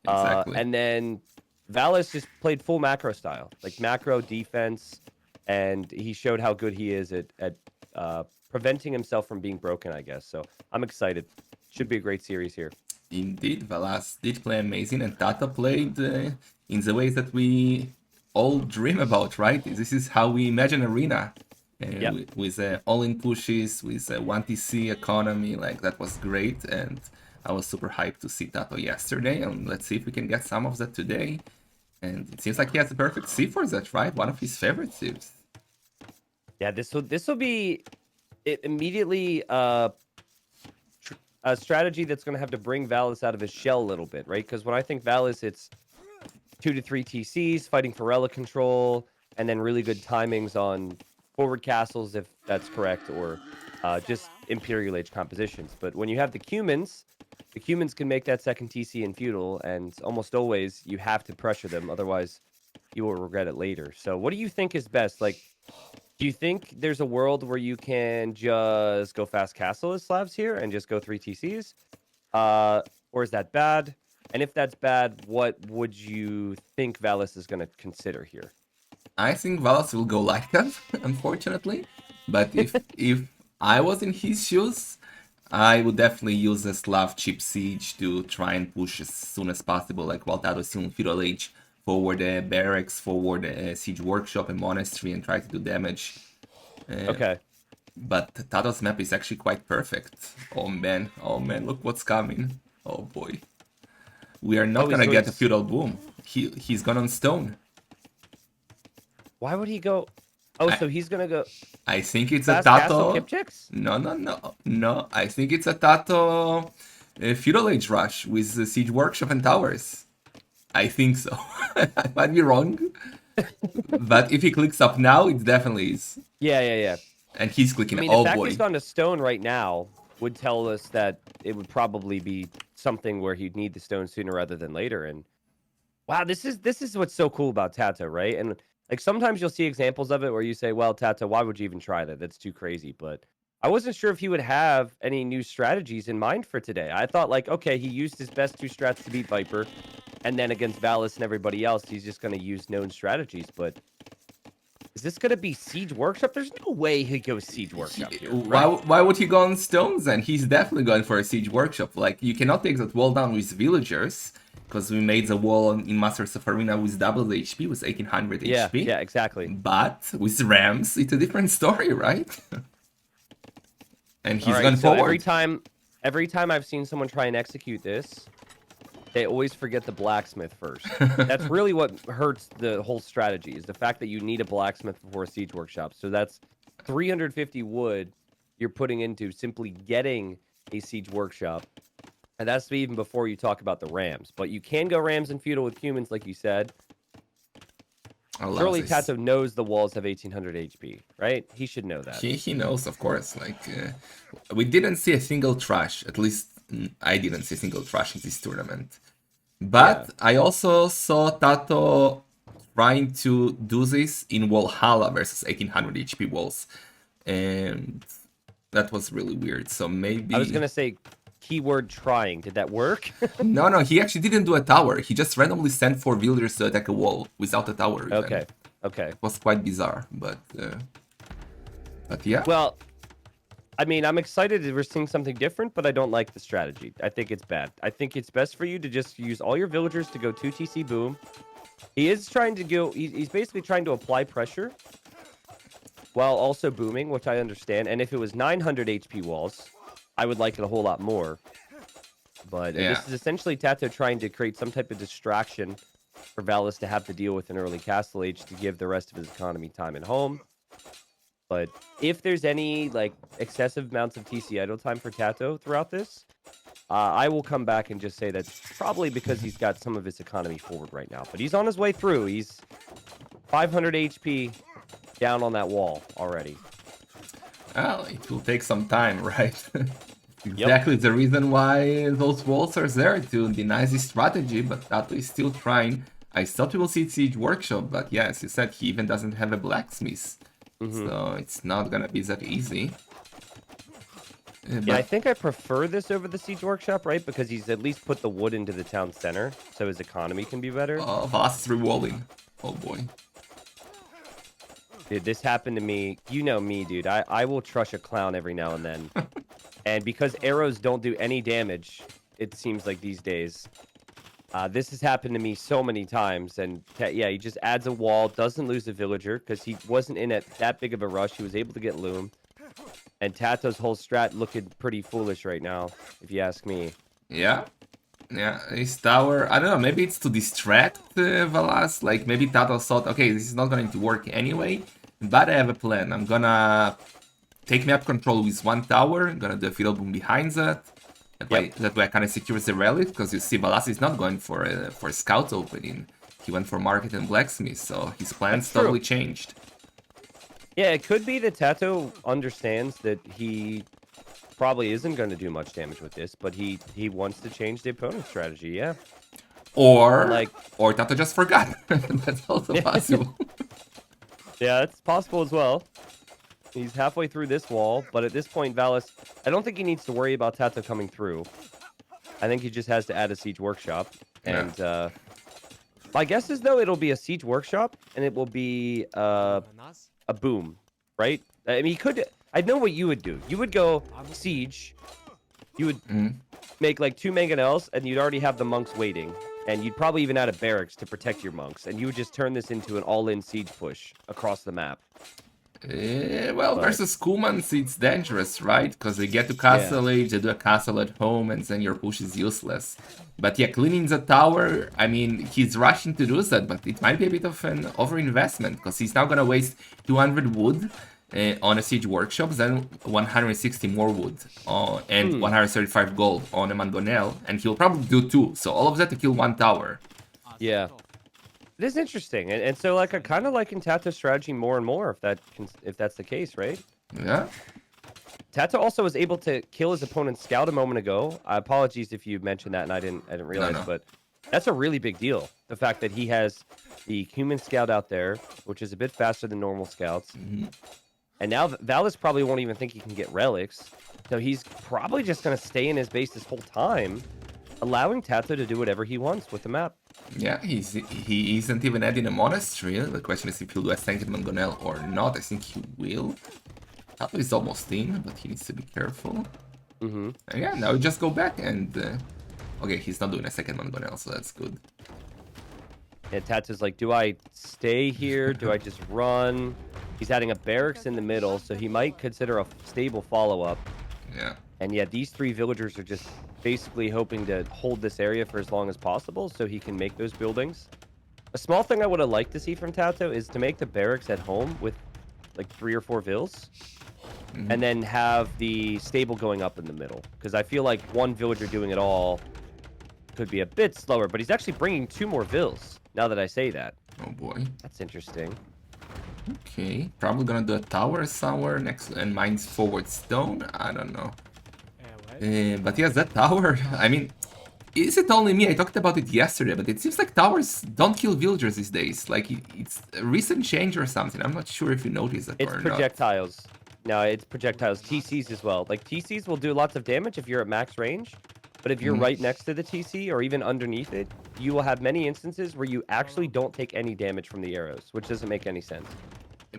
Exactly. And then Valles just played full macro style, like macro defense, and he showed how good he is at preventing himself from being broken, I guess. So I'm excited. Should be a great series here. Indeed, Valas did play amazing, and Tata played in the ways that we all dream about, right? This is how we imagine Arena. Yep. With all-in pushes, with 1TC economy, like that was great, and I was super hyped to see Tato yesterday, and let's see if we can get some of that today. And it seems like he has the perfect C for that, right? One of his favorite Civs. Yeah, this will be it immediately a strategy that's going to have to bring Valles out of his shell a little bit, right? Because when I think Valles, it's 2 to 3 TCs, fighting for relic control, and then really good timings on forward castles, if that's correct, or just Imperial Age compositions. But when you have the Cumans can make that second TC in feudal, and almost always you have to pressure them, otherwise you will regret it later. So what do you think is best? Like, do you think there's a world where you can just go fast castle as Slavs here and just go 3 TCs? Or is that bad? And if that's bad, what would you think Valis is going to consider here? I think Valas will go like that, unfortunately. But if I was in his shoes, I would definitely use a Slav chip siege to try and push as soon as possible, like while Tato is still in feudal age, forward the barracks, forward the siege workshop and monastery, and try to do damage. Okay. But Tato's map is actually quite perfect. Oh man, look what's coming. Oh boy. We are not Oh, he's gonna going. get a feudal boom. He's gone on stone. Why would he go? Oh, I, so he's gonna go I think it's a fast castle Tato. Kipchaks? No. I think it's a Tato feudal age rush with the siege workshop and towers. I think so. I might be wrong, but if he clicks up now, it definitely is. Yeah. And he's clicking. I mean, the Oh fact he's boy. gone to stone right now would tell us that it would probably be something where he'd need the stone sooner rather than later. And wow, this is what's so cool about Tata, right? And like sometimes you'll see examples of it where you say, "Well, Tata, why would you even try that? That's too crazy." But I wasn't sure if he would have any new strategies in mind for today. I thought like, okay, he used his best two strats to beat Viper, and then against Valis and everybody else, he's just going to use known strategies. But is this going to be Siege Workshop? There's no way he goes Siege Workshop here, right? Why would he go on stones then? He's definitely going for a siege workshop. Like, you cannot take that wall down with villagers, because we made the wall in Masters of Arena with double the HP, with 1800 HP. Yeah, exactly. But with Rams, it's a different story, right? And All he's right, gone so forward. every time I've seen someone try and execute this, they always forget the blacksmith first. That's really what hurts the whole strategy, is the fact that you need a blacksmith before a siege workshop. So that's 350 wood you're putting into simply getting a siege workshop. And that's even before you talk about the rams. But you can go rams and feudal with humans, like you said. Surely Tato knows the walls have 1800 HP, right? He should know that. He knows, of course. Like, we didn't see a single trash. At least I didn't see a single trash in this tournament. But yeah. I also saw Tato trying to do this in Valhalla versus 1800 HP walls, and that was really weird. So maybe I was gonna say, keyword trying. Did that work? No, he actually didn't do a tower. He just randomly sent 4 villagers to attack a wall without a tower. Okay. It was quite bizarre, but yeah. Well, I mean, I'm excited that we're seeing something different, but I don't like the strategy. I think it's bad. I think it's best for you to just use all your villagers to go 2 TC boom. He is trying to go... He's basically trying to apply pressure while also booming, which I understand. And if it was 900 HP walls, I would like it a whole lot more. But yeah. This is essentially Tato trying to create some type of distraction for Valis to have to deal with an early Castle Age to give the rest of his economy time at home. But if there's any like excessive amounts of TC idle time for Tato throughout this, I will come back and just say that's probably because he's got some of his economy forward right now. But he's on his way through. He's 500 HP down on that wall already. Well, it will take some time, right? Exactly the reason why those walls are there, to deny this strategy, but Tato is still trying. I thought we will see Siege Workshop, but yeah, as you said, he even doesn't have a blacksmith. So it's not gonna be that easy. Yeah, But I think I prefer this over the Siege Workshop, right? Because he's at least put the wood into the town center, so his economy can be better. Valas is rewalling. Oh boy. Dude, this happened to me. You know me, dude. I will trush a clown every now and then. And because arrows don't do any damage, it seems like these days, this has happened to me so many times. And yeah, he just adds a wall, doesn't lose a villager because he wasn't in that big of a rush. He was able to get loom. And Tato's whole strat looking pretty foolish right now, if you ask me. Yeah. Yeah, his tower, I don't know, maybe it's to distract Valas. Like, maybe Tato thought, okay, this is not going to work anyway, but I have a plan. I'm gonna take map control with one tower, I'm gonna do a field boom behind that. That way I kind of secures the relic, because you see, Valas is not going for a scout opening. He went for market and blacksmith, so his plans totally changed. Yeah, it could be that Tato understands that he probably isn't going to do much damage with this, but he wants to change the opponent's strategy, yeah. Or Tato just forgot. That's also possible. Yeah, it's possible as well. He's halfway through this wall, but at this point, Valles, I don't think he needs to worry about Tato coming through. I think he just has to add a Siege Workshop. And my guess is, though, it'll be a Siege Workshop, and it will be a boom, right? I mean, he could... I know what you would do. You would go Siege. You would make like 2 mangonels, and you'd already have the monks waiting. And you'd probably even add a barracks to protect your monks. And you would just turn this into an all-in siege push across the map. Well, versus Kumans, it's dangerous, right? Because they get to Castle Age, they do a castle at home, and then your push is useless. But yeah, cleaning the tower, I mean, he's rushing to do that, but it might be a bit of an overinvestment, because he's now gonna waste 200 wood on a Siege Workshop, then 160 more wood, and 135 gold on a Mangonel, and he'll probably do 2, so all of that to kill 1 tower. Yeah. It is interesting, and so like I kind of like in Tato's strategy more and more if that's the case, right? Yeah. Tato also was able to kill his opponent's scout a moment ago. Apologies if you mentioned that and I didn't realize, but that's a really big deal. The fact that he has the human scout out there, which is a bit faster than normal scouts, and now Valles probably won't even think he can get relics, so he's probably just going to stay in his base this whole time, allowing Tato to do whatever he wants with the map. Yeah, he isn't even adding a monastery. The question is if he'll do a second Mangonel or not. I think he will. Tato is almost in, but he needs to be careful. And yeah, now we just go back and... okay, he's not doing a second Mangonel, so that's good. Yeah, Tato's like, do I stay here? Do I just run? He's adding a barracks in the middle, so he might consider a stable follow-up. Yeah. And yeah, these 3 villagers are just basically hoping to hold this area for as long as possible so he can make those buildings. A small thing I would have liked to see from Tato is to make the barracks at home with like 3 or 4 vills. And then have the stable going up in the middle. Because I feel like 1 villager doing it all could be a bit slower. But he's actually bringing 2 more vills, now that I say that. Oh boy. That's interesting. Okay, probably gonna do a tower somewhere next and mine's forward stone. I don't know. But yes, that tower, I mean, is it only me? I talked about it yesterday, but it seems like towers don't kill villagers these days. Like, it's a recent change or something. I'm not sure if you noticed that or not. It's projectiles. No, it's projectiles. TCs as well. Like, TCs will do lots of damage if you're at max range, but if you're right next to the TC or even underneath it, you will have many instances where you actually don't take any damage from the arrows, which doesn't make any sense.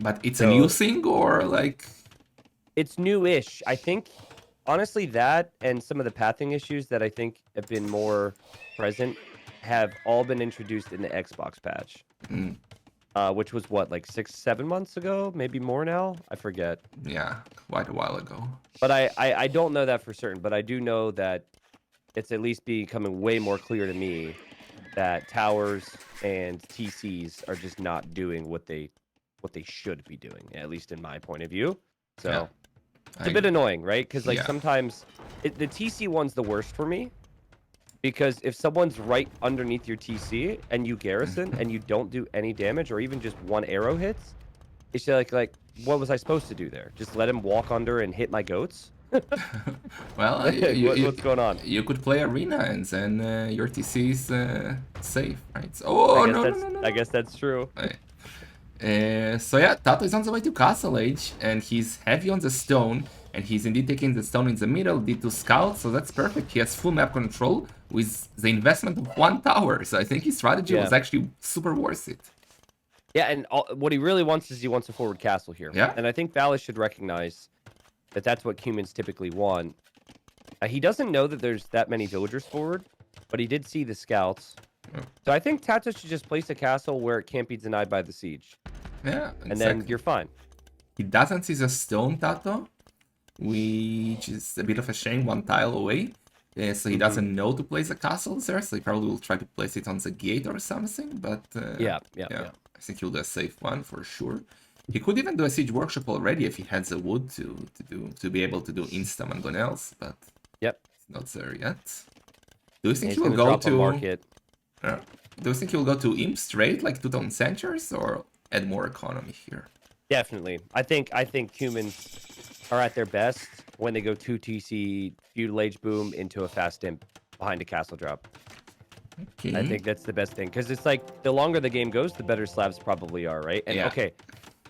But it's a new thing, or like... It's new-ish. I think... honestly, that and some of the pathing issues that I think have been more present have all been introduced in the Xbox patch. Which was, what, like 6-7 months ago? Maybe more now? I forget. Yeah, quite a while ago. But I don't know that for certain, but I do know that it's at least becoming way more clear to me that towers and TCs are just not doing what they should be doing, at least in my point of view. So... yeah. It's a bit annoying, right? Because like sometimes the TC one's the worst for me, because if someone's right underneath your TC and you garrison and you don't do any damage or even just 1 arrow hits, it's like what was I supposed to do there? Just let him walk under and hit my goats? Well, what's going on? You could play arena and then your TC is safe, right? So, no. I guess that's true. So yeah, Tato is on the way to Castle Age, and he's heavy on the stone, and he's indeed taking the stone in the middle, D2 scout, so that's perfect. He has full map control with the investment of 1 tower, so I think his strategy was actually super worth it. Yeah, and what he really wants is he wants a forward castle here. Yeah. And I think Valles should recognize that that's what humans typically want. He doesn't know that there's that many villagers forward, but he did see the scouts. So I think Tato should just place a castle where it can't be denied by the siege. Yeah, exactly. And then you're fine. He doesn't see the stone, Tato, which is a bit of a shame, 1 tile away. So he doesn't know to place a castle there, so he probably will try to place it on the gate or something, but yeah. I think he'll do a safe one for sure. He could even do a siege workshop already if he had the wood to be able to do insta mangonels, but it's not there yet. Do you think he will will go to market? Do you think he'll go to imp straight, like 2-tone centers, or add more economy here? Definitely. I think humans are at their best when they go 2 TC feudal age boom into a fast imp behind a castle drop. Okay. I think that's the best thing, because it's like the longer the game goes, the better slabs probably are, right? And okay,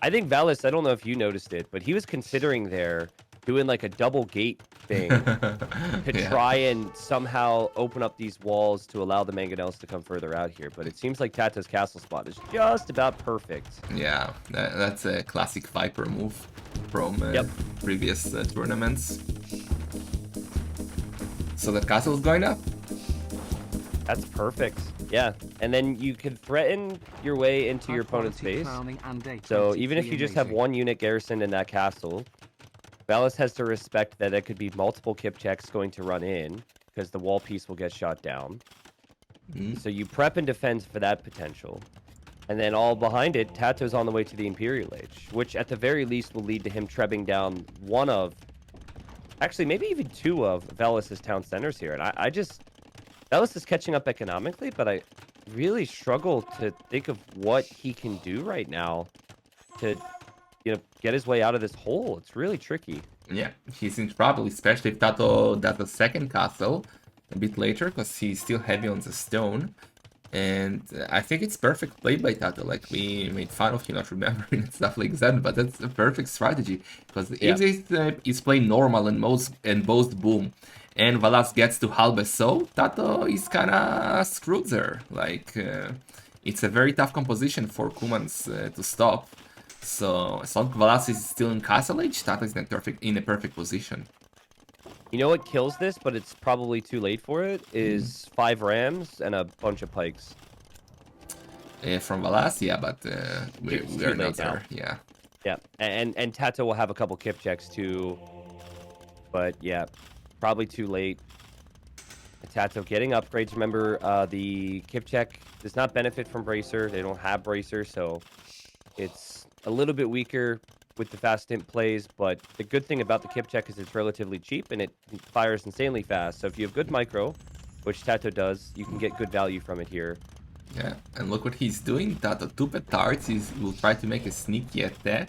I think Valles, I don't know if you noticed it, but he was considering there doing like a double gate thing to try and somehow open up these walls to allow the mangonels to come further out here. But it seems like Tato's castle spot is just about perfect. Yeah, that's a classic Viper move from previous tournaments. So that castle is going up. That's perfect. Yeah, and then you can threaten your way into your opponent's base. So even if you just have 1 unit garrisoned in that castle, Valles has to respect that it could be multiple kip checks going to run in, because the wall piece will get shot down. So you prep and defend for that potential. And then all behind it, Tato's on the way to the Imperial Age, which at the very least will lead to him trebbing down 1 of, actually maybe even 2 of Valles' town centers here. And I just... Valles is catching up economically, but I really struggle to think of what he can do right now to, get his way out of this hole. It's really tricky. Yeah, he's in trouble, especially if Tato does a second castle a bit later, because he's still heavy on the stone. And I think it's perfect play by Tato. Like, we made fun of him not remembering and stuff like that, but that's a perfect strategy. Because if this is playing normal and both boom, and Valas gets to halve so, Tato is kinda screwed there. Like, it's a very tough composition for Kumans to stop. So, as long as Valas is still in Castle Age, Tato is in a perfect position. You know what kills this, but it's probably too late for it, is 5 rams and a bunch of pikes. From Valas, yeah, but we are not there. Yeah, and Tato will have a couple kip checks too. But yeah, probably too late. Tato getting upgrades. Remember, the kip check does not benefit from bracer. They don't have bracer, so it's a little bit weaker with the fast imp plays, but the good thing about the kip check is it's relatively cheap and it fires insanely fast. So if you have good micro, which Tato does, you can get good value from it here. Yeah, and look what he's doing. Tato 2 petards, he will try to make a sneaky attack,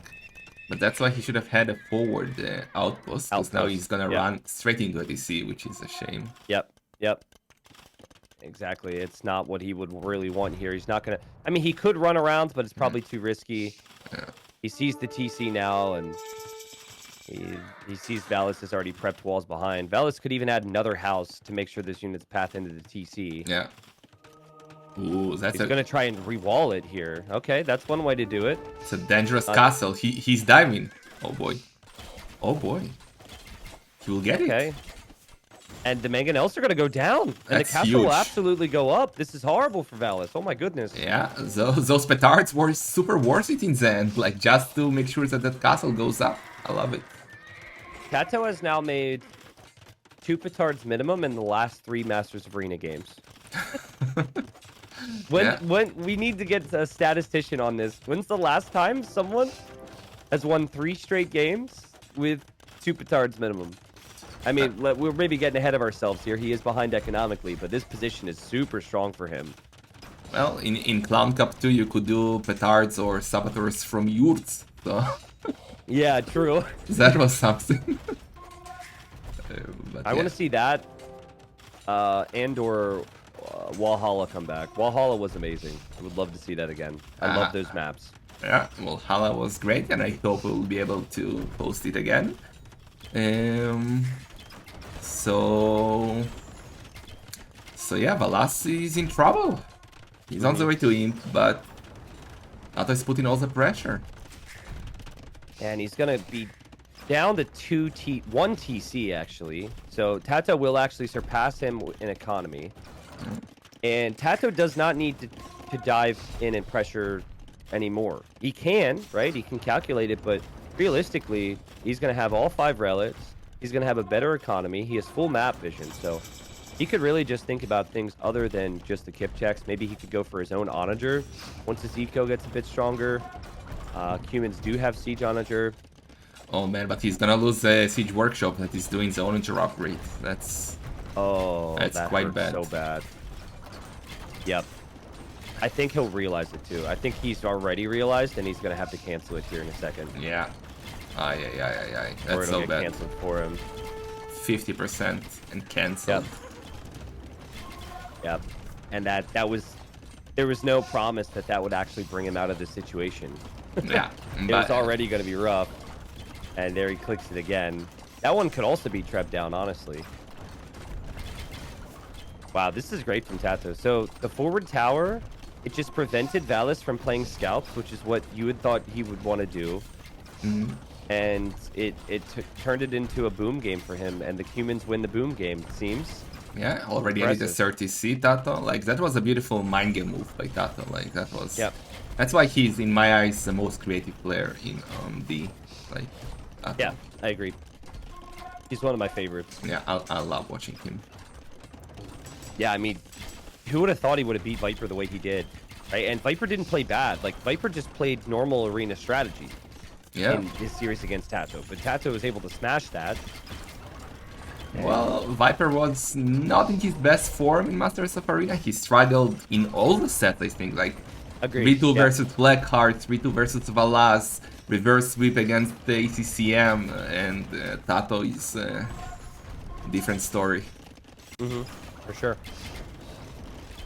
but that's why he should have had a forward outpost, because now he's gonna run straight into a DC, which is a shame. Yep. Exactly. It's not what he would really want here. He's not gonna... I mean, he could run around, but it's probably too risky. Yeah. He sees the TC now, and he sees Valles has already prepped walls behind. Valles could even add another house to make sure this unit's path into the TC. Yeah. Ooh, He's going to try and re-wall it here. Okay, that's one way to do it. It's a dangerous castle. He's diving. Oh, boy. Oh, boy. He will get it. And the mangonels are going to go down. And That's the castle huge. will absolutely go up. This is horrible for Valles. Oh, my goodness. Yeah, those petards were super worth it in the end. Like, just to make sure that that castle goes up. I love it. Tato has now made 2 petards minimum in the last 3 Masters of Arena games. When we need to get a statistician on this. When's the last time someone has won 3 straight games with 2 petards minimum? I mean, we're maybe getting ahead of ourselves here. He is behind economically, but this position is super strong for him. Well, in Clown Cup 2, you could do petards or saboteurs from yurts. So yeah, true. That was something. I want to see that and/or Valhalla come back. Valhalla was amazing. I would love to see that again. I love those maps. Yeah, Valhalla was great, and I hope we'll be able to post it again. Um, so yeah, Valas is in trouble. He's on the way to imp, but Tato is putting all the pressure. And he's gonna be down to 1 TC actually. So Tato will actually surpass him in economy. And Tato does not need to dive in and pressure anymore. He can, right? He can calculate it, but realistically, he's going to have all 5 relics. He's going to have a better economy. He has full map vision, so he could really just think about things other than just the kip checks. Maybe he could go for his own onager once his eco gets a bit stronger. Humans do have siege onager. Oh man, but he's gonna lose the siege workshop that he's doing the onager upgrade. That's That quite hurts bad. so bad. Yep. I think he'll realize it too. I think he's already realized, and he's gonna have to cancel it here in a second. Yeah. Aye. Or That's it'll so get bad. canceled for him. 50% and cancelled. Yep. And there was no promise that would actually bring him out of this situation. Yeah. It was already going to be rough. And there he clicks it again. That one could also be Treb down, honestly. Wow, this is great from Tato. So the forward tower, it just prevented Valles from playing scouts, which is what you had thought he would want to do. And it turned it into a boom game for him, and the humans win the boom game, it seems. Yeah, already at the 30C, Tato. Like, that was a beautiful mind game move by Tato. Like, that was... Yep. That's why he's, in my eyes, the most creative player in D. Like, Tato. Yeah, I agree. He's one of my favorites. Yeah, I love watching him. Yeah, I mean, who would have thought he would have beat Viper the way he did? Right? And Viper didn't play bad. Like, Viper just played normal arena strategy in his series against Tato. But Tato was able to smash that. Well, Viper was not in his best form in Masters of Arena. He struggled in all the sets, I think. Like, Agreed. 3-2 versus Blackheart, 3-2 versus Valas, reverse sweep against the ACCM, and Tato is a different story. For sure.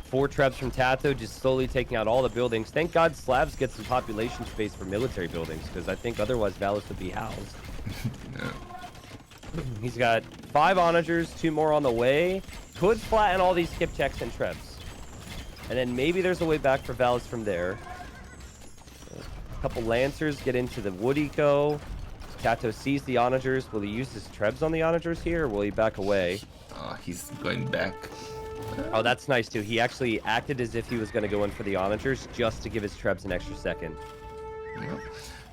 4 trebs from Tato, just slowly taking out all the buildings. Thank God Slabs get some population space for military buildings, because I think otherwise Valles would be housed. He's got 5 onagers, 2 more on the way. Could flatten all these skip checks and trebs. And then maybe there's a way back for Valles from there. A couple Lancers get into the wood eco. Tato sees the onagers. Will he use his trebs on the onagers here, or will he back away? He's going back. Oh, that's nice too. He actually acted as if he was going to go in for the onagers just to give his trebs an extra second. Yeah.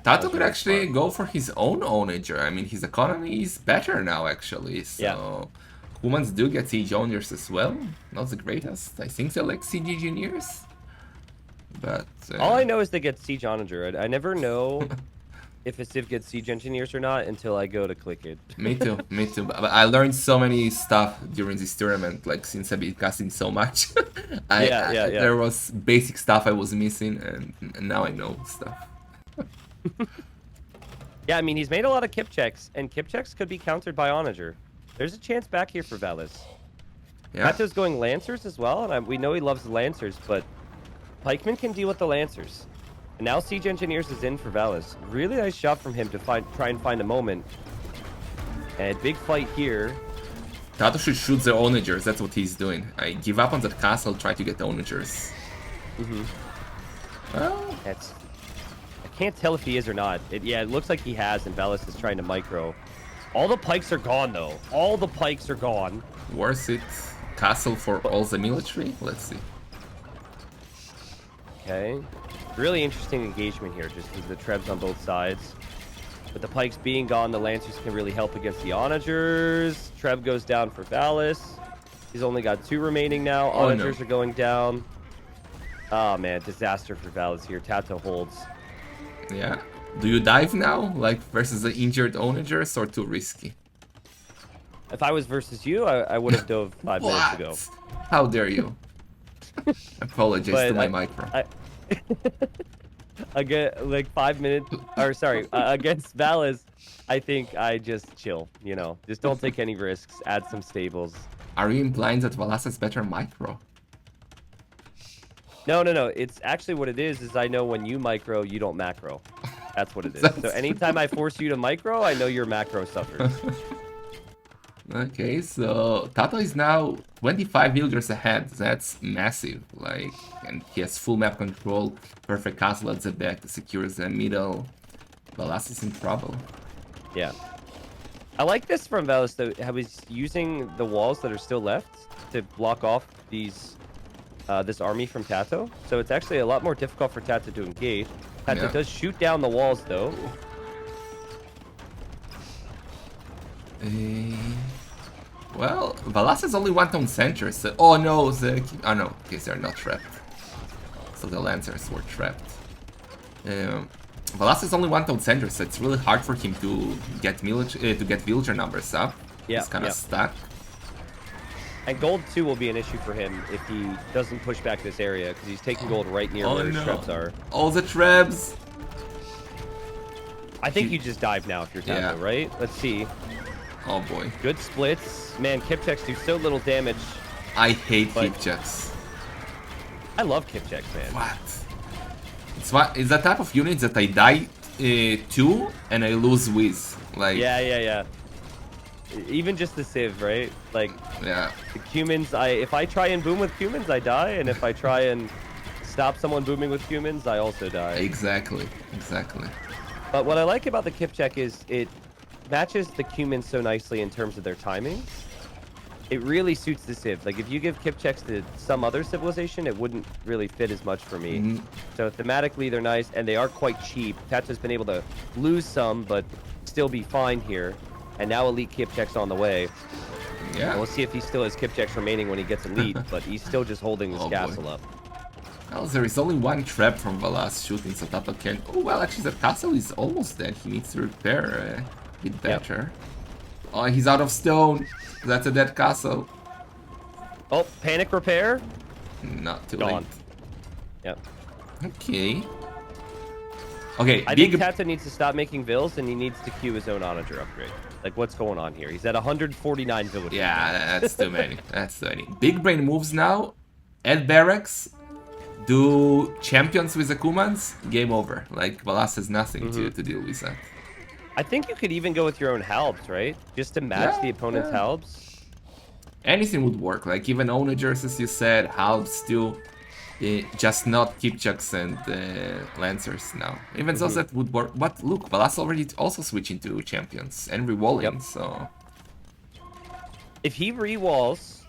Tato could actually go for his own onager. I mean, his economy is better now, actually. So humans do get siege owners as well. Not the greatest. I think they like siege engineers. But all I know is they get siege onager. I never know if a civ gets siege engineers or not until I go to click it. Me too, me too. But I learned so many stuff during this tournament, like since I've been casting so much. There was basic stuff I was missing, and now I know stuff. Yeah, I mean, he's made a lot of kip checks, and kip checks could be countered by onager. There's a chance back here for Valles. Yeah. Tato's going Lancers as well, and we know he loves the Lancers, but Pikeman can deal with the Lancers. And now Siege Engineers is in for Valles. Really nice shot from him to try and find a moment. And big fight here. Tato should shoot the onagers, that's what he's doing. I give up on that castle, try to get the onagers. Well, I can't tell if he is or not. Yeah, it looks like he has, and Valles is trying to micro. All the pikes are gone, though. All the pikes are gone. worth it. Castle for all the military? Let's see. Okay. Really interesting engagement here, just because the trebs on both sides. With the pikes being gone, the Lancers can really help against the onagers. Treb goes down for Valas. He's only got 2 remaining now. Onagers are going down. Oh, man. Disaster for Valas here. Tato holds. Yeah. Do you dive now, like versus the injured onagers, or too risky? If I was versus you, I would have dove 5 minutes ago. How dare you? Apologize to my micro. I get like 5 minutes, or sorry, against Valles, I think I just chill, you know, just don't take any risks, add some stables. Are you implying that Valas has better micro? No, it's actually what it is I know when you micro, you don't macro. That's what it is. That's So anytime I force you to micro, I know your macro suffers. Okay, so Tato is now 25 villagers ahead. That's massive. Like, and he has full map control, perfect castle at the back to secure the middle. Valas is in trouble. Yeah. I like this from Valles, though, how he's using the walls that are still left to block off these this army from Tato. So it's actually a lot more difficult for Tato to engage. Tato does shoot down the walls, though. Well, Valas has only one town center, so... Oh no, oh no, okay, they're not trapped. So the Lancers were trapped. Valas has only one town center, so it's really hard for him to get villager numbers up. Yeah, He's kind of stuck. And gold, too, will be an issue for him if he doesn't push back this area, because he's taking gold right near where his traps are. All the traps! I think you just dive now if you're Tato, right? Let's see. Oh boy. Good splits. Man, Kipchaks do so little damage. I hate Kipchaks. I love Kipchaks, man. What? It's that type of unit that I die to and I lose with. Like. Yeah. Even just the Civ, right? Like. Yeah. The Cumans, if I try and boom with Cumans, I die, and if I try and stop someone booming with Cumans, I also die. Exactly. But what I like about the Kipchak is it matches the Cumans so nicely in terms of their timings. It really suits the Civ. Like, if you give Kipchaks to some other civilization, it wouldn't really fit as much for me. So thematically, they're nice, and they are quite cheap. Tato's been able to lose some, but still be fine here. And now Elite Kipchak's on the way. Yeah. We'll see if he still has Kipchaks remaining when he gets Elite, but he's still just holding this castle up. Well, there is only one trap from Valas shooting, so Tato can... Oh, well, actually, the castle is almost dead. He needs to repair a bit better. Oh, he's out of stone. That's a dead castle. Oh, panic repair? Not too Gone. late. Yep. Okay, I think Tato needs to stop making vills, and he needs to queue his own onager upgrade. Like, what's going on here? He's at 149 villagers. Yeah, that's too many. That's too many. Big brain moves now. Add barracks. Do champions with the Kumans. Game over. Like, Valas has nothing to deal with that. I think you could even go with your own halbs, right? Just to match the opponent's halbs. Anything would work. Like, even onagers, as you said, halbs too. Just not Kipchaks and Lancers now. Even those that would work. But look, Valas already also switching to champions and rewalling, so... If he re-walls,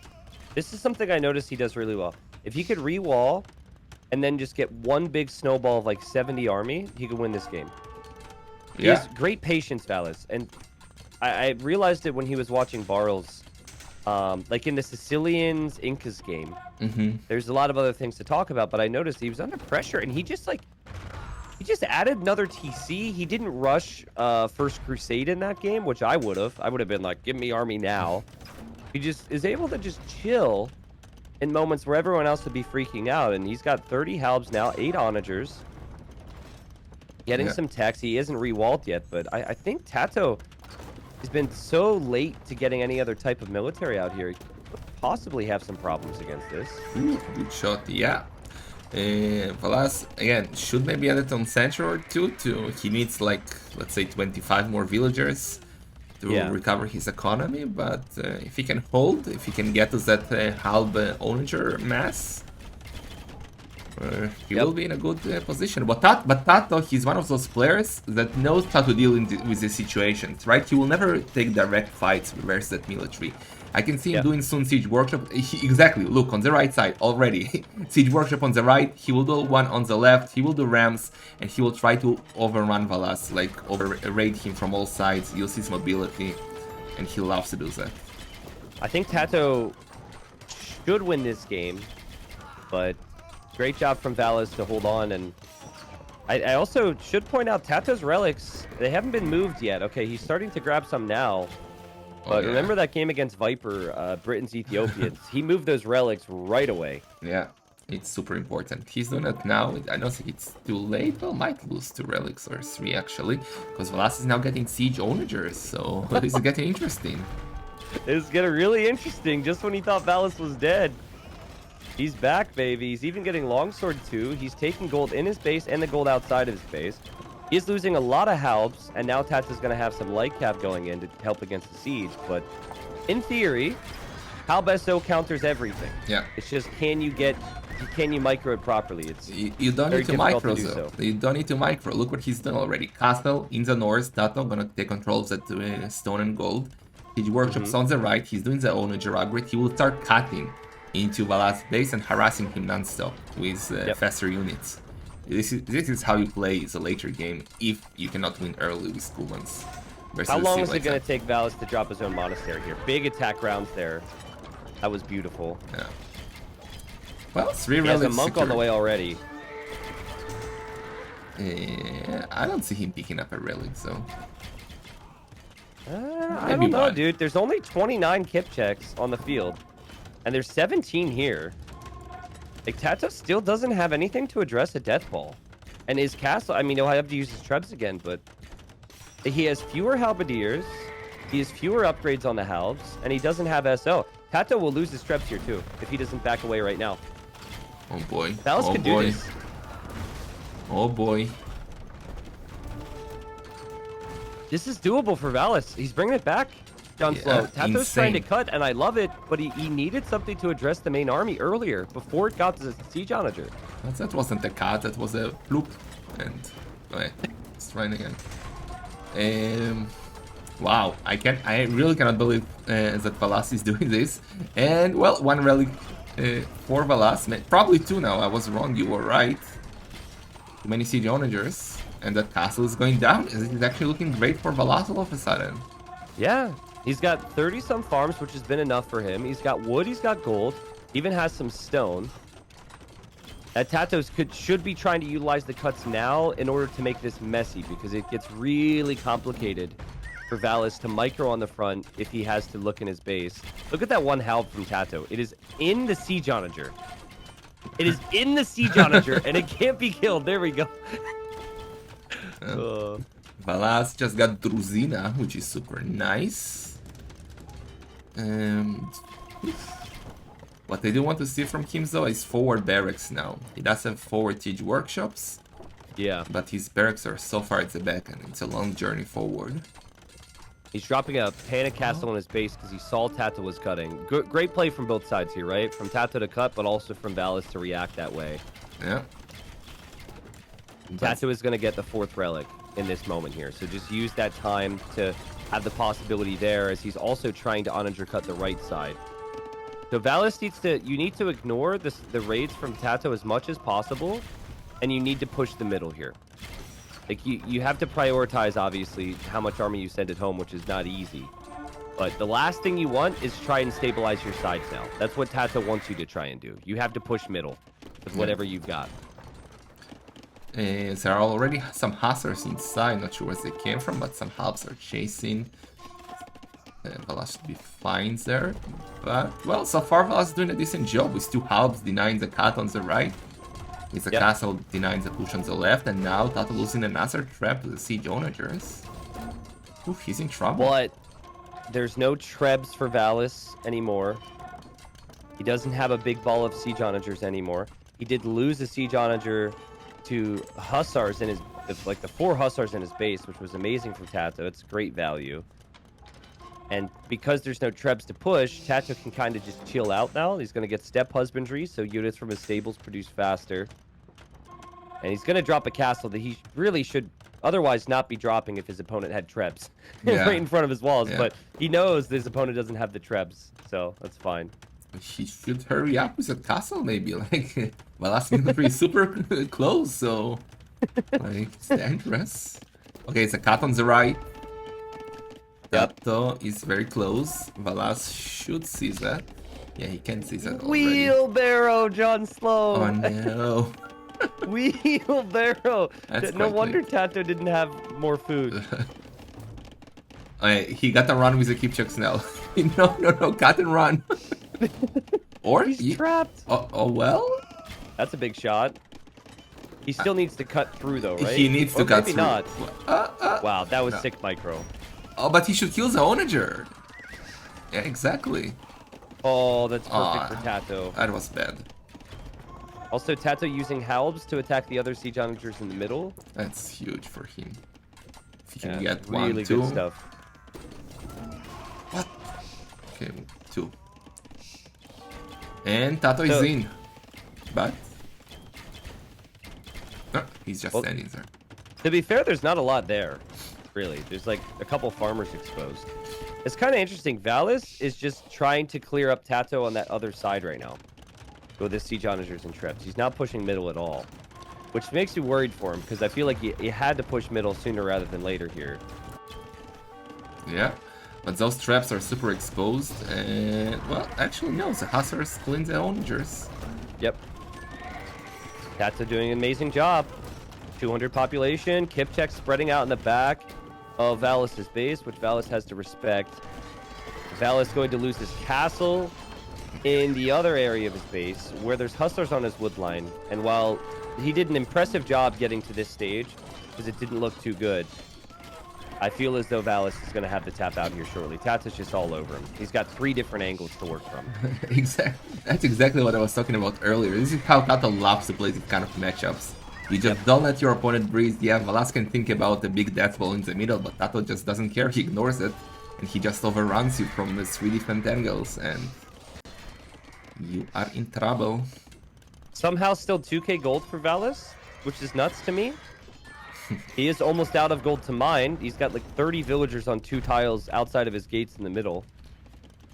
this is something I noticed he does really well. If he could re-wall and then just get one big snowball of like 70 army, he could win this game. He has great patience, Valles. And I realized it when he was watching Barles. Like in the Sicilians Incas game, there's a lot of other things to talk about, but I noticed he was under pressure and he just added another TC. He didn't rush First Crusade in that game, which I would have. I would have been like, give me army now. He just is able to just chill in moments where everyone else would be freaking out, and he's got 30 halbs now, 8 onagers. Getting some techs. He isn't re-walled yet, but I think Tato has been so late to getting any other type of military out here. He could possibly have some problems against this. Good shot, yeah. Valas, again, should maybe add it on center or two. He needs, like, let's say 25 more villagers to recover his economy. But if he can hold, if he can get to that halb onager mass, he will be in a good position. But Tato, he's one of those players that knows how to deal with these situations, right? He will never take direct fights versus that military. I can see him doing soon Siege Workshop. Exactly, look, on the right side already. Siege Workshop on the right, he will do one on the left, he will do Rams, and he will try to overrun Valas, like raid him from all sides, use his mobility, and he loves to do that. I think Tato should win this game, but great job from Valles to hold on. And I also should point out Tato's relics, they haven't been moved yet. Okay, he's starting to grab some now. But remember that game against Viper, Britain's Ethiopians? He moved those relics right away. Yeah, it's super important. He's doing it now. I don't think it's too late. Well, might lose 2 relics or 3 actually, because Valas is now getting siege onagers, so it's getting interesting. It's getting really interesting just when he thought Valles was dead. He's back, baby. He's even getting longsword too. He's taking gold in his base and the gold outside of his base. He's losing a lot of halbs, and now Tato's going to have some light cap going in to help against the siege. But in theory, halb SO counters everything. Yeah. It's just can you micro it properly? It's you don't very need to difficult micro to do though. so. You don't need to micro. Look what he's done already. Castle in the north. Tato gonna take control of that stone and gold. Siege workshops on the right. He's doing the onager upgrade. He will start cutting into Valas base and harassing him non-stop with faster units. This is how you play the later game if you cannot win early with Kumans. How long is it going to take Valles to drop his own monastery here? Big attack rounds there. That was beautiful. Yeah. Well, 3 relics. He has a monk on the way already. I don't see him picking up a relic, so. I don't know, dude. There's only 29 kip checks on the field, and there's 17 here. Like, Tato still doesn't have anything to address a death ball. And his castle, I mean, he'll have to use his trebs again, but he has fewer halberdiers, he has fewer upgrades on the halbs, and he doesn't have SO. Tato will lose his trebs here, too, if he doesn't back away right now. Oh, boy. Valles can do this. Oh, boy. This is doable for Valles. He's bringing it back down slow. Tato's trying to cut, and I love it, but he needed something to address the main army earlier, before it got to the siege onager. That wasn't a cut, that was a bloop. And, okay, let's try it again. Wow, I really cannot believe that Valas is doing this. And, well, 1 relic for Valas. Probably 2 now, I was wrong, you were right. Too many siege onagers. And that castle is going down. This is actually looking great for Valas all of a sudden. Yeah, he's got 30-some farms, which has been enough for him. He's got wood, he's got gold, even has some stone. Tato's should be trying to utilize the cuts now in order to make this messy, because it gets really complicated for Valles to micro on the front if he has to look in his base. Look at that one halb from Tato. It is in the siege onager. It is in the siege onager, and it can't be killed. There we go. Valas just got Druzina, which is super nice. What I do want to see from him though is forward barracks now. He does have forward siege workshops. Yeah. But his barracks are so far at the back and it's a long journey forward. He's dropping a panic castle on his base because he saw Tato was cutting. Great play from both sides here, right? From Tato to cut, but also from Valles to react that way. Yeah. Tato is going to get the 4th relic in this moment here. So just use that time to have the possibility there as he's also trying to onager cut the right side. So Valles you need to ignore the raids from Tato as much as possible, and you need to push the middle here. Like you have to prioritize, obviously, how much army you send at home, which is not easy. But the last thing you want is try and stabilize your sides now. That's what Tato wants you to try and do. You have to push middle with whatever you've got. There are already some hussars inside, not sure where they came from, but some halbs are chasing. Valas should be fine there. But, well, so far Valas is doing a decent job with 2 halbs denying the cut on the right. With the castle denying the push on the left, and now Tato losing another trap to the siege onagers. Ooh, he's in trouble. But there's no trebs for Valles anymore. He doesn't have a big ball of siege onagers anymore. He did lose a siege onager to hussars in his, like the 4 hussars in his base, which was amazing from Tato. It's great value. And because there's no trebs to push, Tato can kind of just chill out now. He's going to get step husbandry, so units from his stables produce faster. And he's going to drop a castle that he really should otherwise not be dropping if his opponent had trebs right in front of his walls. But he knows his opponent doesn't have the trebs, so that's fine. He should hurry up with that castle, maybe. Like, Valas military is super close, so like it's dangerous. Okay, it's a cut on the right. Tato is very close. Valas should see that. Yeah, he can see that already. Wheelbarrow, John Slow. Oh no. Wheelbarrow. That's no wonder late. Tato didn't have more food. He got to run with the Kipchucks now. No, cut and run. Or he's trapped. Oh well. That's a big shot. He still needs to cut through though, right? He needs to cut through. Maybe not. Wow, that was sick micro. Oh, but he should kill the onager. Yeah, exactly. Oh, that's perfect for Tato. That was bad. Also, Tato using Halbs to attack the other siege onagers in the middle. That's huge for him. If he can Yeah, get really 1, 2. good stuff. What? Okay, 2. And Tato is in. But... No, he's just standing there. To be fair, there's not a lot there, really. There's like a couple farmers exposed. It's kind of interesting. Valles is just trying to clear up Tato on that other side right now with his siege onagers and traps. He's not pushing middle at all, which makes me worried for him because I feel like he had to push middle sooner rather than later here. Yeah, but those traps are super exposed, and well, actually no, the Hussars clean their onagers. Yep. Tato doing an amazing job. 200 population. Kipcheck spreading out in the back of Valles' base, which Valles has to respect. Valles going to lose his castle in the other area of his base, where there's Hustlers on his wood line. And while he did an impressive job getting to this stage, because it didn't look too good, I feel as though Valles is going to have the tap out here shortly. Tato's just all over him. He's got 3 different angles to work from. Exactly. That's exactly what I was talking about earlier. This is how Tato loves to play these kind of matchups. You just don't let your opponent breathe. Yeah, Valas can think about the big death ball in the middle, but Tato just doesn't care. He ignores it, and he just overruns you from the 3 different angles, and you are in trouble. Somehow still 2k gold for Valles, which is nuts to me. He is almost out of gold to mine. He's got like 30 villagers on 2 tiles outside of his gates in the middle.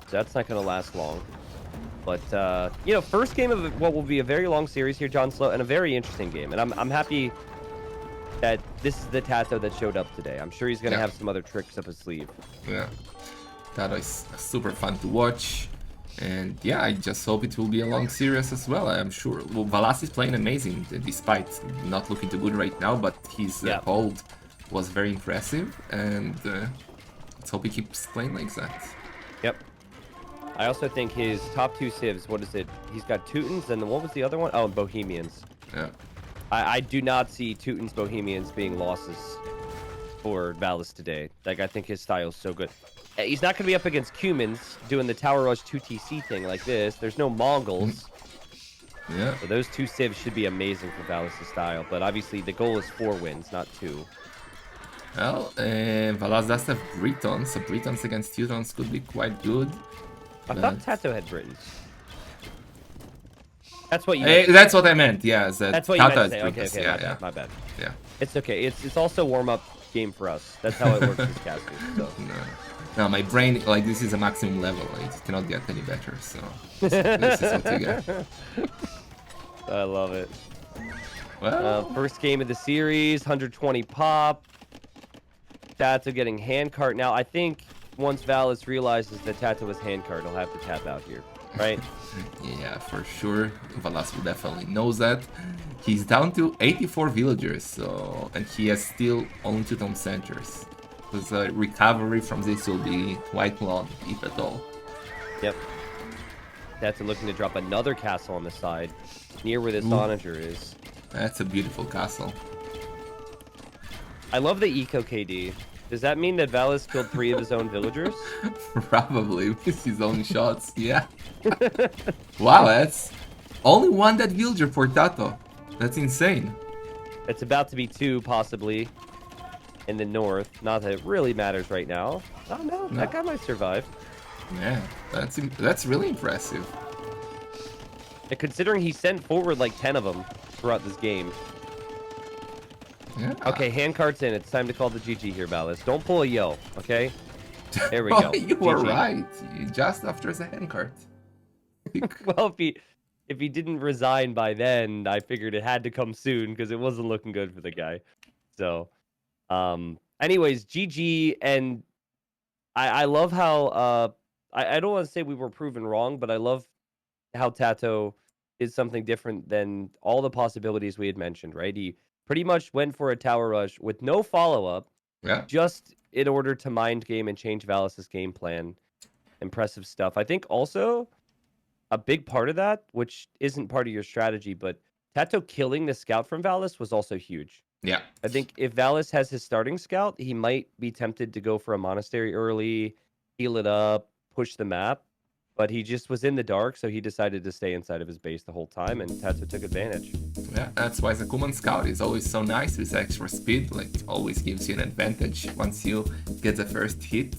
So that's not going to last long. But, you know, first game of what will be a very long series here, John Slow, and a very interesting game. And I'm happy that this is the Tato that showed up today. I'm sure he's going to have some other tricks up his sleeve. Yeah. Tato is super fun to watch. And yeah, I just hope it will be a long series as well. I'm sure. Well, Valas is playing amazing, despite not looking too good right now, but his hold was very impressive. And let's hope he keeps playing like that. Yep. I also think his top 2 civs, what is it? He's got Teutons, and what was the other one? Oh, Bohemians. Yeah. I do not see Teutons, Bohemians being losses for Valles today. Like, I think his style is so good. He's not going to be up against Cumans doing the Tower Rush 2TC thing like this. There's no Mongols. Yeah. So those 2 civs should be amazing for Valles' style. But obviously, the goal is 4 wins, not 2. Well, Valas does have Britons, so Britons against Teutons could be quite good. I thought Tato had Britons. That's what you meant. That's what I meant, yeah. That's what you Tato meant to say. Okay, okay, yeah, my bad. Yeah. It's okay. It's also warm-up game for us. That's how it works with casting. So. No, my brain, like, this is a maximum level. It cannot get any better, so this is what you get. I love it. Well, first game of the series, 120 pop. Tato getting hand cart. Now, I think once Valles realizes that Tato is hand cart, he'll have to tap out here, right? Yeah, for sure. Valas will definitely knows that. He's down to 84 villagers, so and he has still only 2 tomb centers. So the recovery from this will be quite long, if at all. Yep. Tato looking to drop another castle on the side, near where this onager is. That's a beautiful castle. I love the eco KD. Does that mean that Valles killed 3 of his own villagers? Probably with his own shots, yeah. Wow, that's only 1 dead villager for Tato. That's insane. It's about to be 2, possibly, in the north. Not that it really matters right now. Oh, no, that guy might survive. Yeah, that's really impressive. And considering he sent forward like 10 of them throughout this game. Yeah. Okay, hand cart's in. It's time to call the GG here, Valles. Don't pull a yo, okay? There we go. You were right. Just after the hand cart. Well, if he didn't resign by then, I figured it had to come soon because it wasn't looking good for the guy. So, anyways, GG, and I love how I don't want to say we were proven wrong, but I love how Tato is something different than all the possibilities we had mentioned, right? He pretty much went for a tower rush with no follow-up, just in order to mind game and change Valles' game plan. Impressive stuff. I think also a big part of that, which isn't part of your strategy, but Tato killing the scout from Valles was also huge. Yeah. I think if Valles has his starting scout, he might be tempted to go for a monastery early, heal it up, push the map. but he just was in the dark, so he decided to stay inside of his base the whole time, and Tato took advantage. Yeah, that's why the Kuman Scout is always so nice with extra speed, like always gives you an advantage once you get the first hit.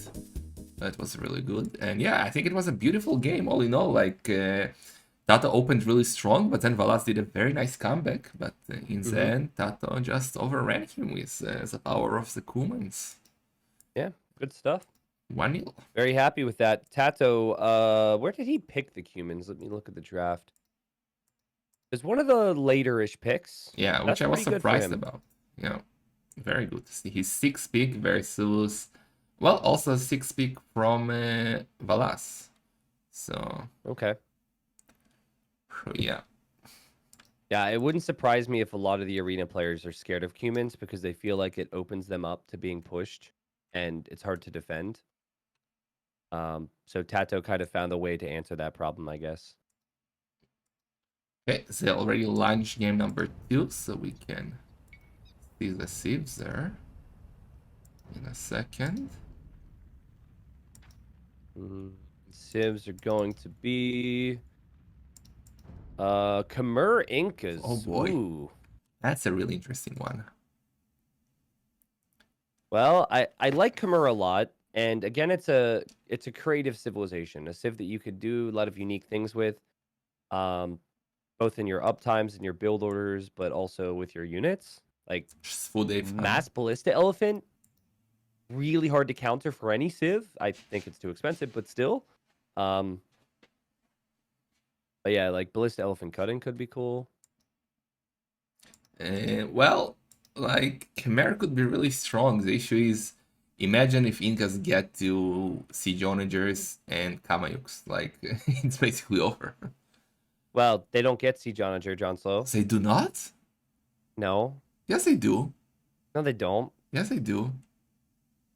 That was really good. And yeah, I think it was a beautiful game all in all. Like Tato opened really strong, but then Valas did a very nice comeback. But in the end, Tato just overran him with the power of the Kumans. Yeah, good stuff. 1-0. Very happy with that. Tato, where did he pick the Cumans? Let me look at the draft. It's one of the later-ish picks. Yeah, which That's I was pretty good for surprised him. about. Yeah, very good. See, his 6th pick versus, well, also 6th pick from Valas. So, Okay. yeah. Yeah, it wouldn't surprise me if a lot of the arena players are scared of Cumans because they feel like it opens them up to being pushed, and it's hard to defend. So Tato kind of found a way to answer that problem, I guess. Okay, they already launched game number 2, so we can see the sieves there in a second. Civs are going to be Khmer Incas. Oh boy. Ooh. That's a really interesting one. Well, I like Khmer a lot, and again, it's a creative civilization, a civ that you could do a lot of unique things with, both in your uptimes and your build orders, but also with your units. Like Just full day fun. Mass Ballista Elephant, really hard to counter for any civ. I think it's too expensive, but still. But yeah, like Ballista Elephant Cutting could be cool. Well, like Khmer could be really strong. The issue is, imagine if Incas get to Siege Onagers and Kamayuks. Like, it's basically over. Well, they don't get Siege Onager, John Slow. They do not? No. Yes, they do. No, they don't. Yes, they do.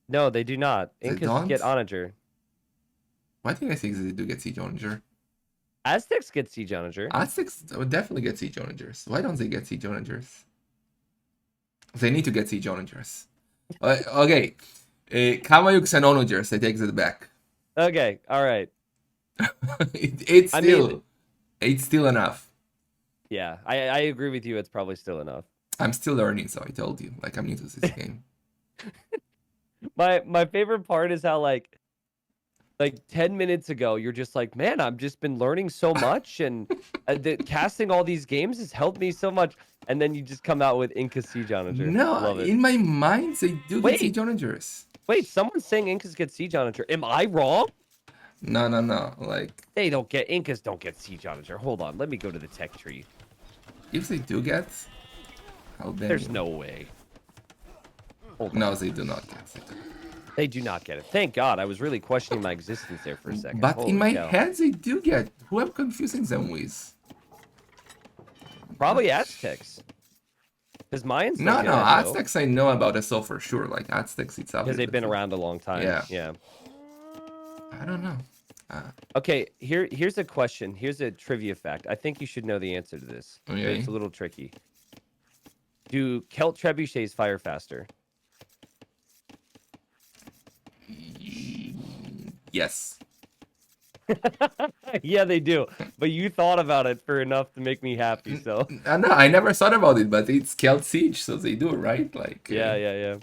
No, they do not. They Incas don't? get Onager. Why do I think they do get Siege Onager? Aztecs get Siege Onager. Aztecs would definitely get Siege Onagers. Why don't they get Siege Onagers? They need to get Siege Onagers. Okay. Kamayuks and Onagers, I take that back. Okay, all right. It's still enough. Yeah, I agree with you. It's probably still enough. I'm still learning, so I told you. Like, I'm new to this game. My favorite part is how like 10 minutes ago you're just like, man, I've just been learning so much, and casting all these games has helped me so much, and then you just come out with Inca Siege Onager. No, Love it. in my mind, they do Wait. get Siege Onagers. Wait, someone's saying Incas get Siege Onager. Am I wrong? No. Like, Incas don't get Siege Onager. Hold on, let me go to the tech tree. if they do get, There's no way. No, they do not get it. They do not get it. Thank God. I was really questioning my existence there for a second. But Holy in my cow. head, they do get. Who am I confusing them with? Probably Aztecs. Because Mayans No, don't get it, Aztecs I know about as well for sure. Like, Aztecs, it's obvious. because they've been around a long time. Yeah. I don't know. Okay, here's a question. Here's a trivia fact. I think you should know the answer to this. But Okay. it's a little tricky. Do Celt trebuchets fire faster? Yes. Yeah, they do. But you thought about it for enough to make me happy, so. No, I never thought about it, but it's Celt Siege, so they do, right? Like. Yeah.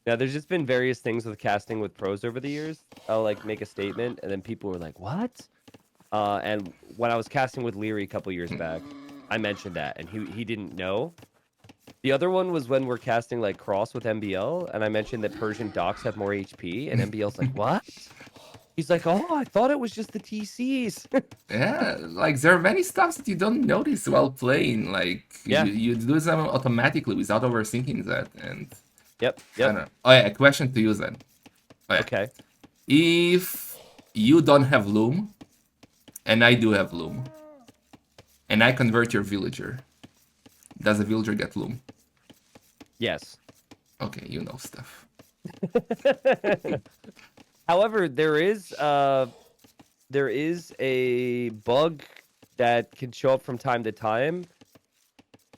Yeah, there's just been various things with casting with pros over the years. I'll like make a statement, and then people were like, "What?" And when I was casting with Leary a couple years back, I mentioned that, and he didn't know. The other one was when we're casting like cross with MBL, and I mentioned that Persian docs have more HP, and MBL's like, "What?" He's like, "Oh, I thought it was just the TCs." Yeah, like there are many stuffs that you don't notice while playing. Like you do them automatically without overthinking that. And Yep. I don't know. Oh yeah, a question to you then. Oh, yeah. Okay. If you don't have loom, and I do have loom, and I convert your villager, does the villager get loom? Yes. Okay, you know stuff. However, there is a bug that can show up from time to time,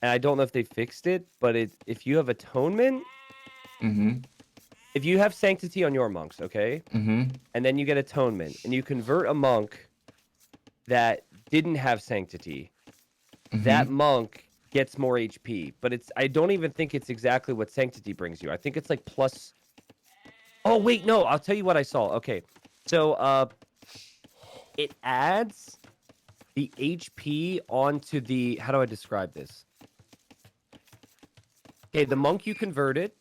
and I don't know if they fixed it, but if you have atonement, if you have sanctity on your monks, okay, Mm-hmm. and then you get atonement, and you convert a monk that didn't have sanctity, that Mm-hmm. monk gets more HP. But I don't even think it's exactly what sanctity brings you. I think it's like plus. Oh wait, no, I'll tell you what I saw. Okay, so it adds the HP onto the. How do I describe this? Okay, the monk you converted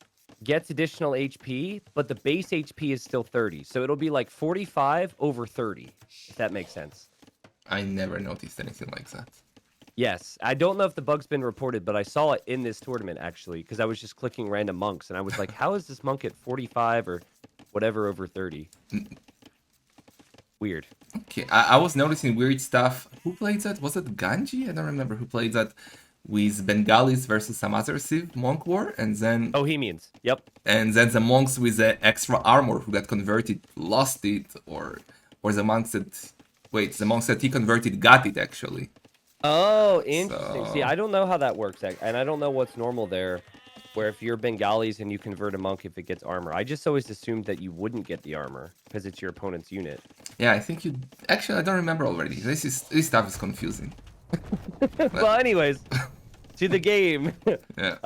gets additional HP, but the base HP is still 30. So it'll be like 45 over 30, if that makes sense. I never noticed anything like that. Yes. I don't know if the bug's been reported, but I saw it in this tournament, actually, because I was just clicking random monks, and I was like, how is this monk at 45 or whatever over 30? Weird. Okay, I was noticing weird stuff. Who played that? Was it Ganji? I don't remember who played that with Bengalis versus some other Civ monk war, and then Bohemians. Yep. the monks with the extra armor who got converted lost it, or the monks that the monks that he converted got it actually. Oh, interesting. See, So I don't know how that works, and I don't know what's normal there, where if you're Bengalis and you convert a monk, if it gets armor. I just always assumed that you wouldn't get the armor because it's your opponent's unit. yeah, I think you actually I don't remember already. This stuff is confusing. Well, anyways, to the game. Yeah.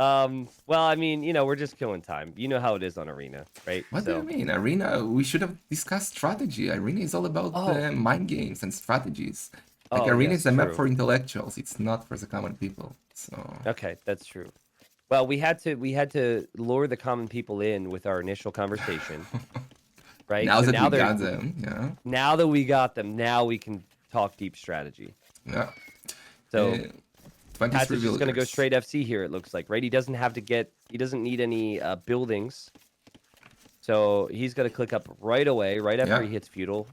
Well, I mean, we're just killing time. You know how it is on Arena, right? What do you mean? Arena, we should have discussed strategy. Arena is all about Oh. mind games and strategies. Like, Oh, Arena yes, is a map true. for intellectuals. It's not for the common people. So, Okay, that's true. Well, we had to lure the common people in with our initial conversation, right? now So that now we got them, yeah. now that we got them, now we can talk deep strategy. Yeah. So Uh, 23 Tato's just gonna go villagers. straight FC here. It looks like, right? He doesn't need any buildings, so he's gonna click up right away, right after Yeah. he hits feudal.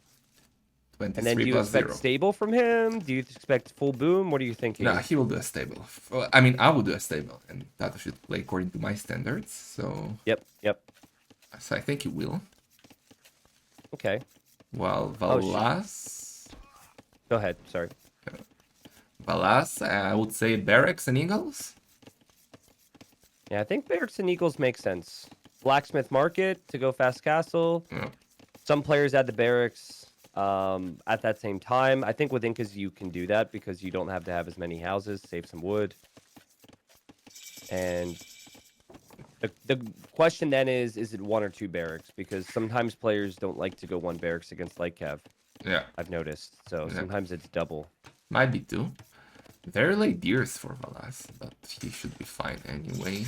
And 23 then do you plus expect 0. stable from him? Do you expect full boom? What are you thinking? No, he will do a stable. I mean, I will do a stable, and Tato should play according to my standards. Yep. So I think he will. Okay. While Oh, shit. Valas, Go ahead. Sorry. I would say barracks and eagles. Yeah, I think Barracks and Eagles make sense. Blacksmith Market to go fast castle. Yeah. Some players add the barracks at that same time. I think with Incas you can do that because you don't have to have as many houses, save some wood. And the question then is it one or two barracks? Because sometimes players don't like to go one barracks against light cav, Yeah. I've noticed. So Yeah. sometimes it's double. Might be two. Very late deers for Valas, but he should be fine anyway.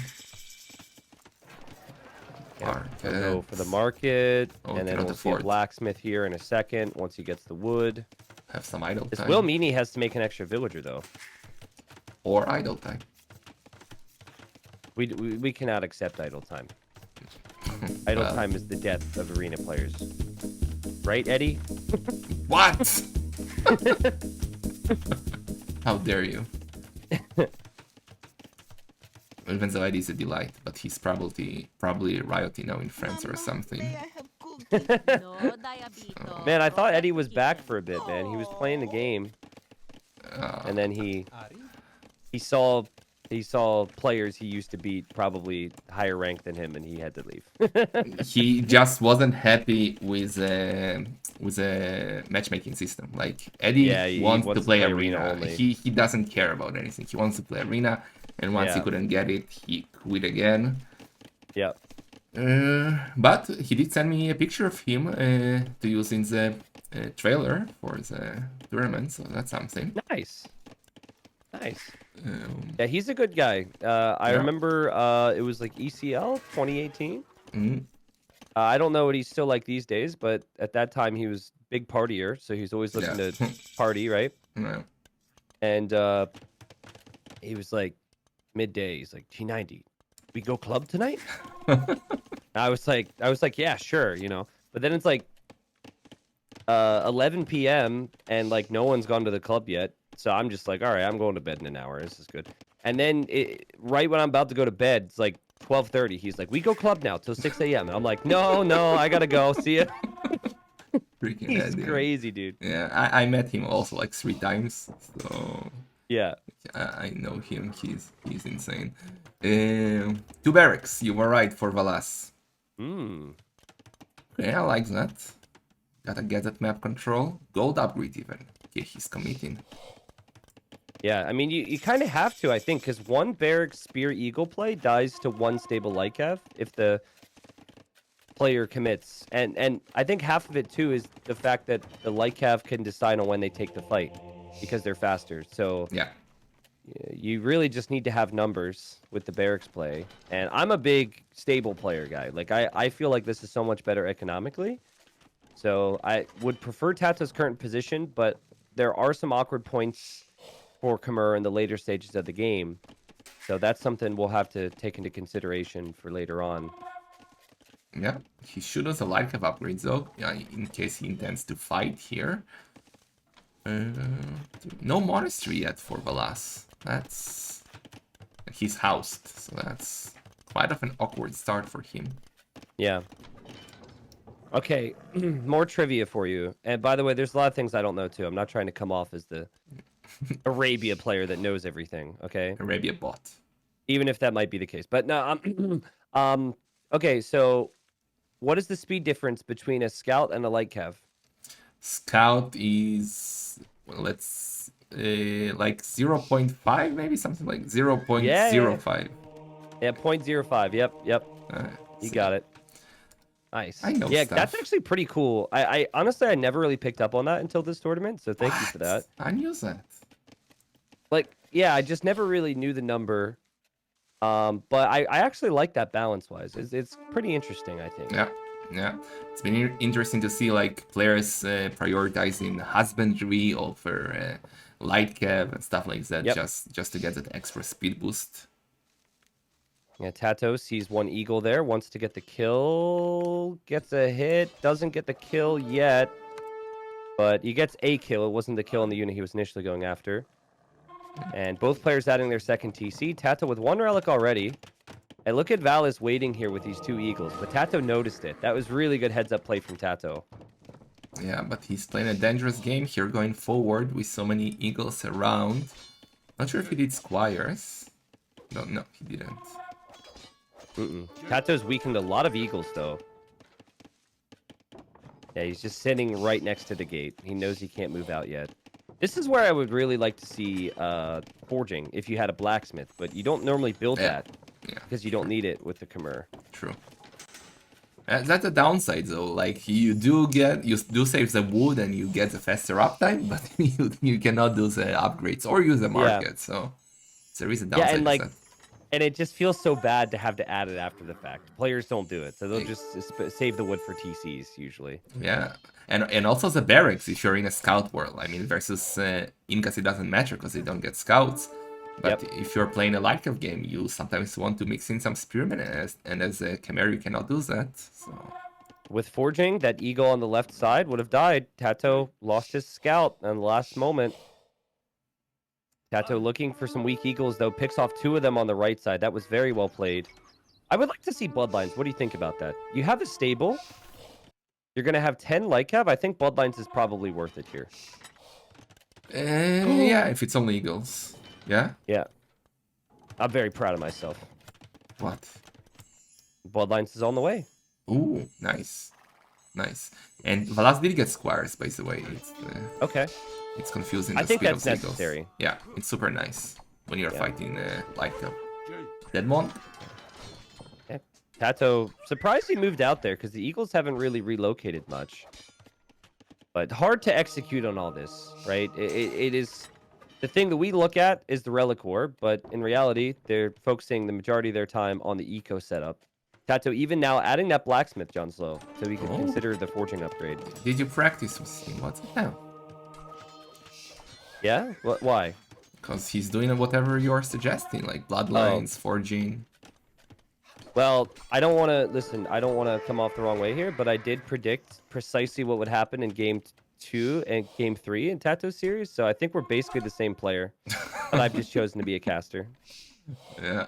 Yeah, he'll go for the market, Oh, and then cannot we'll see a afford. blacksmith here in a second once he gets the wood. Have some idle This time. will mean he has to make an extra villager, though. Or idle time. We cannot accept idle time. Idle Well, time is the death of arena players. Right, Eddie? What? How dare you? Even though Eddie's a delight, but he's probably rioting now in France or something. Man, I thought Eddie was back for a bit, man. He was playing the game, and then he saw players he used to beat probably higher rank than him, and he had to leave. He just wasn't happy with the matchmaking system. Like Eddie he wants to play arena arena. only. He doesn't care about anything. He wants to play arena, and once he Yeah. couldn't get it, he quit again. Yeah. But he did send me a picture of him to use in the trailer for the tournament, so that's something. Nice. Yeah, he's a good guy. I remember it was like ECL 2018. Mhm. I don't know what he's still like these days, but at that time he was big partier, so he's always looking Yeah. to party, right? Yeah. And he was like midday. He's like, T90, we go club tonight? I was like, yeah, sure, But then it's like 11 p.m. and like no one's gone to the club yet. So I'm just like, all right, I'm going to bed in an hour. This is good. And then right when I'm about to go to bed, it's like 12:30. He's like, we go club now till 6 a.m. And I'm like, no, I gotta go. See ya. Freaking He's Eddie. crazy, dude. Yeah, I met him also like 3 times, so Yeah. I know him. He's insane. 2 barracks. You were right for Valas. Hmm. Okay, I like that. Gotta get that map control. Gold upgrade even. Okay, he's committing. Yeah, I mean, you kind of have to, I think, because one Barrack Spear Eagle play dies to one stable Lycav if the player commits. And I think half of it, too, is the fact that the Lycav can decide on when they take the fight because they're faster. So Yeah. you really just need to have numbers with the Barracks play. And I'm a big stable player guy. Like, I feel like this is so much better economically. So I would prefer Tato's current position, but there are some awkward points for Khmer in the later stages of the game. So that's something we'll have to take into consideration for later on. Yeah, he should also like have upgrades though, yeah, in case he intends to fight here. No monastery yet for Valas. That's... He's housed, so that's quite of an awkward start for him. Yeah. Okay, more trivia for you. And by the way, there's a lot of things I don't know too. I'm not trying to come off as the Arabia player that knows everything, okay? Arabia bot. Even if that might be the case. But no, okay, so what is the speed difference between a scout and a light cav? Scout is, well, let's like 0.5, maybe something like 0.05. Yeah, 0.05. Yep. You See, got it. Nice. I know Yeah, stuff. that's actually pretty cool. I honestly I never really picked up on that until this tournament, so thank you for that. I knew that. Like, yeah, I just never really knew the number. But I actually like that balance-wise. It's pretty interesting, I think. Yeah. It's been interesting to see like players prioritizing husbandry over light cav and stuff like that, Yep. just to get that extra speed boost. Yeah, Tato sees one eagle there, wants to get the kill, gets a hit, doesn't get the kill yet, but he gets a kill. It wasn't the kill on the unit he was initially going after. And both players adding their second TC. Tato with one relic already. And look at Valles waiting here with these two eagles, but Tato noticed it. That was really good heads-up play from Tato. Yeah, but he's playing a dangerous game here going forward with so many eagles around. Not sure if he did squires. No, he didn't. Tato's weakened a lot of eagles, though. Yeah, he's just sitting right next to the gate. He knows he can't move out yet. This is where I would really like to see forging, if you had a blacksmith, but you don't normally build that because you don't need it with the Khmer. True. That's a downside though. Like you do save the wood and you get the faster uptime, but you cannot do the upgrades or use the market. So there is a downside. Yeah, and like, to that. and it just feels so bad to have to add it after the fact. Players don't do it, so they'll just save the wood for TCs usually. Yeah, and also the barracks if you're in a scout world. I mean, versus Incas it doesn't matter because they don't get scouts. But if you're playing a light of game, you sometimes want to mix in some spearmen, and as a Khmer you cannot do that. So. With forging, that eagle on the left side would have died. Tato lost his scout in the last moment. Tato looking for some weak eagles, though, picks off two of them on the right side. That was very well played. I would like to see Bloodlines. What do you think about that? You have a stable. You're going to have 10 light cav. I think Bloodlines is probably worth it here. Yeah, if it's only eagles. Yeah? Yeah. I'm very proud of myself. What? Bloodlines is on the way. Ooh, nice. And Valas did get squires, by the way. It's, okay. It's confusing. I think that's necessary. Yeah, it's super nice when you're fighting like Deadmon. Yeah. Tato, surprised he moved out there because the Eagles haven't really relocated much. But hard to execute on all this, right? It is... The thing that we look at is the Relic War, but in reality, they're focusing the majority of their time on the eco setup. Tato even now adding that blacksmith, John Slow, so we can consider the forging upgrade. Did you practice with him? What's it now? Yeah? Why? Because he's doing whatever you're suggesting, like bloodlines, forging. Well, I don't want to... Listen, I don't want to come off the wrong way here, but I did predict precisely what would happen in Game 2 and Game 3 in Tato's series, so I think we're basically the same player. But I've just chosen to be a caster. Yeah.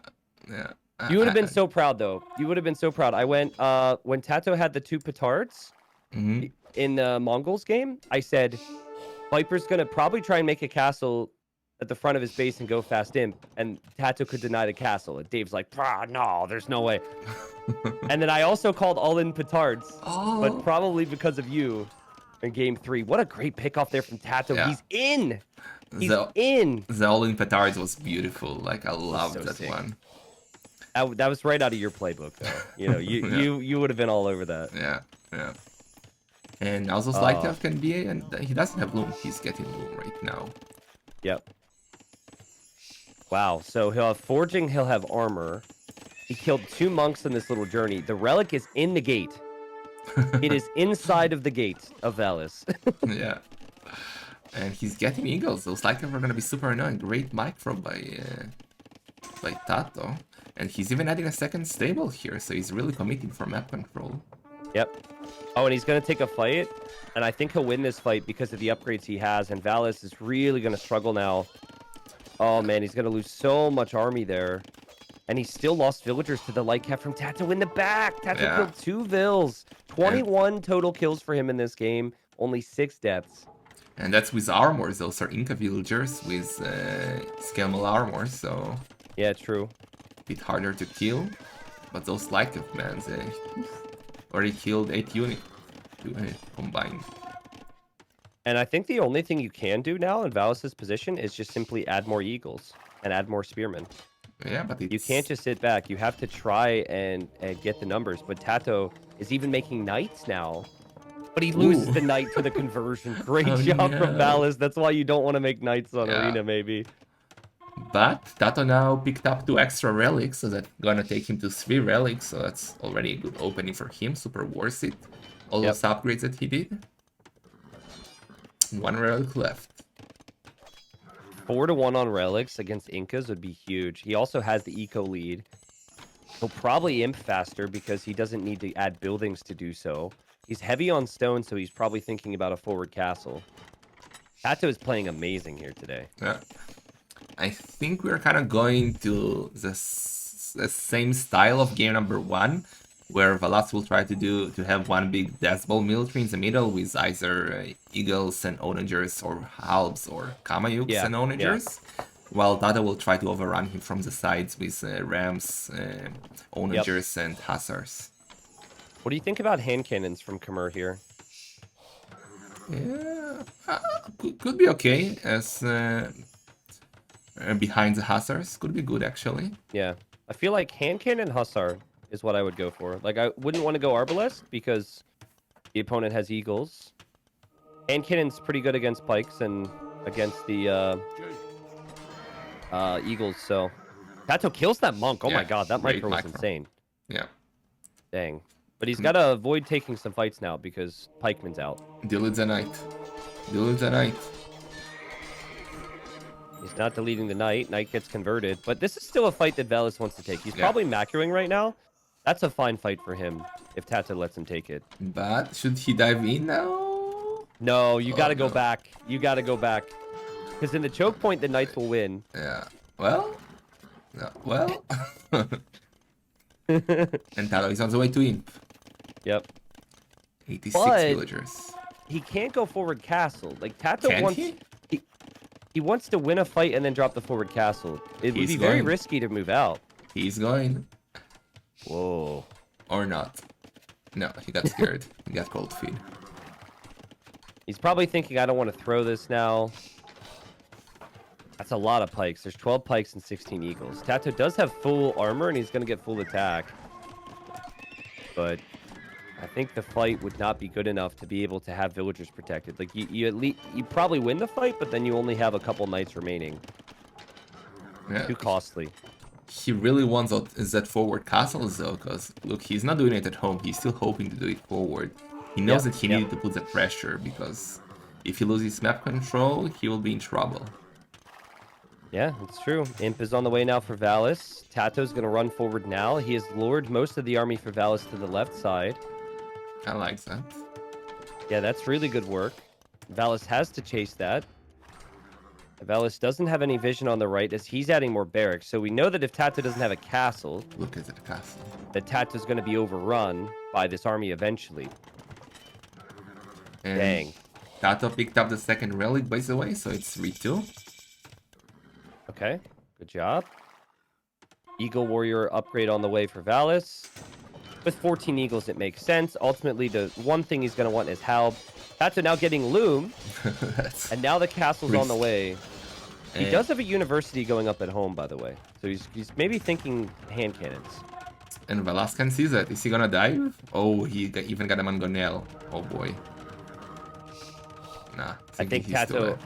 You would have been so proud, though. You would have been so proud. I went... when Tato had the 2 petards in the Mongols game, I said... Viper's going to probably try and make a castle at the front of his base and go fast imp, and Tato could deny the castle. And Dave's like, no, there's no way. And then I also called all-in petards, but Oh, probably because of you in game 3. What a great pick off there from Tato. yeah. He's in. He's The in. the all-in petards was beautiful. Like I It was loved so that sick. one. That was right out of your playbook, though. You know, Yeah. you would have been all over that. Yeah, yeah. And also Slight Elf can be, and he doesn't have Loom. He's getting Loom right now. Yep. Wow. So he'll have forging. He'll have armor. He killed 2 monks in this little journey. The relic is in the gate. It is inside of the gate of Valles. Yeah. And he's getting eagles. Those Slight Elf are gonna be super annoying. Great micro by Tato. And he's even adding a second stable here, so he's really committing for map control. Yep. Oh, and he's going to take a fight, and I think he'll win this fight because of the upgrades he has, and Valles is really going to struggle now. Oh, man, he's going to lose so much army there. And he still lost villagers to the light cap from Tato in the back. Tato killed 2 vills. 21 total kills for him in this game. Only 6 deaths. And that's with armors. Those are Inca villagers with scalable armor, so... Yeah, true. A bit harder to kill. But those Light Elf, man, they already killed 8 units combined. And I think the only thing you can do now in Valles' position is just simply add more eagles and add more spearmen. Yeah, but it's... You can't just sit back. You have to try and get the numbers. But Tato is even making knights now. But he loses the knight to the conversion. Great job from Valles. That's why you don't want to make knights on Arena, maybe. But Tato now picked up 2 extra relics, so that's gonna take him to 3 relics, so that's already a good opening for him. Super worth it. All those upgrades that he did. 1 relic left. 4-1 on relics against Incas would be huge. He also has the eco lead. He'll probably imp faster because he doesn't need to add buildings to do so. He's heavy on stone, so he's probably thinking about a forward castle. Tato is playing amazing here today. Yeah. I think we're kind of going to the same style of game number 1, where Valas will try to have one big death ball military in the middle with either eagles and onagers or halbs or kamayuks and onagers, while Tato will try to overrun him from the sides with rams, onagers and hussars. What do you think about hand cannons from Khmer here? Yeah, could be okay as behind the hussars. Could be good actually. Yeah, I feel like hand cannon hussar is what I would go for. Like, I wouldn't want to go arbalest because the opponent has eagles. Hand cannon's pretty good against pikes and against the eagles, so... Tato kills that monk. Oh my god, that micro was insane. Yeah. Dang. But he's got to avoid taking some fights now because pikeman's out. Delete the knight. Delete the knight. He's not deleting the knight. Knight gets converted. But this is still a fight that Valles wants to take. He's probably macroing right now. That's a fine fight for him if Tato lets him take it. But should he dive in now? No, you got to go back. You got to go back. Because in the choke point, the knights will win. Yeah. Well. No, well. And Tato is on the way to imp. Yep. 86 villagers. He can't go forward castle. Like, Tato wants... He wants to win a fight and then drop the forward castle. It would be very risky to move out. He's going. Whoa. Or not. No, he got scared. He got cold feet. He's probably thinking, I don't want to throw this now. That's a lot of pikes. There's 12 pikes and 16 eagles. Tato does have full armor, and he's going to get full attack. But I think the fight would not be good enough to be able to have villagers protected. Like, you at least... You probably win the fight, but then you only have a couple knights remaining. Yeah. Too costly. He really wants that forward castle, though, because, look, he's not doing it at home. He's still hoping to do it forward. He knows that he needed to put the pressure, because if he loses map control, he will be in trouble. Yeah, it's true. Imp is on the way now for Valles. Tato's going to run forward now. He has lured most of the army for Valles to the left side. I like that. Yeah, that's really good work. Valles has to chase that. Valles doesn't have any vision on the right as he's adding more barracks. So we know that if Tato doesn't have a castle... Look at the castle. That Tato's going to be overrun by this army eventually. And dang. Tato picked up the second relic, by the way, so it's 3-2. Okay, good job. Eagle Warrior upgrade on the way for Valles. With 14 Eagles, it makes sense. Ultimately, the one thing he's going to want is Halb. Tato now getting Loom, That's and now the castle's on the risky. way. He does have a university going up at home, by the way. So he's maybe thinking hand cannons. And Valas can see that. Is he gonna dive? Oh, even got a mangonel. Oh boy. Nah, I think he's still Tato...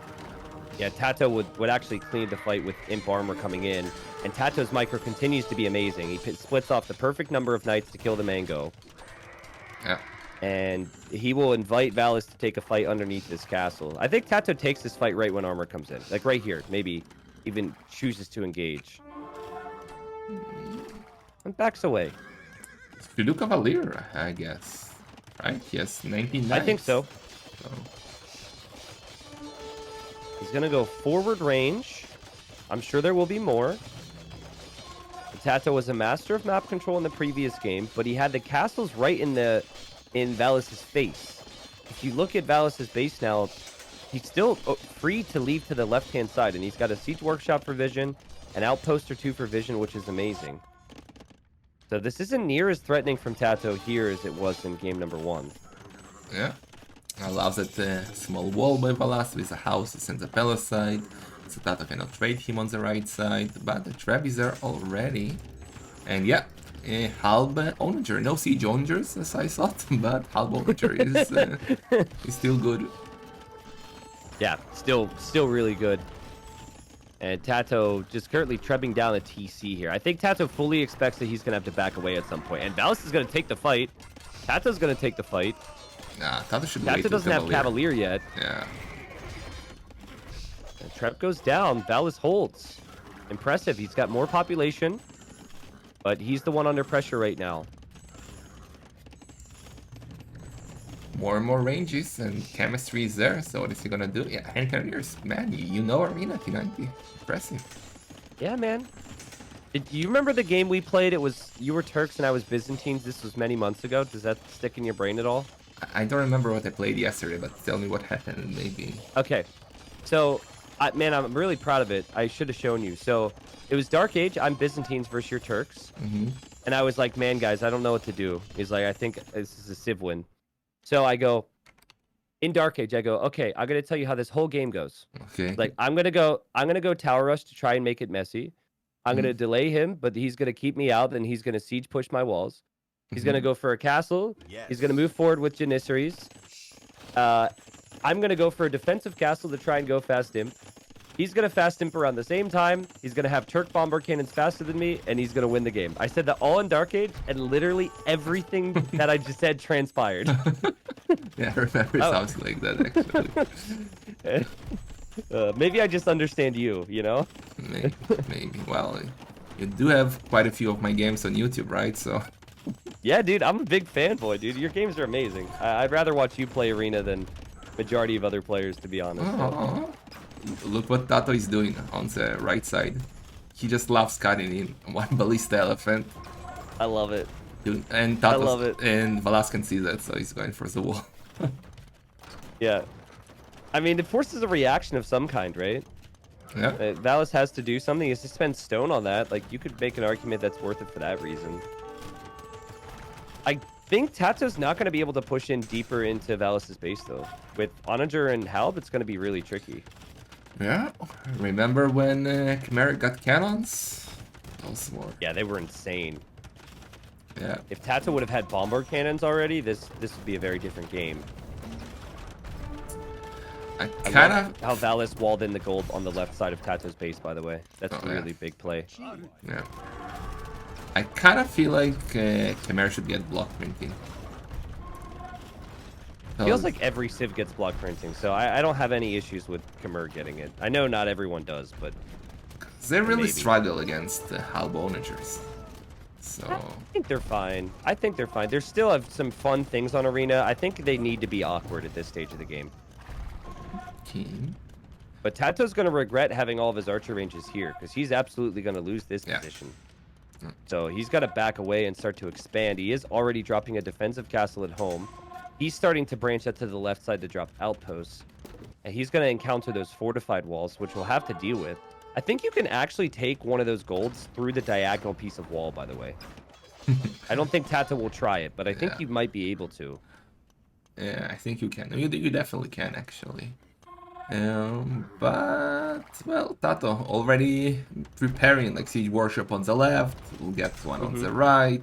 Yeah, Tato would actually clean the fight with Imp Armor coming in. And Tato's micro continues to be amazing. He splits off the perfect number of knights to kill the mango. Yeah. And he will invite Valles to take a fight underneath this castle. I think Tato takes this fight right when armor comes in. Like right here. Maybe even chooses to engage. And backs away. Fidu Cavalier, I guess. Right? He has 19 knights. I think so. He's going to go forward range. I'm sure there will be more. Tato was a master of map control in the previous game, but he had the castles right in Valles' face. If you look at Valles' base now, he's still free to leave to the left-hand side, and he's got a siege workshop for vision, an outpost or two for vision, which is amazing. So this isn't near as threatening from Tato here as it was in game number 1. Yeah. I love that small wall by Valas with a house that sends a palace side. So Tato cannot trade him on the right side, but the trap is there already. And yeah, Halb Onager. No siege Onagers as I thought, but Halb Onager is still good. Yeah, still really good. And Tato just currently trebbing down a TC here. I think Tato fully expects that he's going to have to back away at some point. And Valles is going to take the fight. Tato's going to take the fight. Nah, Tato should Tato wait. doesn't have Cavalier yet. Yeah. And Trap goes down. Valles holds. Impressive. He's got more population. But he's the one under pressure right now. More and more ranges and chemistry is there, so what is he gonna do? Yeah, hand carriers, man, you know Arena T90. Impressive. Yeah, man. Do you remember the game we played? It was you were Turks and I was Byzantines. This was many months ago. Does that stick in your brain at all? I don't remember what I played yesterday, but tell me what happened, maybe. Okay. So, man, I'm really proud of it. I should have shown you. So, it was Dark Age. I'm Byzantines versus your Turks. And I was like, man, guys, I don't know what to do. He's like, I think this is a Civ win. So I go, in Dark Age, I go, okay, I'm going to tell you how this whole game goes. Okay. Like, I'm going to go Tower Rush to try and make it messy. I'm going to delay him, but he's going to keep me out, and he's going to siege push my walls. He's going to go for a castle. Yes. He's going to move forward with Janissaries. I'm going to go for a defensive castle to try and go fast imp. He's going to fast imp around the same time. He's going to have Turk bomber cannons faster than me, and he's going to win the game. I said that all in Dark Age, and literally everything that I just said transpired. Yeah, I remember something like that, actually. Maybe I just understand you, you know? Maybe. Well, you do have quite a few of my games on YouTube, right? So. Yeah, dude, I'm a big fanboy, dude. Your games are amazing. I'd rather watch you play Arena than majority of other players, to be honest. Oh. Look what Tato is doing on the right side. He just loves cutting in one ballista elephant. I love it. Dude, and Tato I love it. And Valas can see that, so he's going for the wall. Yeah. I mean, it forces a reaction of some kind, right? Yeah. Valles has to do something. He has to spend stone on that. Like, you could make an argument that's worth it for that reason. I think Tato's not going to be able to push in deeper into Valles' base, though. With Onager and Halb, it's going to be really tricky. Yeah, remember when Chimeric got cannons? Those were... Yeah, they were insane. Yeah. If Tato would have had bombard cannons already, this would be a very different game. I kind of... How Valles walled in the gold on the left side of Tato's base, by the way. That's a really big play. Yeah. I kind of feel like Chimera should get block printing. Feels like every Civ gets block printing, so I don't have any issues with Khmer getting it. I know not everyone does, but... They really struggle against the Halb Onagers. So... I think they're fine. I think they're fine. They still have some fun things on Arena. I think they need to be awkward at this stage of the game. Okay. But Tato's going to regret having all of his archer ranges here, because he's absolutely going to lose this position. So he's got to back away and start to expand. He is already dropping a defensive castle at home. He's starting to branch out to the left side to drop outposts. And he's going to encounter those fortified walls, which we'll have to deal with. I think you can actually take one of those golds through the diagonal piece of wall, by the way. I don't think Tato will try it, but I think Yeah. you might be able to. Yeah, I think you can. You definitely can, actually. But, well, Tato already preparing like Siege Worship on the left, we'll get one on the right,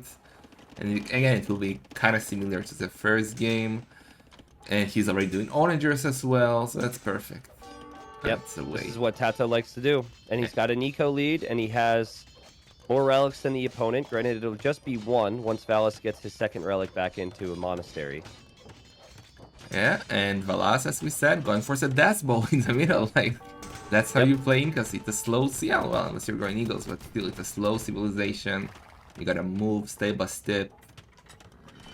and again, it will be kind of similar to the first game, and he's already doing onagers as well, so that's perfect. Yep, That's the this way. is what Tato likes to do. And he's got an eco lead, and he has more relics than the opponent. Granted, it'll just be one once Valles gets his second relic back into a monastery. Yeah, and Valas, as we said, going for the Death Bowl in the middle, like, that's how you play Incas. It's a slow, yeah, well, unless you're going Eagles, but still, it's a slow civilization. You gotta move step by step.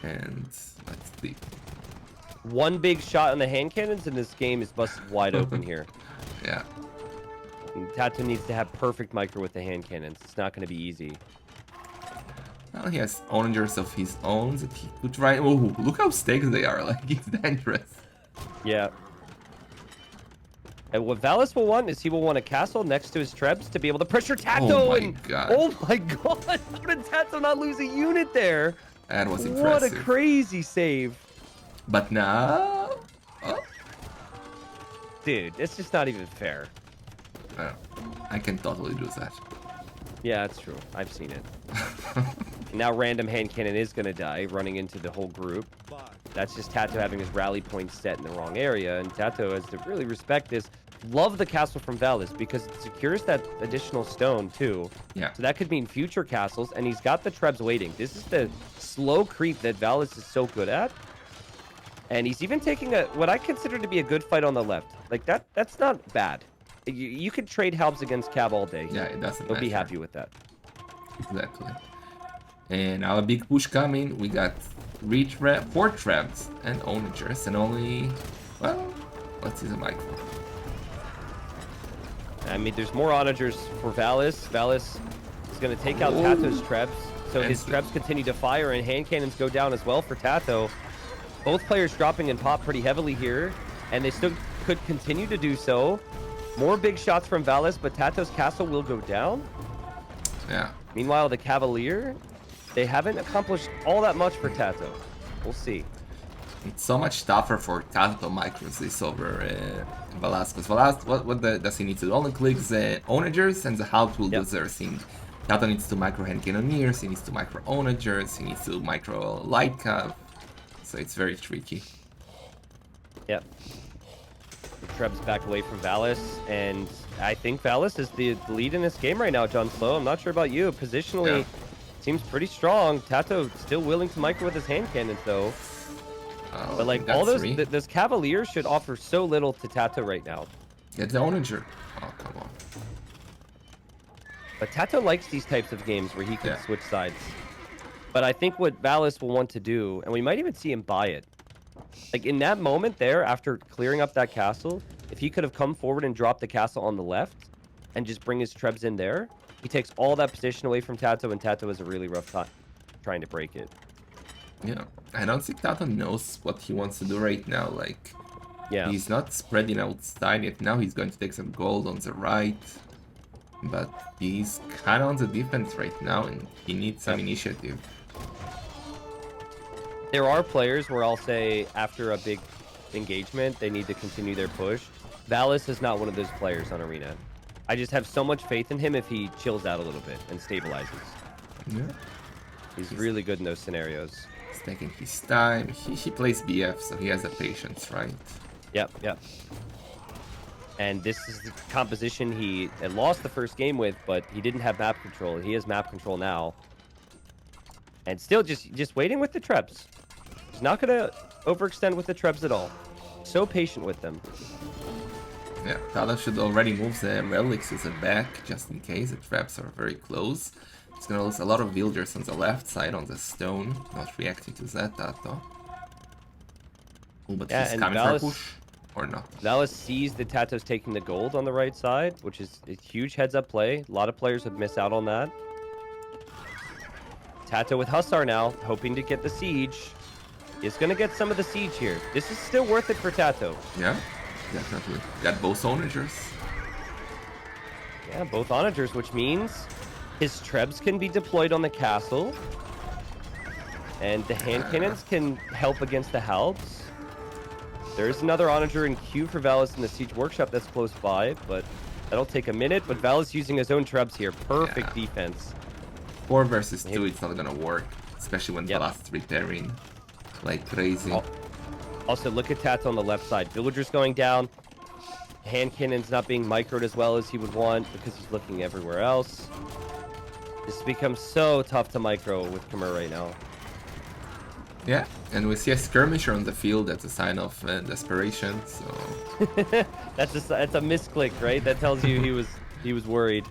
And let's see. One big shot on the hand cannons, and this game is busted wide open here. Yeah. And Tato needs to have perfect micro with the hand cannons. It's not going to be easy. Well, he has onagers of his own that he could try. Oh, look how staked they are. Like, it's dangerous. Yeah. And what Valles will want is he will want a castle next to his trebs to be able to pressure Tato. Oh my god. Oh my god. How did Tato not lose a unit there? That was impressive. What a crazy save. But now... Oh. Dude, it's just not even fair. I can totally do that. Yeah, that's true. I've seen it. Now random hand cannon is going to die, running into the whole group. That's just Tato having his rally point set in the wrong area, and Tato has to really respect this. Love the castle from Valles because it secures that additional stone too. Yeah. So that could mean future castles, and he's got the trebs waiting. This is the slow creep that Valles is so good at. And he's even taking what I consider to be a good fight on the left. Like that's not bad. You could trade helps against Cab all day. Yeah, it doesn't He'll matter. be happy with that. Exactly. And our big push coming, we got 4 traps and onagers, and only, well, let's see the micro. I mean, there's more onagers for Valles. Valles is going to take out Tato's trebs, so his trebs continue to fire, and hand cannons go down as well for Tato. Both players dropping in pop pretty heavily here, and they still could continue to do so. More big shots from Valles, but Tato's castle will go down. Yeah. Meanwhile, the Cavalier, they haven't accomplished all that much for Tato. We'll see. It's so much tougher for Tato micros this over Valas. Because Valas, what does he need to do? Only clicks the onagers, and the halt will do their thing. Tato needs to micro hand cannoneers, he needs to micro onagers, he needs to micro light cav. So it's very tricky. Yep. The Treb's back away from Valles, and I think Valles is the lead in this game right now, John Slow. I'm not sure about you. Positionally, seems pretty strong. Tato still willing to micro with his hand cannons, though. But like all those Cavaliers should offer so little to Tato right now. Get the onager. Oh, come on. But Tato likes these types of games where he can switch sides. But I think what Valles will want to do, and we might even see him buy it, like in that moment there, after clearing up that castle, if he could have come forward and dropped the castle on the left and just bring his trebs in there, he takes all that position away from Tato, and Tato has a really rough time trying to break it. Yeah, I don't think Tato knows what he wants to do right now. Like, he's not spreading outside yet. Now he's going to take some gold on the right. But he's kind of on the defense right now, and he needs some initiative. There are players where I'll say after a big engagement, they need to continue their push. Valles is not one of those players on Arena. I just have so much faith in him if he chills out a little bit and stabilizes. Yeah. He's really good in those scenarios. He's taking his time. He plays BF, so he has the patience, right? Yep. And this is the composition he had lost the first game with, but he didn't have map control. He has map control now. And still just waiting with the trebs. He's not going to overextend with the trebs at all. So patient with them. Yeah, Tato should already move the relics to the back, just in case the traps are very close. He's gonna lose a lot of villagers on the left side on the stone, not reacting to that, Tato. Oh, but he's coming for a push, or not? Valles sees that Tato's taking the gold on the right side, which is a huge heads-up play. A lot of players would miss out on that. Tato with Hussar now, hoping to get the siege. He's going to get some of the siege here. This is still worth it for Tato. Yeah, definitely. Got both onagers. Yeah, both onagers, which means his trebs can be deployed on the castle. And the hand cannons can help against the Halbs. There's another onager in queue for Valas in the Siege Workshop that's close by, but that'll take a minute. But Valas using his own trebs here. Perfect defense. 4 versus 2, it's not gonna work. Especially when Valas is repairing like crazy. Also, look at Tato on the left side. Villagers going down. Hand cannons not being microed as well as he would want because he's looking everywhere else. This becomes so tough to micro with Khmer right now. Yeah, and we see a skirmisher on the field. That's a sign of desperation. So that's a misclick, right? That tells you he was worried.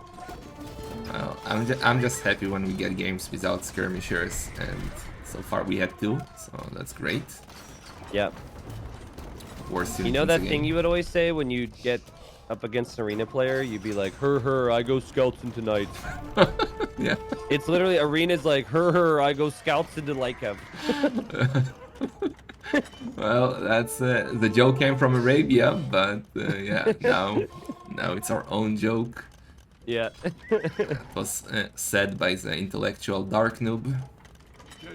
Well, I'm just happy when we get games without skirmishers, and so far we had 2, so that's great. Yep. Worst you know that thing you would always say when you get up against an arena player? You'd be like, her, I go scouts into knights. Yeah. It's literally arena's like, her, I go scouts into Lykev. Well, that's the joke came from Arabia, but yeah, now it's our own joke. Yeah. It was said by the intellectual dark noob.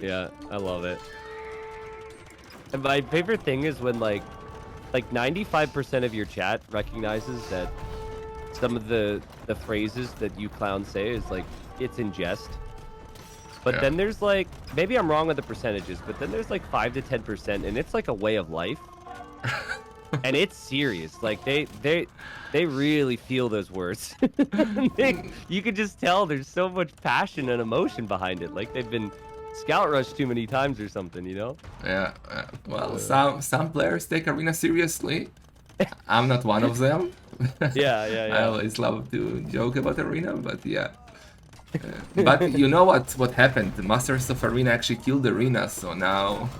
Yeah, I love it. And my favorite thing is when like 95% of your chat recognizes that some of the phrases that you clowns say is like it's in jest. But then there's like, maybe I'm wrong with the percentages, but then there's like 5 to 10% and it's like a way of life. And it's serious. Like they really feel those words. You could just tell there's so much passion and emotion behind it. Like they've been scout rushed too many times or something, you know? Yeah. Well, some players take arena seriously. I'm not one of them. Yeah. I always love to joke about arena, but yeah. But you know what happened? The Masters of Arena actually killed arena, so now.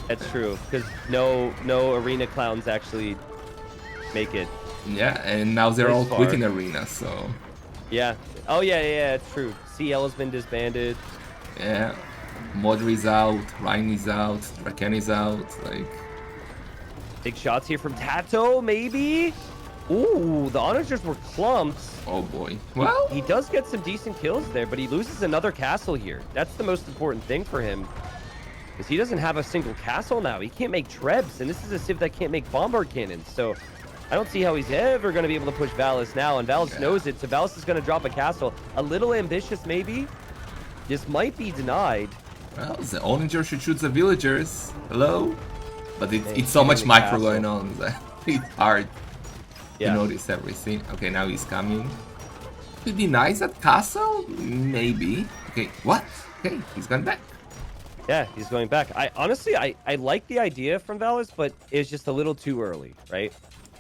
That's true, because no arena clowns actually make it. Yeah, and now they're all quitting arena, so. Yeah. Oh yeah, it's true. CL has been disbanded. Yeah. Modri's out, Ryan is out, Draken is out, like. Big shots here from Tato, maybe? Ooh, the onagers were clumps. Oh boy. Well, he does get some decent kills there, but he loses another castle here. That's the most important thing for him. Because he doesn't have a single castle now. He can't make trebs, and this is a civ that can't make bombard cannons. So I don't see how he's ever going to be able to push Valles now, and Valles knows it. So Valles is going to drop a castle. A little ambitious, maybe. This might be denied. Well, the onager should shoot the villagers. Hello? But it's so much micro going on that it's hard to notice everything. Okay, now he's coming. He denies that castle? Maybe. Okay, what? Okay, he's gone back. Yeah, he's going back. Honestly, I like the idea from Valles, but it's just a little too early, right?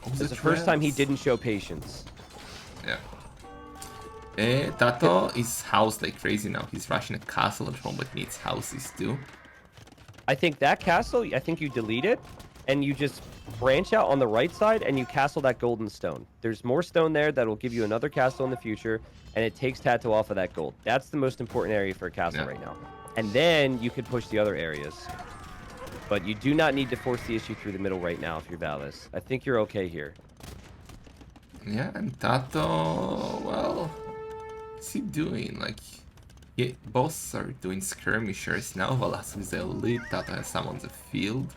It's the first time he didn't show patience. Yeah. Tato is housed like crazy now. He's rushing a castle at home, but needs houses too. I think that castle, I think you delete it, and you just branch out on the right side, and you castle that golden stone. There's more stone there that will give you another castle in the future, and it takes Tato off of that gold. That's the most important area for a castle right now. And then you could push the other areas. But you do not need to force the issue through the middle right now if you're Valles. I think you're okay here. Yeah, and Tato, well, what's he doing? Like, both are doing skirmishers. Now Valas is the elite, Tato has some on the field.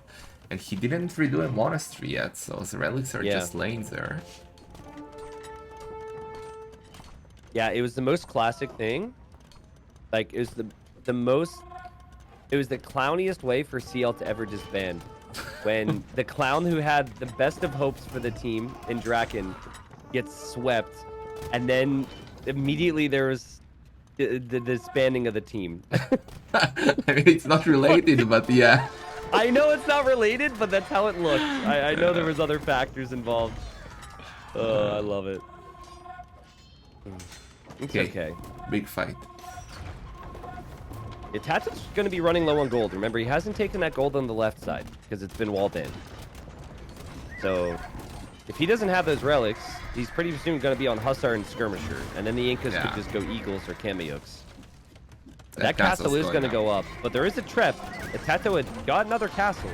And he didn't redo a monastery yet, so the relics are just laying there. Yeah, it was the most classic thing. Like, it was the most... It was the clowniest way for CL to ever disband. When the clown who had the best of hopes for the team in Draken gets swept, and then immediately there was the disbanding of the team. I mean, it's not related, but yeah. I know it's not related, but that's how it looked. I know there was other factors involved. I love it. It's okay. Big fight. Yeah, Tato's going to be running low on gold. Remember, he hasn't taken that gold on the left side because it's been walled in. So, if he doesn't have those relics, he's pretty soon going to be on Hussar and Skirmisher. And then the Incas could just go Eagles or Kameyuks. That castle is going to go up, but there is a trap. Tato had got another castle.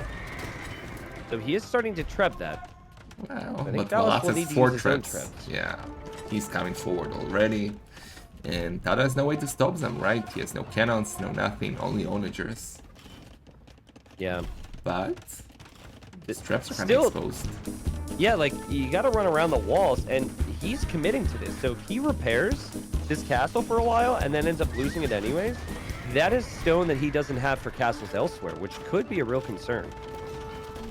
So he is starting to trap that. Well, I think but Valas Valas will has need to 4 use his own traps. traps. Yeah, he's coming forward already. And Tato has no way to stop them, right? He has no cannons, no nothing, only onagers. Yeah. But these traps are kind of Still, exposed. yeah, like, you got to run around the walls, and he's committing to this. So if he repairs this castle for a while and then ends up losing it anyways, that is stone that he doesn't have for castles elsewhere, which could be a real concern.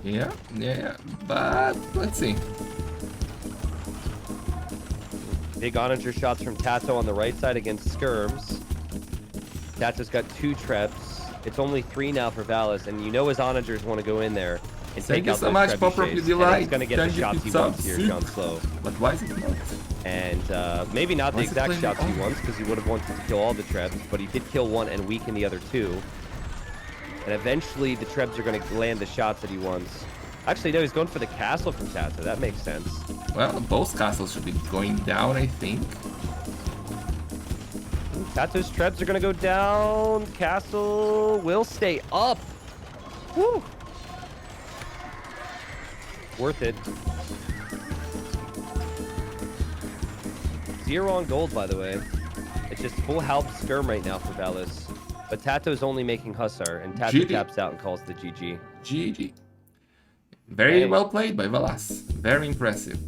Yeah, but let's see. Big onager shots from Tato on the right side against Skirms. Tato's got 2 traps. It's only 3 now for Valles, and you know his onagers want to go in there and Thank take you out so those much, Popper trebuchets, Delight. and he's going to get the Thank you, shots he pizza. wants here, Sean Slow. But why is it not? And maybe not Why the is it exact playing shots he all? wants, because he would have wanted to kill all the trebs, but he did kill one and weaken the other 2. And eventually the trebs are going to land the shots that he wants. Actually, no, he's going for the castle from Tato. That makes sense. Well, both castles should be going down, I think. Tato's trebs are going to go down. Castle will stay up. Woo! Worth it. 0 on gold, by the way. It's just full Halb Skirm right now for Valis. But Tato's only making Hussar, and Tato GG. taps out and calls the GG. GG. Very Hey. well played by Valas. Very impressive.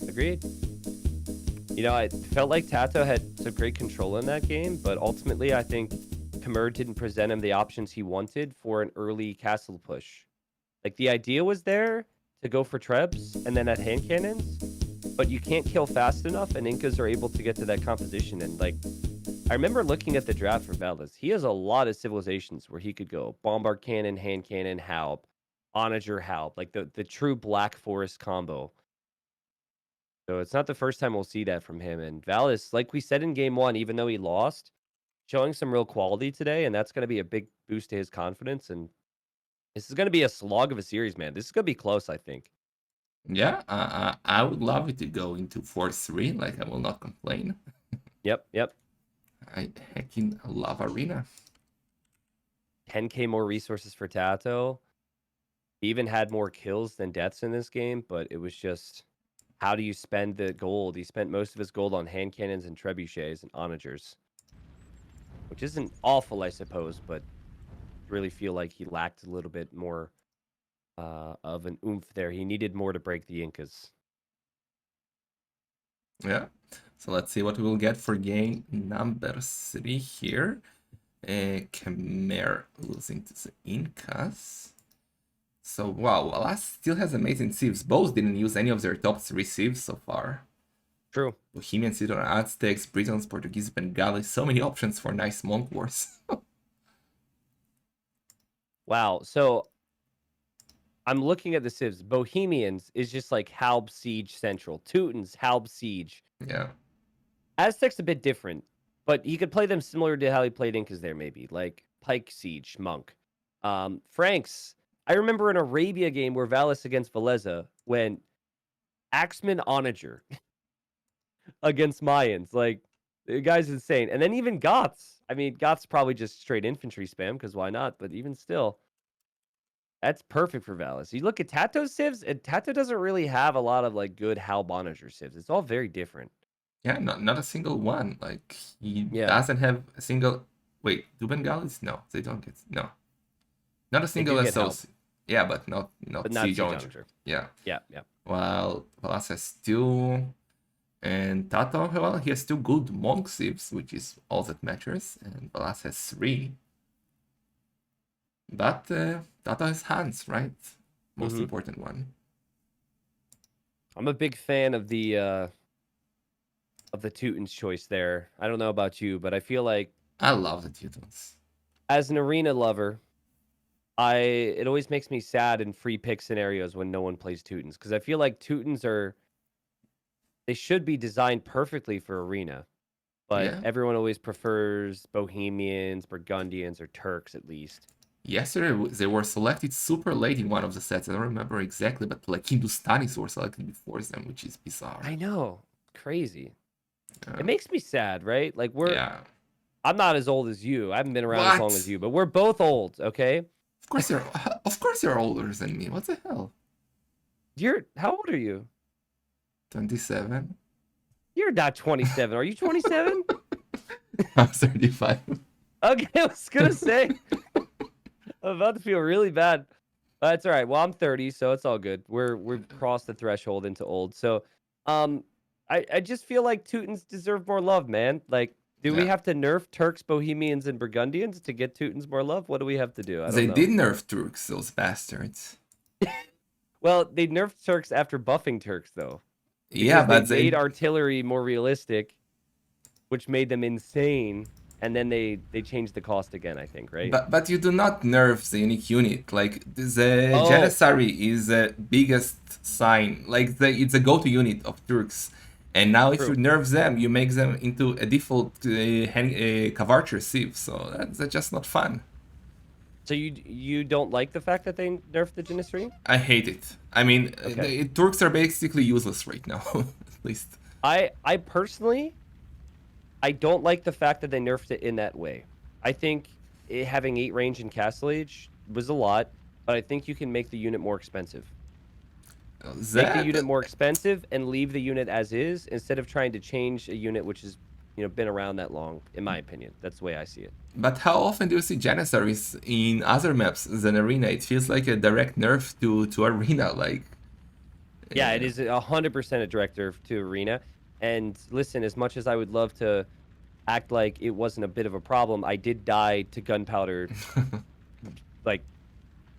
Agreed. You know, I felt like Tato had some great control in that game, but ultimately I think Khmer didn't present him the options he wanted for an early castle push. Like, the idea was there to go for trebs and then at hand cannons, but you can't kill fast enough, and Incas are able to get to that composition. And, like, I remember looking at the draft for Valles. He has a lot of civilizations where he could go bombard cannon, hand cannon, Halb, onager, Halb, like the true Black Forest combo. So it's not the first time we'll see that from him. And Valles, like we said in game 1, even though he lost, showing some real quality today, and that's going to be a big boost to his confidence. And this is going to be a slog of a series, man. This is going to be close, I think. Yeah, I would love it to go into 4-3. Like, I will not complain. Yep. I heckin' love Arena. 10k more resources for Tato. He even had more kills than deaths in this game, but it was just, how do you spend the gold? He spent most of his gold on hand cannons and trebuchets and onagers, which isn't awful, I suppose, but really feel like he lacked a little bit more of an oomph there. He needed more to break the Incas. Yeah. So let's see what we will get for game number 3 here. Khmer losing to the Incas. So wow, Valas still has amazing civs. Both didn't use any of their top 3 civs so far. True. Bohemian, Sidon, Aztecs, Britons, Portuguese, Bengali. So many options for nice monk wars. Wow. So I'm looking at the civs. Bohemians is just like Halb Siege Central. Teutons, Halb Siege. Yeah. Aztecs a bit different, but he could play them similar to how he played Incas there, maybe. Like Pike Siege, Monk. Franks, I remember an Arabia game where Valles against Valeza went Axeman Onager against Mayans. Like, the guy's insane. And then even Goths. I mean, Goths probably just straight infantry spam, because why not? But even still, that's perfect for Valles. You look at Tato's civs, and Tato doesn't really have a lot of like good Halb Onager civs. It's all very different. Yeah, not a single one. Like, he Yeah. doesn't have a single... Wait, do Bengalis? No, they don't get... No. Not a single do get help. SOC. Yeah, but not Siege Onager. Onager. Yeah. Yeah. While Valas has 2, and Tato, well, he has 2 good monk civs, which is all that matters, and Valas has 3. But Tato has hands, right? Most important one. I'm a big fan of the Teutons choice there. I don't know about you, but I feel like I love the Teutons. as an arena lover, it always makes me sad in free pick scenarios when no one plays Teutons, because I feel like Teutons they should be designed perfectly for arena, but everyone always prefers Bohemians, Burgundians, or Turks at least. Yesterday they were selected super late in one of the sets. I don't remember exactly, but like Hindustanis were selected before them, which is bizarre. I know, crazy. It makes me sad, right? Like, I'm not as old as you. I haven't been around as long as you, but we're both old, okay? Of course you're older than me. What the hell? How old are you? 27. You're not 27. Are you 27? I'm 35. Okay, I was gonna say. I'm about to feel really bad. That's all right. Well, I'm 30, so it's all good. We've crossed the threshold into old. So, um, I just feel like Teutons deserve more love, man. Like, do we Yeah. have to nerf Turks, Bohemians, and Burgundians to get Teutons more love? What do we have to do? I They don't did know. nerf Turks, those bastards. Well, they nerfed Turks after buffing Turks, though, Yeah, because they but made they artillery more realistic, which made them insane. And then they changed the cost again, I think, right? but you do not nerf the unique unit. Like the Oh, Janissary is the biggest sign. Like it's a go-to unit of Turks. And now if you true. nerf them, you make them into a default Cavarcher sieve. So that's just not fun. So you don't like the fact that they nerfed the Janissary? I hate it. I mean, Okay. Turks are basically useless right now, at least. I personally I don't like the fact that they nerfed it in that way. I think having 8 range in Castle Age was a lot, but I think you can make the unit more expensive. Make the That, unit more expensive and leave the unit as is instead of trying to change a unit which has, been around that long, in my opinion. That's the way I see it. but how often do you see Janissaries in other maps than Arena? It feels like a direct nerf to Arena. Like, Yeah, it is 100% a director to Arena. And listen, as much as I would love to act like it wasn't a bit of a problem, I did die to gunpowder like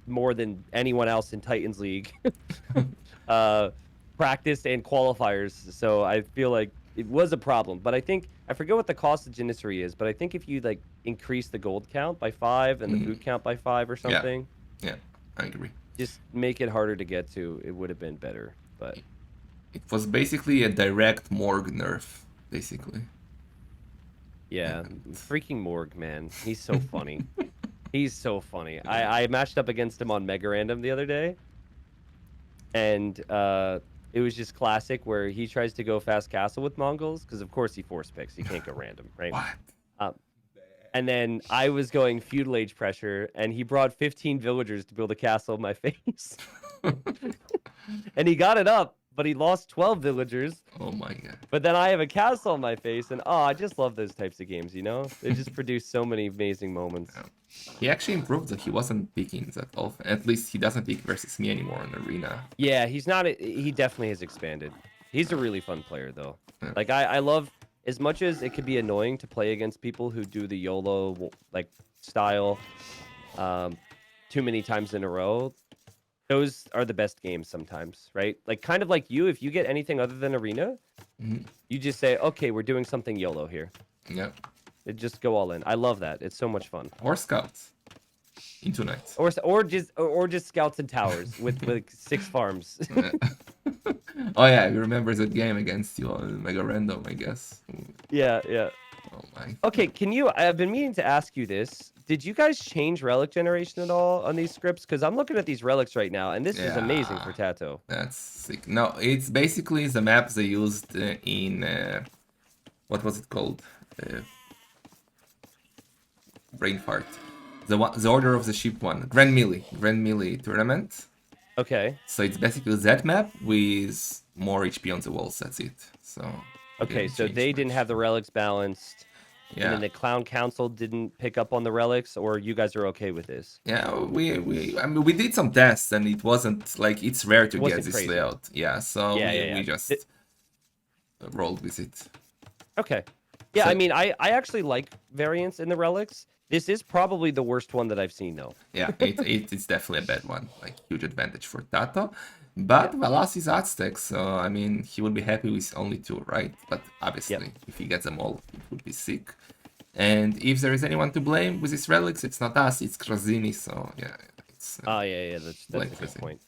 more than anyone else in Titans League. uh, Practice and qualifiers. So I feel like it was a problem. But I think I forget what the cost of Janissary is, but I think if you like increase the gold count by 5 and the food count by 5 or yeah, something, yeah, I agree. just make it harder to get to, it would have been better. But It was basically a direct Morg nerf, basically. yeah, And freaking Morg, man. He's so funny. He's so funny. I matched up against him on Mega Random the other day, and it was just classic where he tries to go fast castle with Mongols because of course he force picks. He can't go random, right? what? Um, and then I was going feudal age pressure, and he brought 15 villagers to build a castle in my face, and he got it up, but he lost 12 villagers. Oh my god. But then I have a castle on my face, and I just love those types of games. They just produce so many amazing moments. Yeah. He actually improved that he wasn't picking that often. At least he doesn't pick versus me anymore in Arena. Yeah, he's not. He definitely has expanded. He's a really fun player, though. Yeah. Like I love as much as it could be annoying to play against people who do the YOLO like style, too many times in a row. Those are the best games sometimes, right? Like kind of like you. If you get anything other than Arena, you just say, "Okay, we're doing something YOLO here." Yeah. Just go all in. I love that. It's so much fun. Or scouts. In 2 nights. Or just scouts and towers with 6 farms. Oh yeah, I remember that game against you on Mega Random, I guess. Yeah. Oh my. Okay, I've been meaning to ask you this. Did you guys change relic generation at all on these scripts? Because I'm looking at these relics right now, and this is amazing for Tato. That's sick. No, it's basically the maps they used in what was it called? Brain fart. The Order of the Sheep one, Grand Melee tournament. Okay. So it's basically that map with more HP on the walls. That's it. So Okay, so they didn't have the relics balanced. Yeah. And then the Clown Council didn't pick up on the relics, or you guys are okay with this? Yeah, I mean, we did some tests, and it wasn't like it's rare to get this crazy. layout. Yeah, so we just rolled with it. Okay. Yeah, So- I mean, I actually like variants in the relics. This is probably the worst one that I've seen, though. Yeah, it's definitely a bad one. Like huge advantage for Tato. But Valas is Aztec, so I mean he would be happy with only 2, right? But obviously, if he gets them all, it would be sick. And if there is anyone to blame with his relics, it's not us, it's Krazini. So yeah, it's. Oh yeah, that's a good Krazini. point.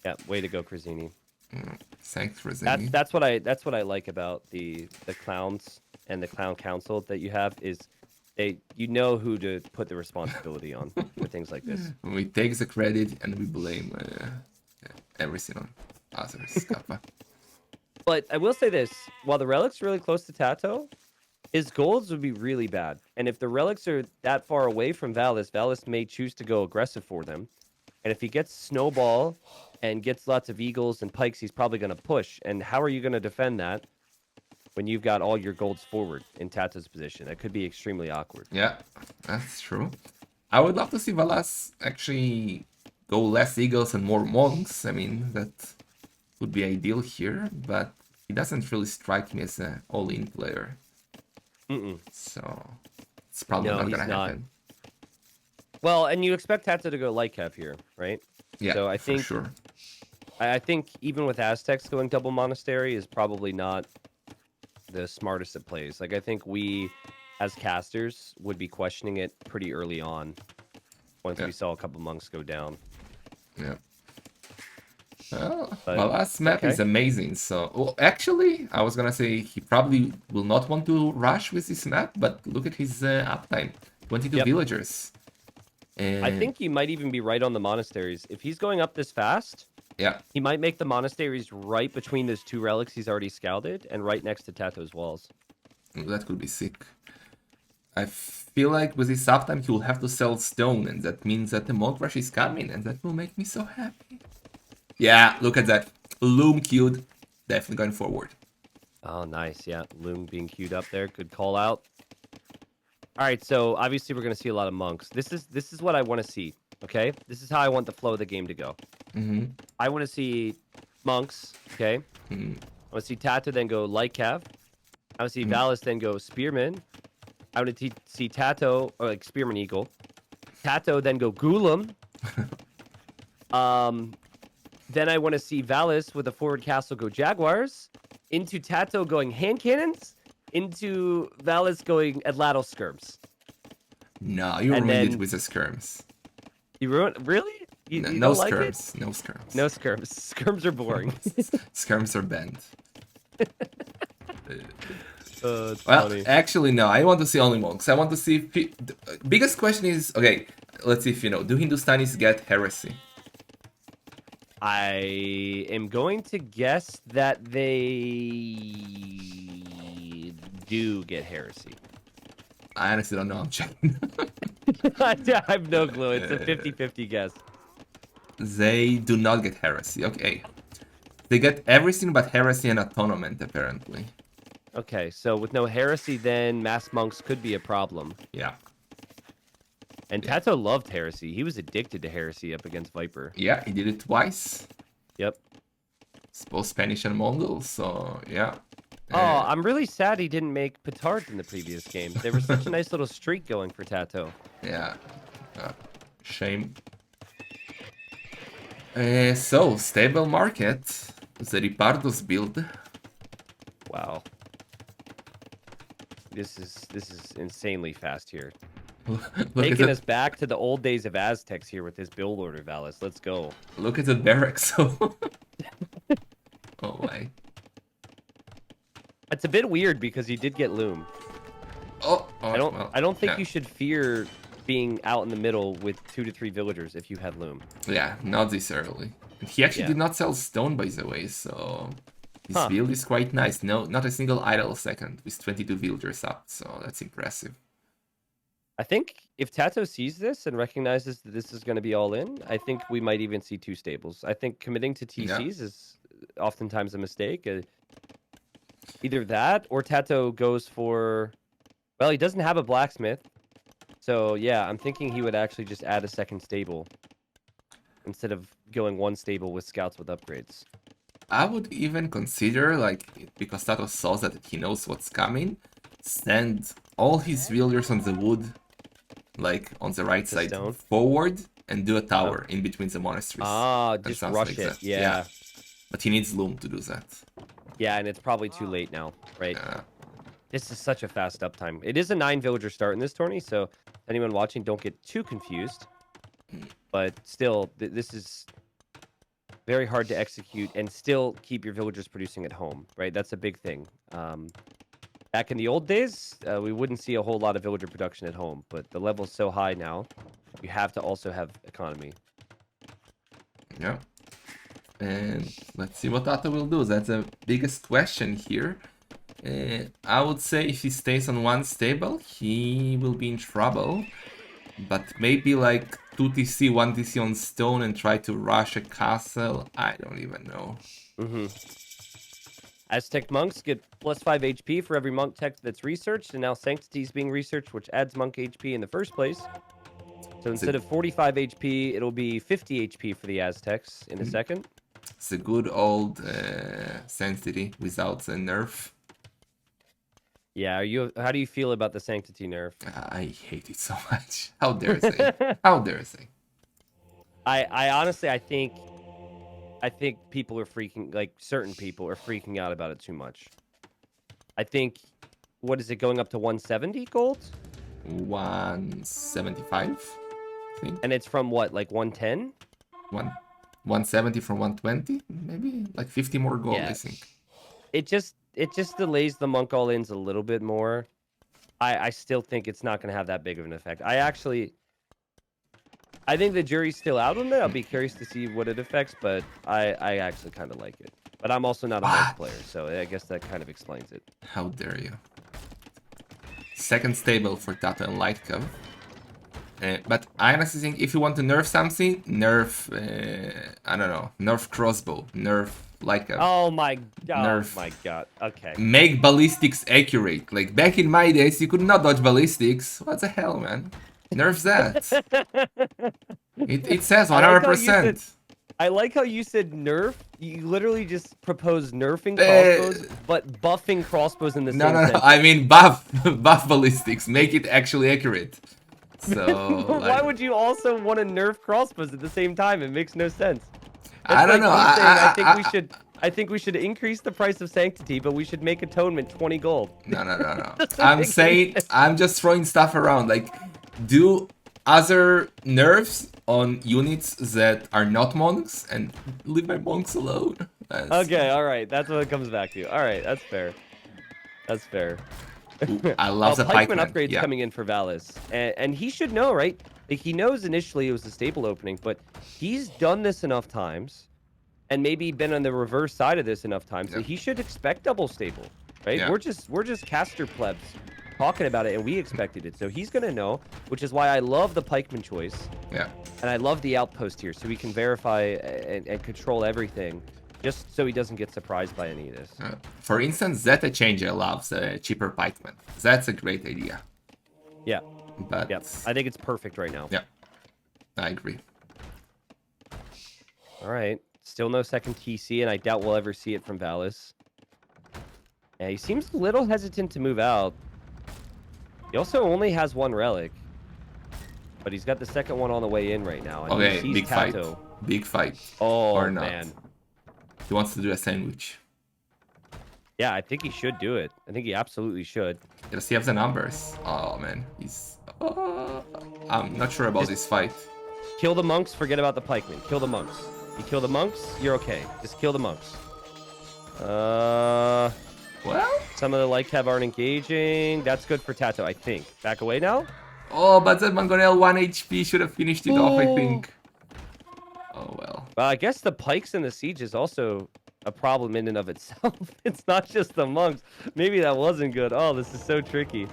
Yeah, way to go, Krazini. Thanks, Krazini. That's what I like about the clowns and the clown council that you have is you know who to put the responsibility on for things like this. We take the credit and we blame everything on others. Kappa. But I will say this: while the relic's really close to Tato, his golds would be really bad. And if the relics are that far away from Valles, Valles may choose to go aggressive for them. And if he gets Snowball and gets lots of Eagles and Pikes, he's probably going to push. And how are you going to defend that when you've got all your golds forward in Tato's position? That could be extremely awkward. Yeah, that's true. I would love to see Valas actually go less Eagles and more Monks. I mean, that would be ideal here, but he doesn't really strike me as an all-in player. So it's probably not gonna happen. Well, and you expect Tato to go light cap here, right? Yeah, so I think, for sure. I think even with Aztecs going double Monastery is probably not the smartest of plays. Like, I think we, as casters, would be questioning it pretty early on once we saw a couple monks go down. Yeah. Well, my last map is amazing. So, well, actually, I was gonna say he probably will not want to rush with this map, but look at his uptime: 22 villagers. I think he might even be right on the monasteries. If he's going up this fast, he might make the monasteries right between those two relics he's already scouted and right next to Tato's walls. That could be sick. I feel like with his uptime, he will have to sell stone, and that means that the monk rush is coming, and that will make me so happy. Yeah, look at that. Loom queued. Definitely going forward. Oh, nice. Yeah, Loom being queued up there. Good call out. All right, so obviously we're going to see a lot of monks. This is what I want to see, okay? This is how I want the flow of the game to go. I want to see monks, okay? I want to see Tato then go light cav. I want to see Valles then go spearman. I want to see Tato, or like spearman eagle. Tato then go golem. Then I want to see Valles with a forward castle go Jaguars, into Tato going hand cannons, into Valles going Atlatl skirms. No, you ruined it with the skirms. You ruined? Really? You no don't skirms. Like no skirms. No skirms. Skirms are boring. Skirms are banned. Well, funny. Actually, no. I want to see only monks. I want to see... The biggest question is... Okay, let's see if you know. Do Hindustanis get heresy? I am going to guess that they do get heresy. I honestly don't know. I'm checking. I have no clue. It's a 50-50 guess. They do not get heresy. Okay. They get everything but heresy and atonement, apparently. Okay, so with no heresy, then mass monks could be a problem. Yeah. And Tato loved heresy. He was addicted to heresy up against Viper. Yeah, he did it twice. Yep. It's both Spanish and Mongol, so yeah. Oh, I'm really sad he didn't make Petard in the previous game. There was such a nice little streak going for Tato. Yeah. Shame. So, stable market. The Ripardo's build. Wow. This is insanely fast here. Taking us back to the old days of Aztecs here with this build order, Valles. Let's go. Look at the barracks. Oh my. It's a bit weird because he did get Loom. I don't think you should fear being out in the middle with 2 to 3 villagers if you had Loom. Yeah, not this early. He actually did not sell stone, by the way, so his build is quite nice. No, not a single idle second with 22 villagers up, so that's impressive. I think if Tato sees this and recognizes that this is going to be all in, I think we might even see 2 stables. I think committing to TCs is oftentimes a mistake. Either that or Tato goes for... Well, he doesn't have a blacksmith. So, yeah, I'm thinking he would actually just add a second stable instead of going 1 stable with scouts with upgrades. I would even consider, like, because Tato saw that he knows what's coming, send all his villagers on the wood, like, on the right side forward, and do a tower in between the monasteries. Ah, just rush it, yeah. But he needs Loom to do that. Yeah, and it's probably too late now, right? This is such a fast uptime. It is a 9 villager start in this tourney, so anyone watching, don't get too confused. But still, this is very hard to execute and still keep your villagers producing at home, right? That's a big thing. Back in the old days, we wouldn't see a whole lot of villager production at home, but the level's so high now, you have to also have economy. Yeah. And let's see what Tato will do. That's the biggest question here. I would say if he stays on 1 stable, he will be in trouble. But maybe like 2 TC, 1 TC on stone and try to rush a castle? I don't even know. Aztec monks get +5 HP for every monk tech that's researched, and now Sanctity is being researched, which adds monk HP in the first place. So instead of 45 HP, it'll be 50 HP for the Aztecs in a second. It's a good old Sanctity without a nerf. Yeah, how do you feel about the Sanctity nerf? I hate it so much. How dare they? How dare they? I honestly, I think people are freaking, like, certain people are freaking out about it too much. I think, what is it, going up to 170 gold? 175, I think. And it's from what, like 110? 170 from 120, maybe like 50 more gold, Yeah. I think. It just delays the monk all-ins a little bit more. I still think it's not going to have that big of an effect. I think the jury's still out on it. I'll be curious to see what it affects, but I actually kind of like it. But I'm also not a monk player, so I guess that kind of explains it. How dare you? Second stable for Tato and Light Cub. But I honestly think if you want to nerf something, nerf, I don't know, nerf crossbow, nerf Light Cub. Oh my god! Nerf. Oh my god! Okay. Make ballistics accurate. Like back in my days, you could not dodge ballistics. What the hell, man? Nerf that. It says 100%. I like how you said nerf. You literally just proposed nerfing crossbows, but buffing crossbows in the same sentence. No. I mean buff ballistics. Make it actually accurate. So why would you also want to nerf crossbows at the same time? It makes no sense. I don't know. I think we should increase the price of Sanctity, but we should make Atonement 20 gold. No. I'm saying I'm just throwing stuff around. Like, do other nerfs on units that are not monks and leave my monks alone. Okay, all right. That's what it comes back to. All right, that's fair. That's fair. Ooh, I love the pikeman pikeman upgrades coming in for Valles, and he should know, right? Like, he knows initially it was a stable opening, but he's done this enough times, and maybe been on the reverse side of this enough times that he should expect double stable, right? Yeah. We're just caster plebs talking about it, and we expected it, so he's gonna know, which is why I love the pikeman choice. Yeah. And I love the outpost here, so we can verify and control everything, just so he doesn't get surprised by any of this. For instance, Zeta Changer loves cheaper pikemen. That's a great idea. Yeah. But yep. I think it's perfect right now. Yeah, I agree. All right. Still no second TC, and I doubt we'll ever see it from Valas. Yeah, he seems a little hesitant to move out. He also only has one relic, but he's got the second one on the way in right now. And Okay, he sees big Tato. fight. Big fight. Oh, or not. Man. He wants to do a sandwich. Yeah, I think he should do it. I think he absolutely should. Does he have the numbers? Oh, man. He's... I'm not sure about this fight. Kill the monks, forget about the pikemen. Kill the monks. You kill the monks, you're okay. Just kill the monks. Well? Some of the light cab aren't engaging. That's good for Tato, I think. Back away now? Oh, but that Mangonel 1 HP should have finished it off, I think. Oh, well. Well, I guess the pikes in the siege is also a problem in and of itself. It's not just the monks. Maybe that wasn't good. Oh, this is so tricky.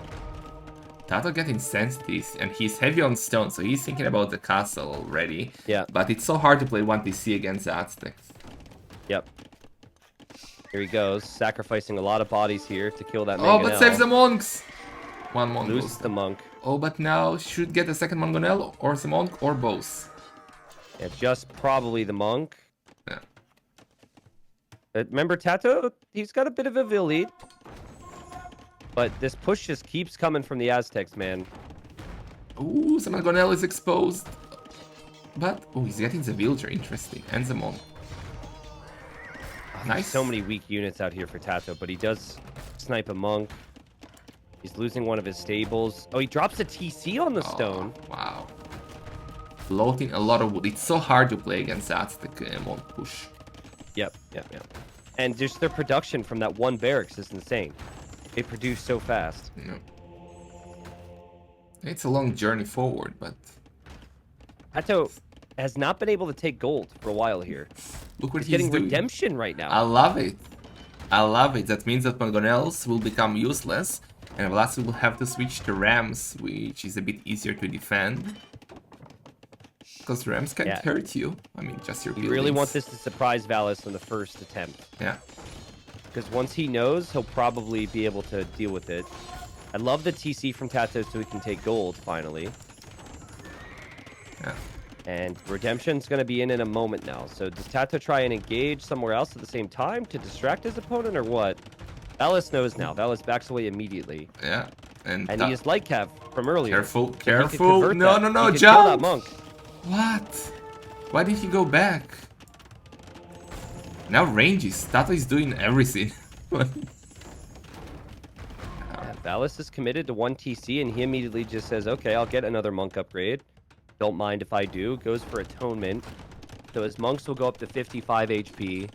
Tato getting sensitivities, and he's heavy on stone, so he's thinking about the castle already. Yeah. But it's so hard to play 1TC against the Aztecs. Yep. Here he goes, sacrificing a lot of bodies here to kill that Oh, Mangonel. but saves the monks! One monk Loses goes. the monk. Oh, but now should get a second Mangonel, or the monk, or both. Yeah, just probably the monk. Yeah. Remember Tato? He's got a bit of a Vil lead. But this push just keeps coming from the Aztecs, man. Ooh, the Mangonel is exposed. But, oh, he's getting the villager, interesting. And the monk. Nice. So many weak units out here for Tato, but he does snipe a monk. He's losing one of his stables. Oh, he drops a TC on the stone. Wow. Floating a lot of wood. It's so hard to play against the Aztec monk push. Yep. And just their production from that one barracks is insane. They produce so fast. No. It's a long journey forward, but... Tato has not been able to take gold for a while here. Look what he's getting doing. redemption right now. I love it. I love it. That means that Mangonels will become useless, and Valas will have to switch to Rams, which is a bit easier to defend. because Rams can't hurt you. I mean, just your You buildings. really want this to surprise Valles on the first attempt. Yeah. Because once he knows, he'll probably be able to deal with it. I love the TC from Tatoh so he can take gold, finally. Yeah. And Redemption's going to be in a moment now. So does Tato try and engage somewhere else at the same time to distract his opponent or what? Valles knows now. Valles backs away immediately. Yeah. And he has light cav from earlier. Careful, So careful. No, no, no, he jump! kill that monk. What? Why did he go back? Now ranges. Tato is doing everything. Valles is committed to 1 TC and he immediately just says, okay, I'll get another monk upgrade. Don't mind if I do. Goes for atonement. So his monks will go up to 55 HP.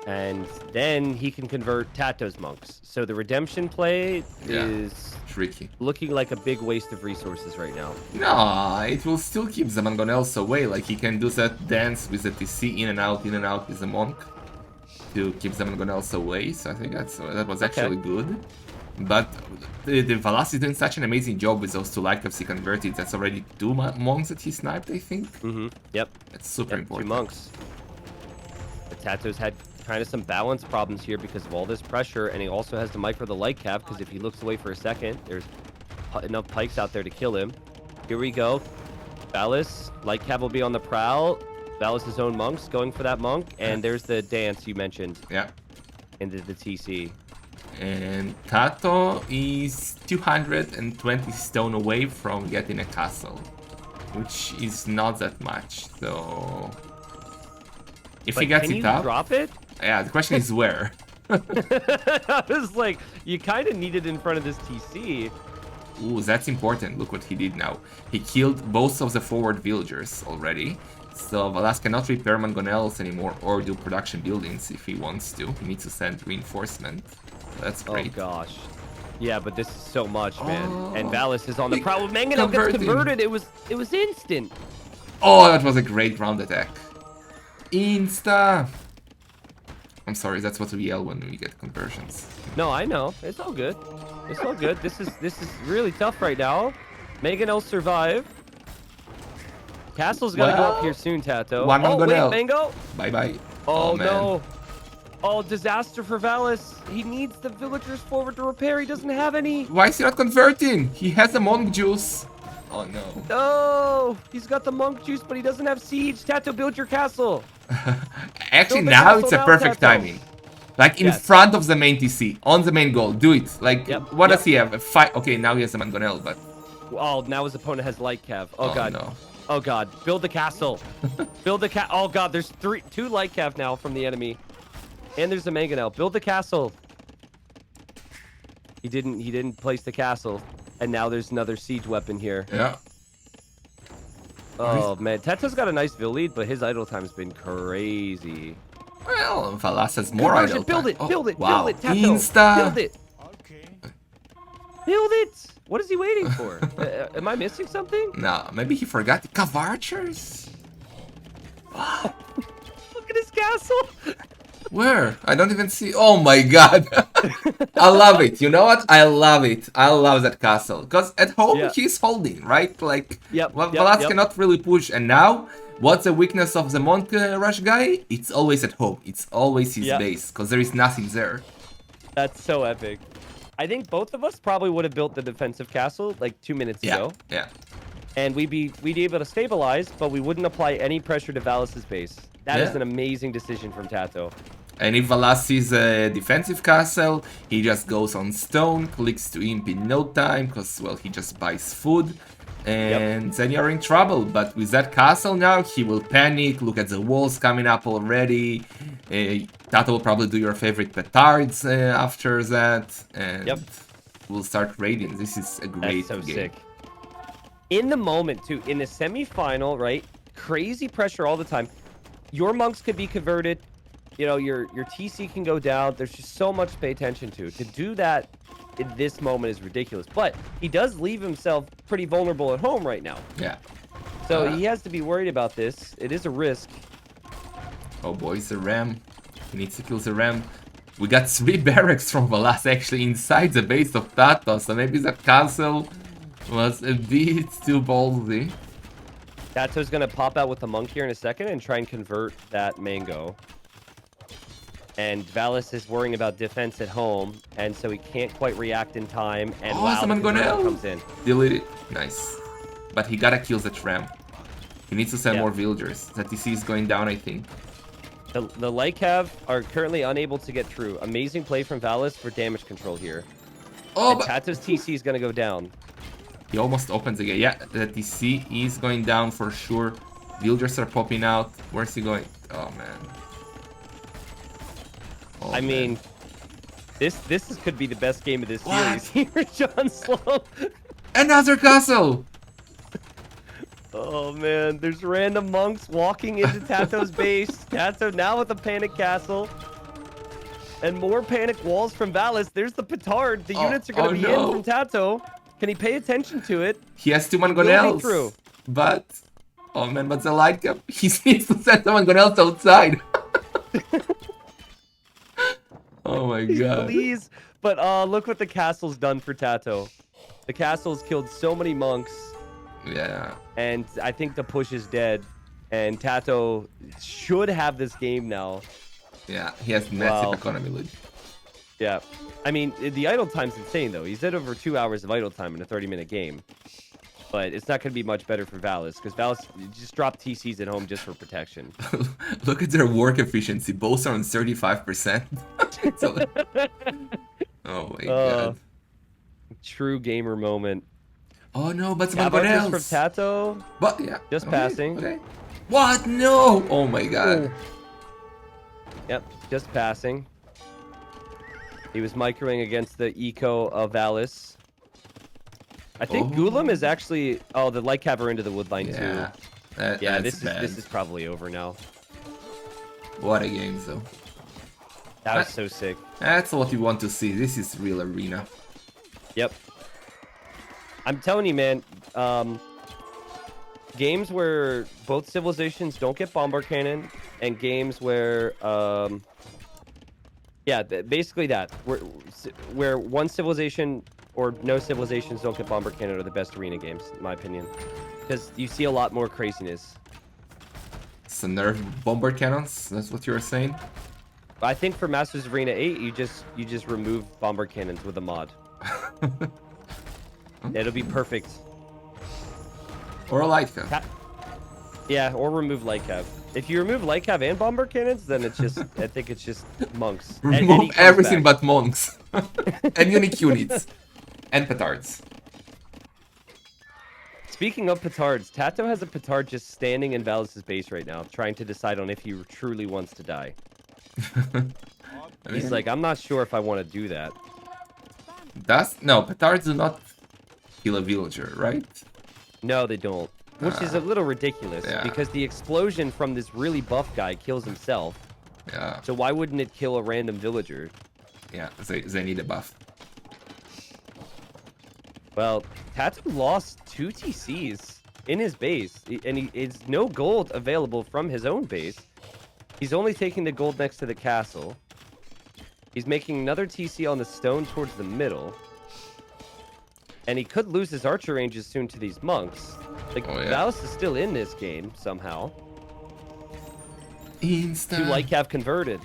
And then he can convert Tato's monks. So the redemption play is tricky. Looking like a big waste of resources right now. No, it will still keep the Mangonels away. Like he can do that dance with the TC in and out with the monk to keep the Mangonels away. So I think that was actually good. But the Valas is doing such an amazing job with those 2 light caps he converted. That's already 2 monks that he sniped, I think. Yep. That's super important. 2 monks. The Tato's had kind of some balance problems here because of all this pressure, and he also has to micro the light cap because if he looks away for a second, there's enough pikes out there to kill him. Here we go. Valles, light cap will be on the prowl. Valles' own monks going for that monk, and there's the dance you mentioned. Yeah. Into the TC. And Tato is 220 stone away from getting a castle, which is not that much. So if he gets it up, drop it? Yeah, the question is where. I was like, you kind of need it in front of this TC. Ooh, that's important. Look what he did now. He killed both of the forward villagers already. So Valas cannot repair Mangonels anymore or do production buildings if he wants to. He needs to send reinforcement. That's great. Oh gosh. Yeah, but this is so much, man. And Valles is on the prowl. Mangonel gets converted. It was instant. Oh, that was a great round attack. Insta. I'm sorry, that's what we yell when we get conversions. No, I know. It's all good. It's all good. This is really tough right now. Mangonel survive. Castle's gotta go up here soon, Tato. One Mangonel. Wait, Mango. Bye-bye. Oh no. Oh, disaster for Valles. He needs the villagers forward to repair. He doesn't have any. Why is he not converting? He has the monk juice. Oh no. Oh, he's got the monk juice, but he doesn't have siege. Tato, build your castle. Actually, now it's a perfect timing. Like in front of the main TC, on the main goal. Do it. Like, what does he have? A 5. Okay, now he has a Mangonel, but. Oh, now his opponent has light cav. Oh god. No. Oh god. Build the castle. Build the Oh god. There's 2 light cav now from the enemy. And there's a Mangonel. Build the castle. He didn't place the castle. And now there's another siege weapon here. Yeah. Oh man, Tato's got a nice Vil lead, but his idle time's been crazy. Well, Valas has more idle time. Build it, build it, wow. build it, Tato. Insta. Build it. Okay. Build it. What is he waiting for? Am I missing something? No, maybe he forgot the Cav Archers. Look at his castle. Where? I don't even see. Oh my god. I love it. You know what? I love it. I love that castle. Because at home, he's holding, right? Like, Valas cannot really push. And now, what's the weakness of the Monk Rush guy? It's always at home. It's always his base. Because there is nothing there. That's so epic. I think both of us probably would have built the defensive castle like 2 minutes ago. Yeah. And we'd be able to stabilize, but we wouldn't apply any pressure to Valles' base. That is an amazing decision from Tato. And if Valas sees a defensive castle, he just goes on stone, clicks to imp in no time, because, well, he just buys food, and then you're in trouble. But with that castle now, he will panic, look at the walls coming up already. Tato will probably do your favorite petards after that, and we'll start raiding. This is a great game. Sick. In the moment, too, in the semi-final, right? Crazy pressure all the time. Your monks could be converted. You know, your TC can go down. There's just so much to pay attention to. To do that in this moment is ridiculous. But he does leave himself pretty vulnerable at home right now. Yeah. So he has to be worried about this. It is a risk. Oh boy, it's a ram. He needs to kill the ram. We got 3 barracks from Valas actually inside the base of Tato. So maybe that castle was a bit too ballsy. Tato's gonna pop out with the monk here in a second and try and convert that mango. And Valles is worrying about defense at home, and so he can't quite react in time. And wow, someone the conversion gonna comes in. delete it. Nice. But he gotta kill the tram. He needs to send more villagers. That TC is going down, I think. The light cav are currently unable to get through. Amazing play from Valles for damage control here. Oh, and but Tato's TC is gonna go down. he almost opens again. Yeah, the TC is going down for sure. Villagers are popping out. Where's he going? Oh man. Oh, I mean, this could be the best game of this series here, John Slow. Another castle! Oh man, there's random monks walking into Tato's base. Tato now with a panic castle. And more panic walls from Valles. There's the petard. The units are going to be in from Tato. Can he pay attention to it? He has two mangonels. But, oh man, but the light cap, he needs to send the mangonels outside. Oh my god. Please. But look what the castle's done for Tato. The castle's killed so many monks. Yeah. And I think the push is dead. And Tato should have this game now. Yeah, he has massive economy lead. Yeah. I mean, the idle time's insane, though. He's at over 2 hours of idle time in a 30-minute game. But it's not going to be much better for Valles, because Valles just dropped TCs at home just for protection. Look at their work efficiency. Both are on 35%. Oh my god. True gamer moment. Oh no, but someone else from Tato. But yeah. Just passing. Okay. What? No! Oh my god. Yep, just passing. He was microing against the eco of Valles. I think Gulam is actually... Oh, the light cav are into the woodline too. Yeah, this is probably over now. What a game, though. That was so sick. That's what you want to see. This is real arena. Yep. I'm telling you, man. Games where both civilizations don't get bombard cannon, and games where, yeah, basically that, where one civilization or no civilizations don't get bombard cannon are the best arena games, in my opinion, because you see a lot more craziness. So nerf bombard cannons. That's what you're saying. I think for Masters of Arena 8, you just remove bombard cannons with a mod. It'll be perfect. Or a light cav. Yeah, or remove light cav. If you remove light cav and bombard cannons, then it's just I think it's just monks. Remove everything but monks. And unique units. And petards. Speaking of petards, Tato has a petard just standing in Valles' base right now, trying to decide on if he truly wants to die. He's like, I'm not sure if I want to do that. No, petards do not kill a villager, right? No, they don't. Which is a little ridiculous, because the explosion from this really buff guy kills himself. Yeah. So why wouldn't it kill a random villager? Yeah, they need a buff. Well, Tato lost 2 TCs in his base, and it's no gold available from his own base. He's only taking the gold next to the castle. He's making another TC on the stone towards the middle. And he could lose his archer ranges soon to these monks. Like, Valles is still in this game, somehow. Instant. 2 light cav converted.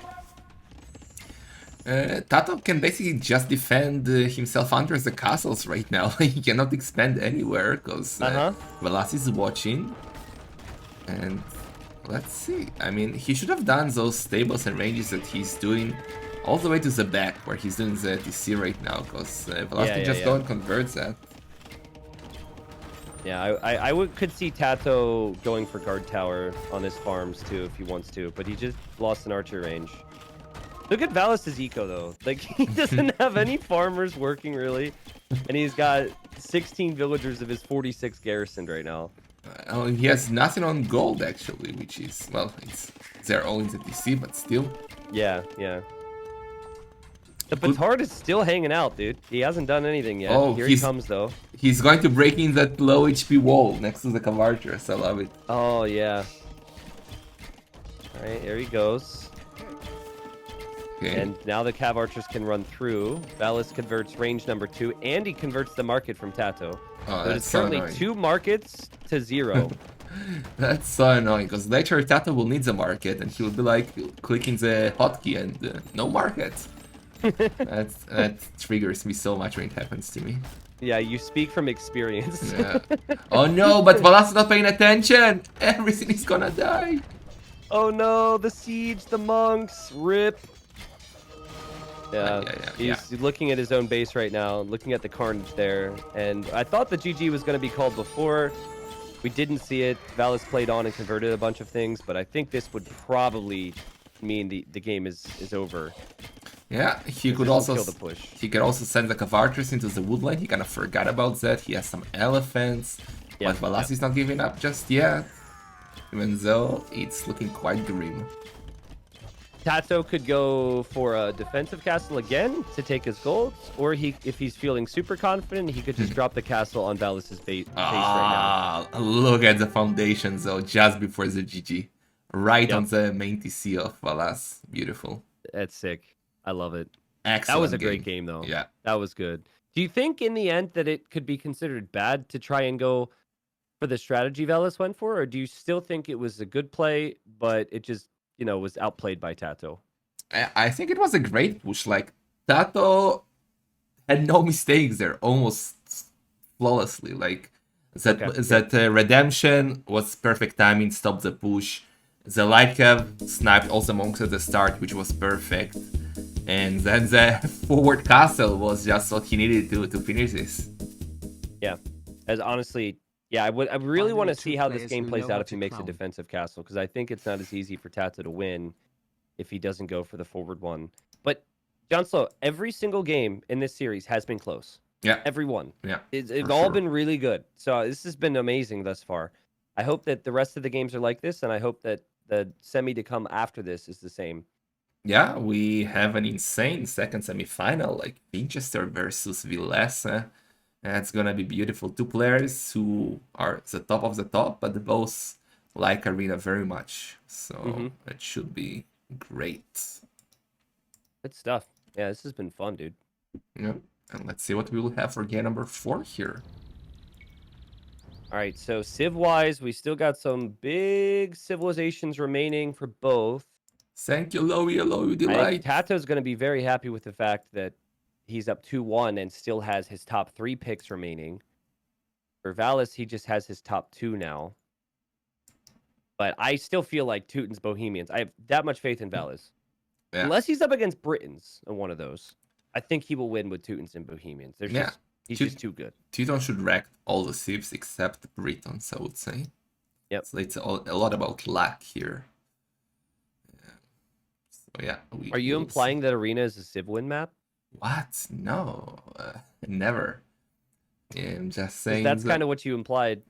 Tato can basically just defend himself under the castles right now. He cannot expand anywhere, because Valas is watching. And let's see. I mean, he should have done those stables and ranges that he's doing all the way to the back, where he's doing the TC right now, because Valas can just go and convert that. Yeah, I could see Tato going for guard tower on his farms too if he wants to, but he just lost an archer range. Look at Valles' eco though. Like, he doesn't have any farmers working really, and he's got 16 villagers of his 46 garrisoned right now. Oh, he has nothing on gold actually, which is, well, they're all in the TC, but still. Yeah, yeah. The petard is still hanging out, dude. He hasn't done anything yet. Oh, here he comes, though. He's going to break in that low HP wall next to the cav archers. I love it. Oh, yeah. All right, here he goes. Okay. And now the cav archers can run through. Valles converts range number 2, and he converts the market from Tato. Oh, so it's currently 2 markets to 0. That's so annoying, because later Tato will need the market, and he will be like clicking the hotkey and no market. That triggers me so much when it happens to me. Yeah, you speak from experience. Yeah. Oh no, but Valas is not paying attention! Everything is gonna die! Oh no, the siege, the monks, rip. Yeah, Yeah. he's looking at his own base right now, looking at the carnage there. And I thought the GG was going to be called before. We didn't see it. Valles played on and converted a bunch of things, but I think this would probably mean the game is over. Yeah, he could This will also kill the push. he could also send like a Vartris into the woodland. He kind of forgot about that. He has some elephants, but Valas is not giving up just yet, even though it's looking quite grim. Tato could go for a defensive castle again to take his golds, or if he's feeling super confident, he could just drop the castle on Valles' base right now. Look at the foundation though, just before the GG. Right on the main TC of Valas. Beautiful. That's sick. I love it. Excellent. That was a great game though. Yeah. That was good. Do you think in the end that it could be considered bad to try and go for the strategy Valles went for, or do you still think it was a good play, but it just was outplayed by Tato? I think it was a great push. Like, Tato had no mistakes there, almost flawlessly. Like, that redemption was perfect timing, stopped the push. The light cav sniped all the monks at the start, which was perfect. And then the forward castle was just what he needed to finish this. Yeah, as honestly, yeah, I really want to see how this game plays out if he makes a defensive castle, because I think it's not as easy for Tato to win if he doesn't go for the forward one. But John Slow, every single game in this series has been close. Yeah. Every one. Yeah. It's all been really good. So this has been amazing thus far. I hope that the rest of the games are like this, and I hope that the semi to come after this is the same. Yeah, we have an insane second semifinal, like Winchester versus Valles. That's gonna be beautiful. Two players who are the top of the top, but both like Arena very much. So it should be great. Good stuff. Yeah, this has been fun, dude. Yeah, and let's see what we will have for game number 4 here. All right, so civ-wise, we still got some big civilizations remaining for both. Thank you, Lowy Delight. I think Tato's going to be very happy with the fact that he's up 2-1 and still has his top 3 picks remaining. For Valles, he just has his top 2 now. But I still feel like Teuton's Bohemians. I have that much faith in Valles. Yeah. Unless he's up against Britons in one of those. I think he will win with Teutons and Bohemians. He's just too good. Teuton should wreck all the civs except Britons, I would say. Yep. So it's a lot about luck here. So yeah. Are you implying that Arena is a civ win map? What? No, never. Yeah, I'm just saying. That's kind of what you implied.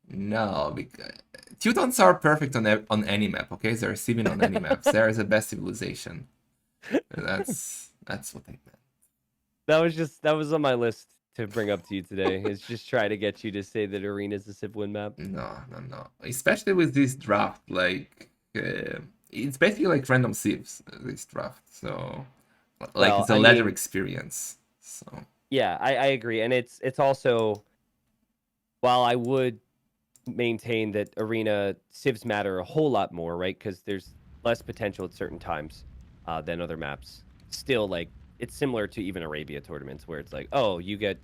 No, because Teutons are perfect on any map. Okay, they're civ on any map. They're the best civilization. That's what I meant. That was on my list to bring up to you today. Is just try to get you to say that Arena is a civ win map. No. Especially with this draft, like it's basically like random civs. This draft, so like it's a ladder experience. So yeah, I agree, and it's also, while I would maintain that Arena civs matter a whole lot more, right? Because there's less potential at certain times than other maps. Still, like, it's similar to even Arabia tournaments where it's like, oh, you get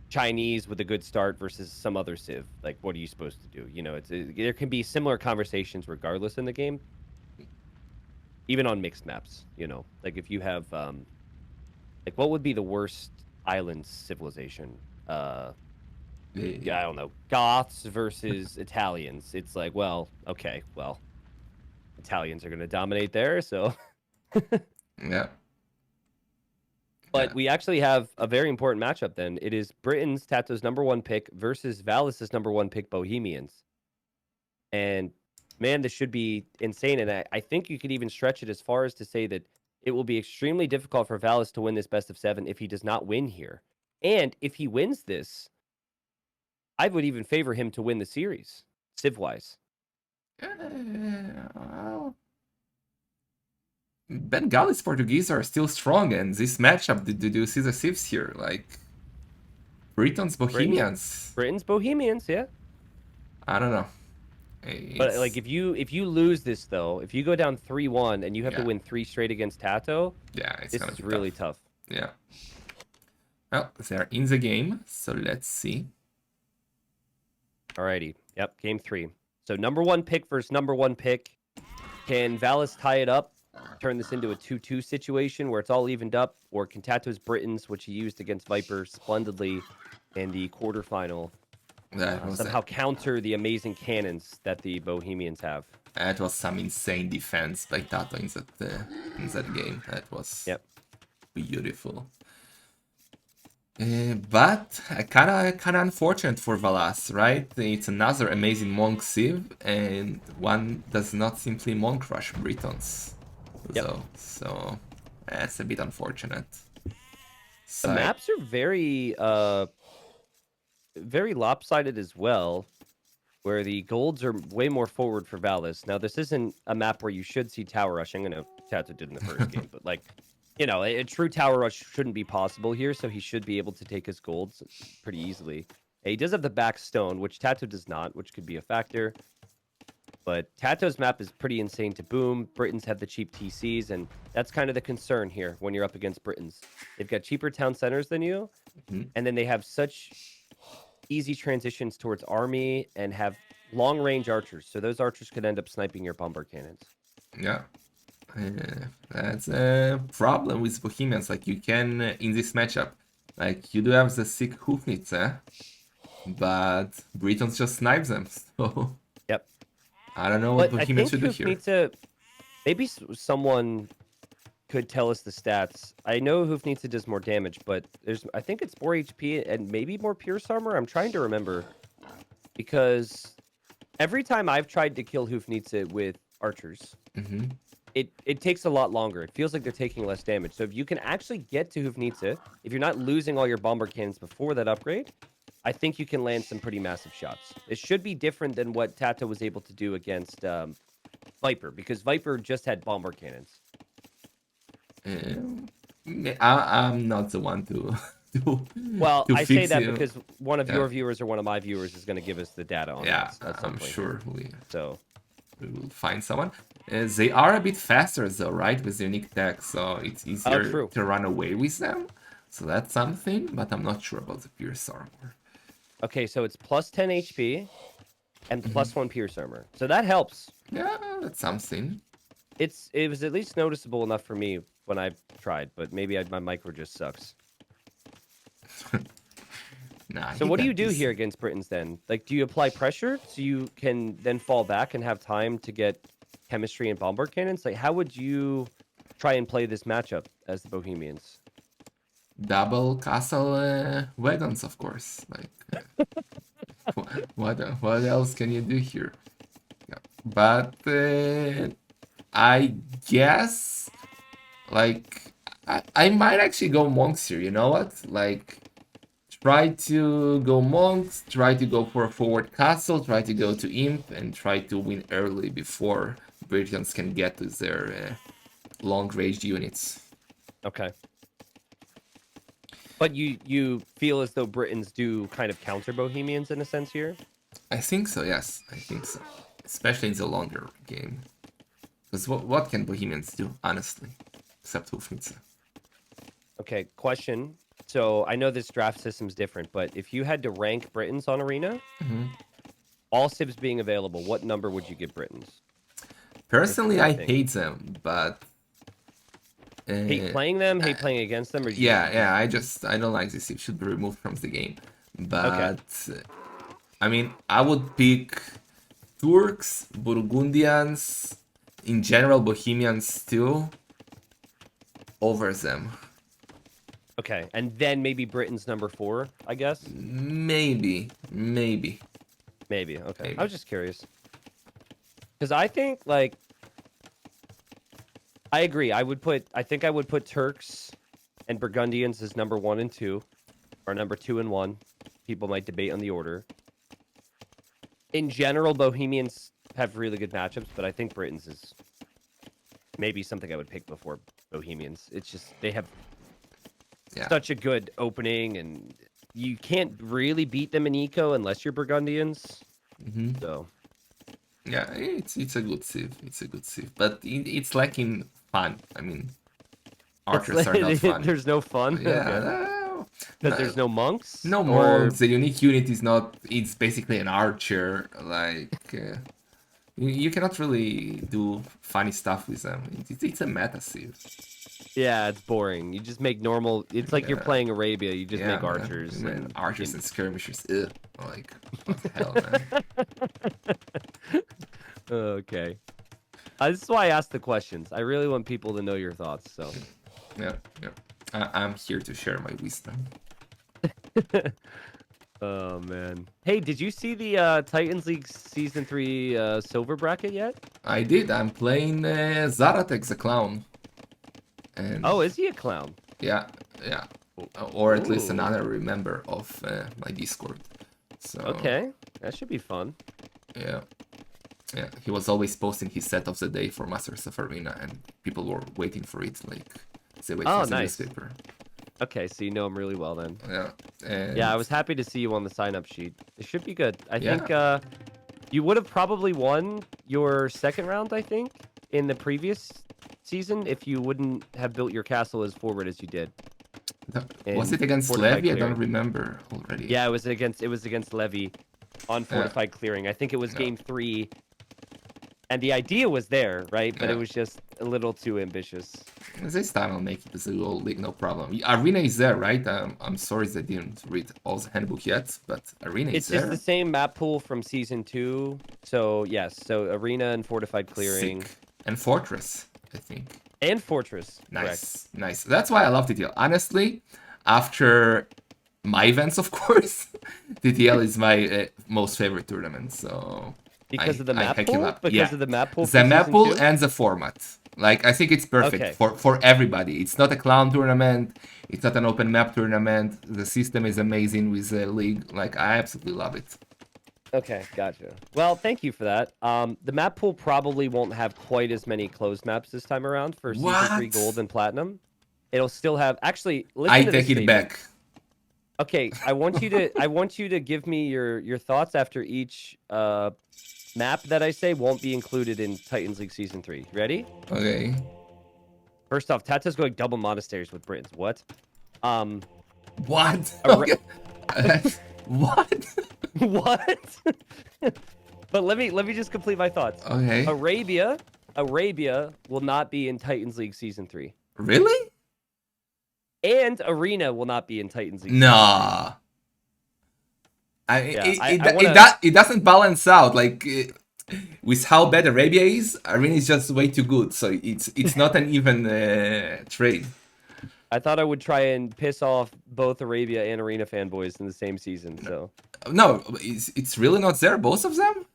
Chinese with a good start versus some other civ. Like, what are you supposed to do? There can be similar conversations regardless in the game, even on mixed maps. Like if you have like, what would be the worst island civilization? Yeah, I don't know. Goths versus Italians. It's like, well, okay, well, Italians are going to dominate there, so. Yeah. But we actually have a very important matchup then. It is Britain's Tato's #1 pick versus Valles' #1 pick, Bohemians. And, man, this should be insane. And I think you could even stretch it as far as to say that it will be extremely difficult for Valles to win this best of 7 if he does not win here. And if he wins this, I would even favor him to win the series, civ-wise. Bengalis Portuguese are still strong, and this matchup, do you see the civs here? Like, Britons Bohemians. Britain's Bohemians, yeah. I don't know. But like It's if you lose this though, if you go down 3-1 and you have to yeah, win 3 straight against Tato, yeah. It's this gonna is be really tough. tough. Yeah. Well, they're in the game, so let's see. Alrighty. Yep, game 3. So number 1 pick versus number 1 pick. Can Valles tie it up, turn this into a 2-2 situation where it's all evened up, or can Tato's Britons, which he used against Viper splendidly in the quarterfinal, That was somehow counter the amazing cannons that the Bohemians have? that was some insane defense by Tato in that game. That was Yep. beautiful. But kind of unfortunate for Valas, right? It's another amazing Monk Civ, and one does not simply Monk rush Britons. Yep. So that's a bit unfortunate. The So maps are very lopsided as well, where the golds are way more forward for Valles. Now, this isn't a map where you should see tower rushing. I know Tato did in the first game, but like, you know, a true tower rush shouldn't be possible here, so he should be able to take his golds pretty easily. He does have the back stone, which Tato does not, which could be a factor. But Tato's map is pretty insane to boom. Britons have the cheap TCs, and that's kind of the concern here when you're up against Britons. They've got cheaper town centers than you, and then they have such easy transitions towards army and have long range archers. So those archers could end up sniping your bomber cannons. yeah, that's a problem with Bohemians. Like you can in this matchup, like you do have the sick Hoofnitze, but Britons just snipe them. So Yep. I don't know what But I Bohemians think should do Hoof here. needs to maybe someone could tell us the stats. I know Hoof needs to does more damage, but I think it's more HP and maybe more Pierce armor. I'm trying to remember because every time I've tried to kill Hoofnitze with archers, it takes a lot longer. It feels like they're taking less damage. So if you can actually get to Hoofnitze, if you're not losing all your bomber cannons before that upgrade, I think you can land some pretty massive shots. It should be different than what Tato was able to do against Viper, because Viper just had bomber cannons. I'm not the one to to, Well, to I say fix that you. because one of Yeah, your viewers or one of my viewers is going to give us the data on yeah, this at some I'm point. sure So we will find someone. They are a bit faster though, right? With unique tech, so it's easier true. to run away with them. So that's something, but I'm not sure about the Pierce armor. Okay, so it's plus 10 HP and plus 1 Pierce armor. So that helps. Yeah, that's something. It was at least noticeable enough for me when I tried, but maybe my micro just sucks. Nah, So he what do got you do this. here against Britons then? Like, do you apply pressure so you can then fall back and have time to get chemistry and bomber cannons? Like, how would you try and play this matchup as the Bohemians? Double castle wagons, of course. Like, what else can you do here? Yeah. But I guess, like, I might actually go monks here. You know what? Like, try to go monks, try to go for a forward castle, try to go to imp, and try to win early before Britons can get to their long range units. Okay. But you feel as though Britons do kind of counter Bohemians in a sense here? I think so, yes. I think so. Especially in the longer game. Because what can Bohemians do, honestly? Except Hofnitze. Okay, question. So I know this draft system's different, but if you had to rank Britons on Arena, all civs being available, what number would you give Britons? Personally, What do I you think? hate them, but... Hate playing them, hate playing against them, or yeah, I don't like this. It should be removed from the game. Okay. But... I mean, I would pick Turks, Burgundians, in general Bohemians too, over them. Okay, and then maybe Britons number 4, I guess? Maybe. Maybe, okay. Maybe. I was just curious. Because I think, like... I agree. I think I would put Turks and Burgundians as number 1 and 2, or number 2 and 1. People might debate on the order. In general, Bohemians have really good matchups, but I think Britons is maybe something I would pick before Bohemians. It's just they have such a good opening, and you can't really beat them in eco unless you're Burgundians. Mhm. So Yeah, it's a good civ. It's a good civ, but it's lacking fun. I mean, it's archers are not fun. there's no fun. Yeah, Okay, no, because no, there's no monks no or monks. The unique unit is not. It's basically an archer. Like you cannot really do funny stuff with them. It's a meta civ. yeah, it's boring. You just make normal. It's like you're Yeah, playing Arabia. You just yeah, make archers man. and Archers and skirmishers. Ugh. Like what the hell, man. okay. This is why I asked the questions. I really want people to know your thoughts. So. Yeah, yeah. I'm here to share my wisdom. Oh man. Hey, did you see the Titans League Season 3 silver bracket yet? I did. I'm playing Zaratek the clown, and Oh, is he a clown? yeah, yeah, or at least Ooh. another member of my Discord. So Okay, that should be fun. yeah, yeah. He was always posting his set of the day for Masters of Arena, and people were waiting for it, like they wait Oh, for the nice. newspaper. Okay, so you know him really well then. Yeah, and Yeah, I was happy to see you on the sign-up sheet. It should be good. I Yeah. think you would have probably won your second round, I think, in the previous season if you wouldn't have built your castle as forward as you did. Was in it against fortified Levy? I don't clearing. remember already. Yeah, it was against Levy on fortified clearing. I think it was Yeah. game 3. And the idea was there, right? But it Yeah. was just a little too ambitious. This time I'll make it as a little league, no problem. Arena is there, right? I'm sorry that I didn't read all the handbook yet, but Arena It's is just there. the same map pool from season 2. So yes, so arena and fortified clearing. Sick. And Fortress, I think. And fortress. Nice, Correct. nice. That's why I love TTL. Honestly, after my events, of course, TTL is my most favorite tournament. So Because of the map heck it pool? up. Because Yeah. of the map pool The from map season pool 2? and the format. Like I think it's perfect Okay. for everybody. It's not a clown tournament. It's not an open map tournament. The system is amazing with the league. Like I absolutely love it. Okay, gotcha. Well, thank you for that. The map pool probably won't have quite as many closed maps this time around for season 3 What? gold and platinum. It'll still have actually listen I to this take it statement. back. Okay, I want you to give me your thoughts after each map that I say won't be included in Titans League Season 3. Ready? Okay. First off, Tato's going double monasteries with Britons. What? What? Ara- Okay. What? what? But let me just complete my thoughts. Okay. Arabia will not be in Titans League Season 3. Really? And Arena will not be in Titans League. Nah. It doesn't balance out. Like with how bad Arabia is, Arena is just way too good. So it's not an even trade. I thought I would try and piss off both Arabia and Arena fanboys in the same season. So No, it's really not there. Both of them.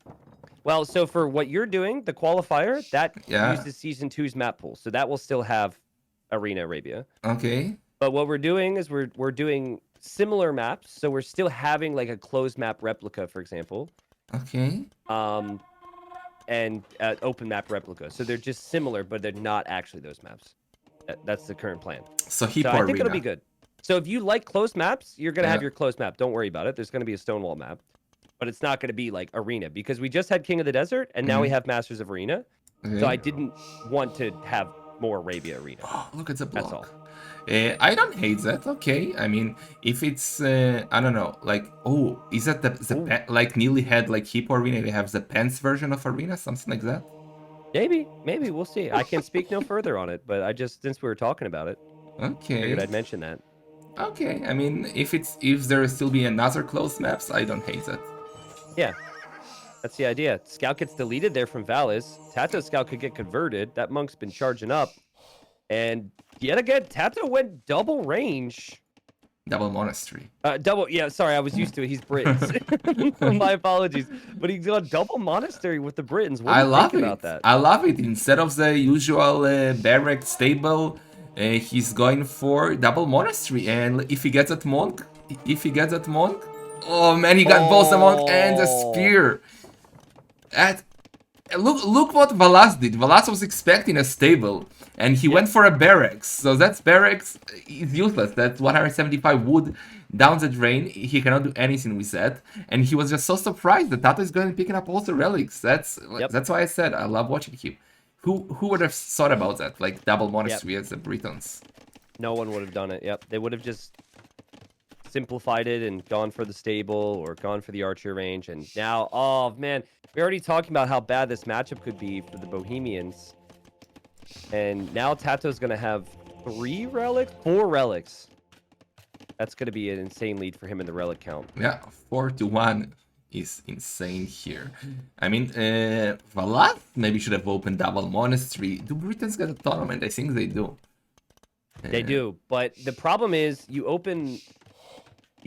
well, so for what you're doing, the qualifier that Yeah. uses Season 2's map pool, so that will still have Arena Arabia. Okay. But what we're doing is we're doing similar maps, so we're still having like a closed map replica, for example, Okay. and open map replica. So they're just similar, but they're not actually those maps. That's the current plan. So So Hippo I think Arena. it'll be good. So if you like closed maps, you're gonna have Yeah. your closed map. Don't worry about it. There's gonna be a Stonewall map, but it's not gonna be like Arena because we just had King of the Desert and now we have Masters of Arena. Okay. So I didn't want to have more Arabia Arena. Oh, look at the block. That's all. I don't hate that. Okay, I mean, if it's I don't know, like oh, is that the like Neely had like Hippo Arena? They have the Pants version of Arena, something like that. Maybe we'll see. I can speak no further on it, but I just since we were talking about it, Okay. figured I'd mention that. Okay, I mean, if there will still be another closed maps, I don't hate that. Yeah, that's the idea. Scout gets deleted there from Valles. Tato Scout could get converted. That monk's been charging up, and yet again, Tato went double range. Double monastery. Double. Yeah, sorry, I was used to it. He's Britons. My apologies, but he's got double monastery with the Britons. What do I you love think it. about that? I love it. Instead of the usual barrack stable, he's going for double monastery. And if he gets that monk, oh man, he got both the monk and the spear. look what Valas did. Valas was expecting a stable, and he went for a barracks. So that's barracks is useless. That's 175 wood down the drain. He cannot do anything with that, and he was just so surprised that Tato is going to be picking up also relics. That's why I said I love watching him. Who would have thought about that? Like double monastery as the Britons. No one would have done it. Yep, they would have just simplified it and gone for the stable or gone for the archer range. And now, oh man, we're already talking about how bad this matchup could be for the Bohemians. And now Tato's going to have 4 relics. That's going to be an insane lead for him in the relic count. Yeah, 4-1 is insane here. I mean, Valas maybe should have opened double monastery. Do Britons get a tournament? I think they do. They do, but the problem is you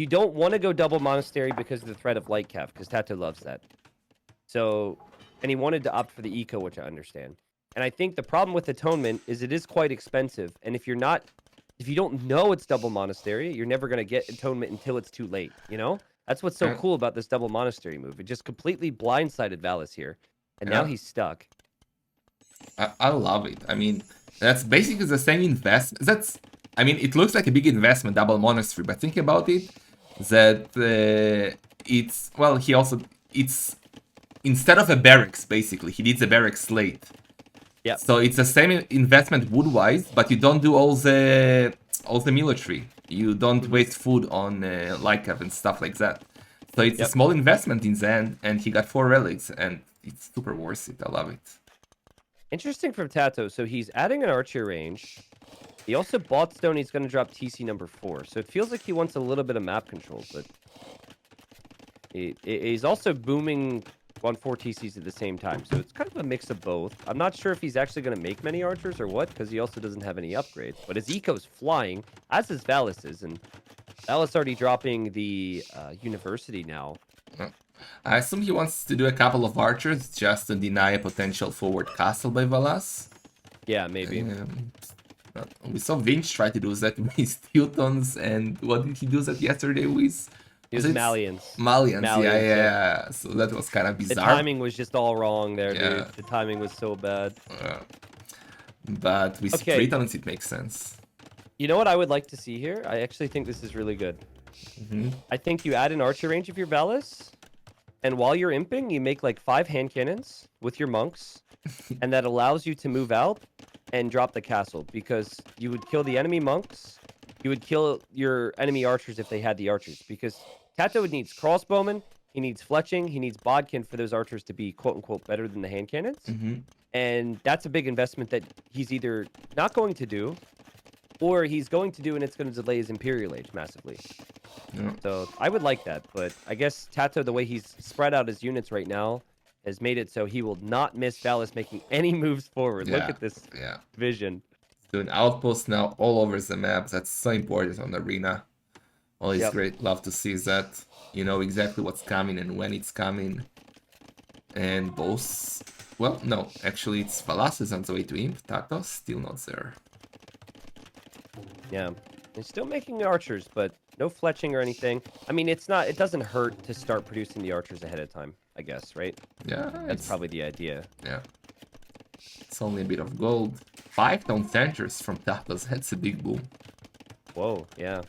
don't want to go double monastery because of the threat of light calf, because Tato loves that. So, and he wanted to opt for the eco, which I understand. And I think the problem with atonement is it is quite expensive, and if you don't know it's double monastery, you're never going to get atonement until it's too late, you know? That's what's so cool about this double monastery move. It just completely blindsided Valles here, and now he's stuck. I love it. I mean, that's basically the same investment. It looks like a big investment, double monastery, but think about it, that it's instead of a barracks, basically, he needs a barracks slate. Yeah. So it's the same investment wood-wise, but you don't do all the military. You don't waste food on Lycav and stuff like that. So it's a small investment in the end, and he got 4 relics, and it's super worth it. I love it. Interesting from Tato. So he's adding an archer range. He also bought stone. He's going to drop TC number 4. So it feels like he wants a little bit of map control, but he's also booming 1-4 TCs at the same time. So it's kind of a mix of both. I'm not sure if he's actually going to make many archers or what, because he also doesn't have any upgrades. But his eco's flying, as is Valles'. And Valles already dropping the university now. I assume he wants to do a couple of archers just to deny a potential forward castle by Valas. Yeah, maybe. We saw Vinch try to do that with Teutons, and what did he do that yesterday with? It was Malians. Malians, yeah. So that was kind of bizarre. The timing was just all wrong there, dude. The timing was so bad. But with Britons, it makes sense. You know what I would like to see here? I actually think this is really good. I think you add an archer range of your Valles, and while you're imping, you make like 5 hand cannons with your monks, and that allows you to move out and drop the castle, because you would kill the enemy monks, you would kill your enemy archers if they had the archers, because Tato needs crossbowmen, he needs fletching, he needs bodkin for those archers to be quote-unquote better than the hand cannons, and that's a big investment that he's either not going to do, or he's going to do and it's going to delay his Imperial Age massively. So I would like that, but I guess Tato, the way he's spread out his units right now, has made it so he will not miss Valles making any moves forward. Look at this vision. Doing outposts now all over the map. That's so important on the arena. Always great. Love to see that. You know exactly what's coming and when it's coming. And both... Well, no. Actually, it's Valas is on the way to Imp. Tato still not there. Yeah. He's still making archers, but no fletching or anything. I mean, it doesn't hurt to start producing the archers ahead of time, I guess, right? Yeah. That's probably the idea. Yeah. It's only a bit of gold. 5 town centers from Tatos. That's a big boom. Whoa, yeah.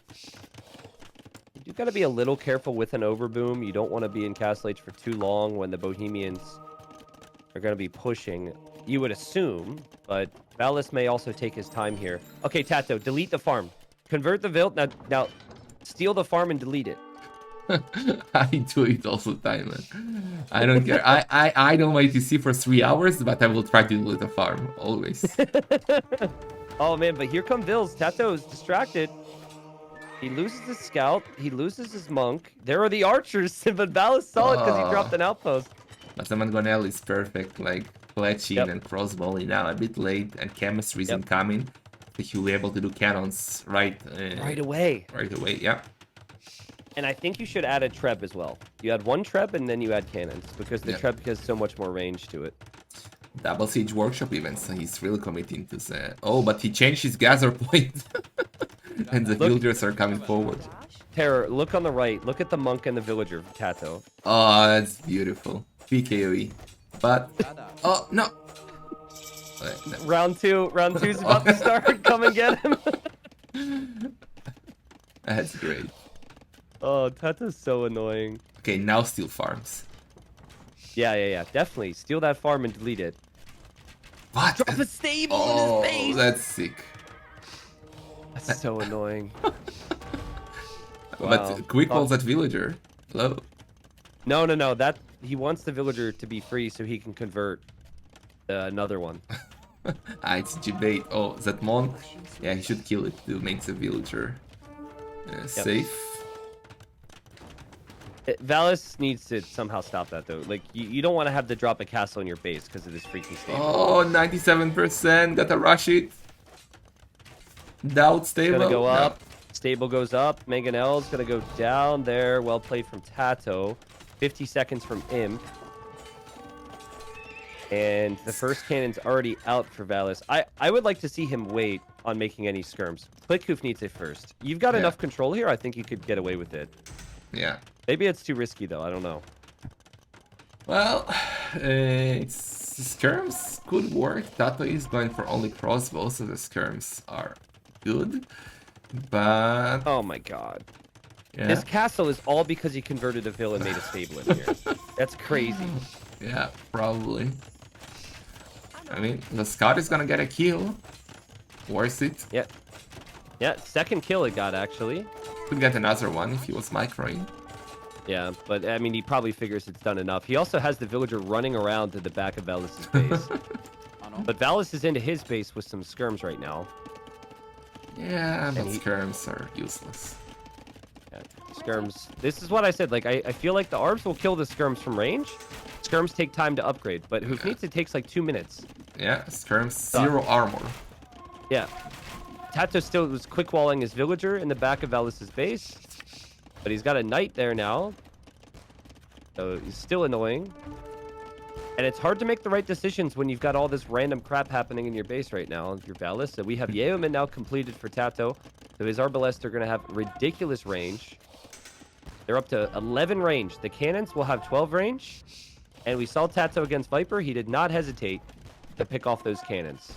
You gotta be a little careful with an overboom. You don't want to be in Castle Age for too long when the Bohemians are gonna be pushing. You would assume, but Valles may also take his time here. Okay, Tato, delete the farm. Convert the Vilt. Now, steal the farm and delete it. I do it all the time, man. I don't care. I don't wait to see for 3 hours, but I will try to delete the farm, always. Oh, man, but here come Vils. Tato is distracted. He loses his scout. He loses his monk. There are the archers, but Valles saw it because he dropped an outpost. But the Mangonel is perfect, like fletching and crossbowing now a bit late, and chemistry isn't coming. So he'll be able to do cannons right away. Right away, yeah. And I think you should add a treb as well. You add 1 treb and then you add cannons, because the treb has so much more range to it. Double Siege Workshop even, so he's really committing to the... Oh, but he changed his gather point. And the villagers are coming forward. Terror, look on the right. Look at the monk and the villager, Tato. Oh, that's beautiful. PKOE. But oh no. Round two's about to start. Come and get him. That's great. Oh, Tato's so annoying. Okay, now steal farms. Yeah. Definitely. Steal that farm and delete it. What? Drop a stable in Oh, his face! that's sick. That's so annoying. Wow. But quick walls that villager. Hello. No. That he wants the villager to be free so he can convert another one. It's debate. Oh, that monk. Yeah, he should kill it to make the villager safe. Valles needs to somehow stop that though. Like you don't want to have to drop a castle in your base because of this freaking stable. Oh, 97%. Gotta rush it. Doubt stable. Gonna go No. up. Stable goes up. Manganel's gonna go down there. Well played from Tato. 50 seconds from Imp. And the first cannon's already out for Valles. I would like to see him wait on making any skirms. Click Hoof needs it first. You've got enough control here. I think you could get away with it. Yeah. Maybe it's too risky though. I don't know. Well, skirms could work. Tato is going for only crossbows, so the skirms are good. But Oh my god. yeah, This castle is all because he converted a villain and made a stable in here. That's crazy. yeah, probably. I mean, the scout is gonna get a kill. Worth it. Yeah, second kill it got actually. Could get another one if he was microing. Yeah, but I mean, he probably figures it's done enough. He also has the villager running around to the back of Valles' base. But Valles is into his base with some skirms right now. Yeah, but skirms are useless. Yeah, skirms. This is what I said. Like, I feel like the ARBs will kill the skirms from range. Skirms take time to upgrade, but Hoofnitz takes like 2 minutes. Yeah, skirms, 0 armor. Yeah. Tato still was quick walling his villager in the back of Valles' base. But he's got a knight there now. So he's still annoying. And it's hard to make the right decisions when you've got all this random crap happening in your base right now. Your Valles. So we have Yeoman now completed for Tato. So his Arbalest are going to have ridiculous range. They're up to 11 range. The cannons will have 12 range. And we saw Tato against Viper. He did not hesitate to pick off those cannons.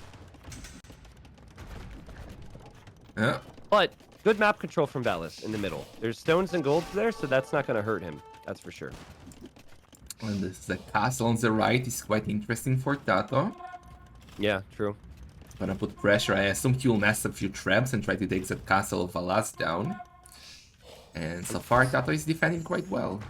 Yeah. But good map control from Valles in the middle. There's stones and golds there, so that's not going to hurt him. That's for sure. And the castle on the right is quite interesting for Tato. Yeah, true. Gonna put pressure. I assume he will mess up a few traps and try to take that castle of Valas down. And so far, Tato is defending quite well.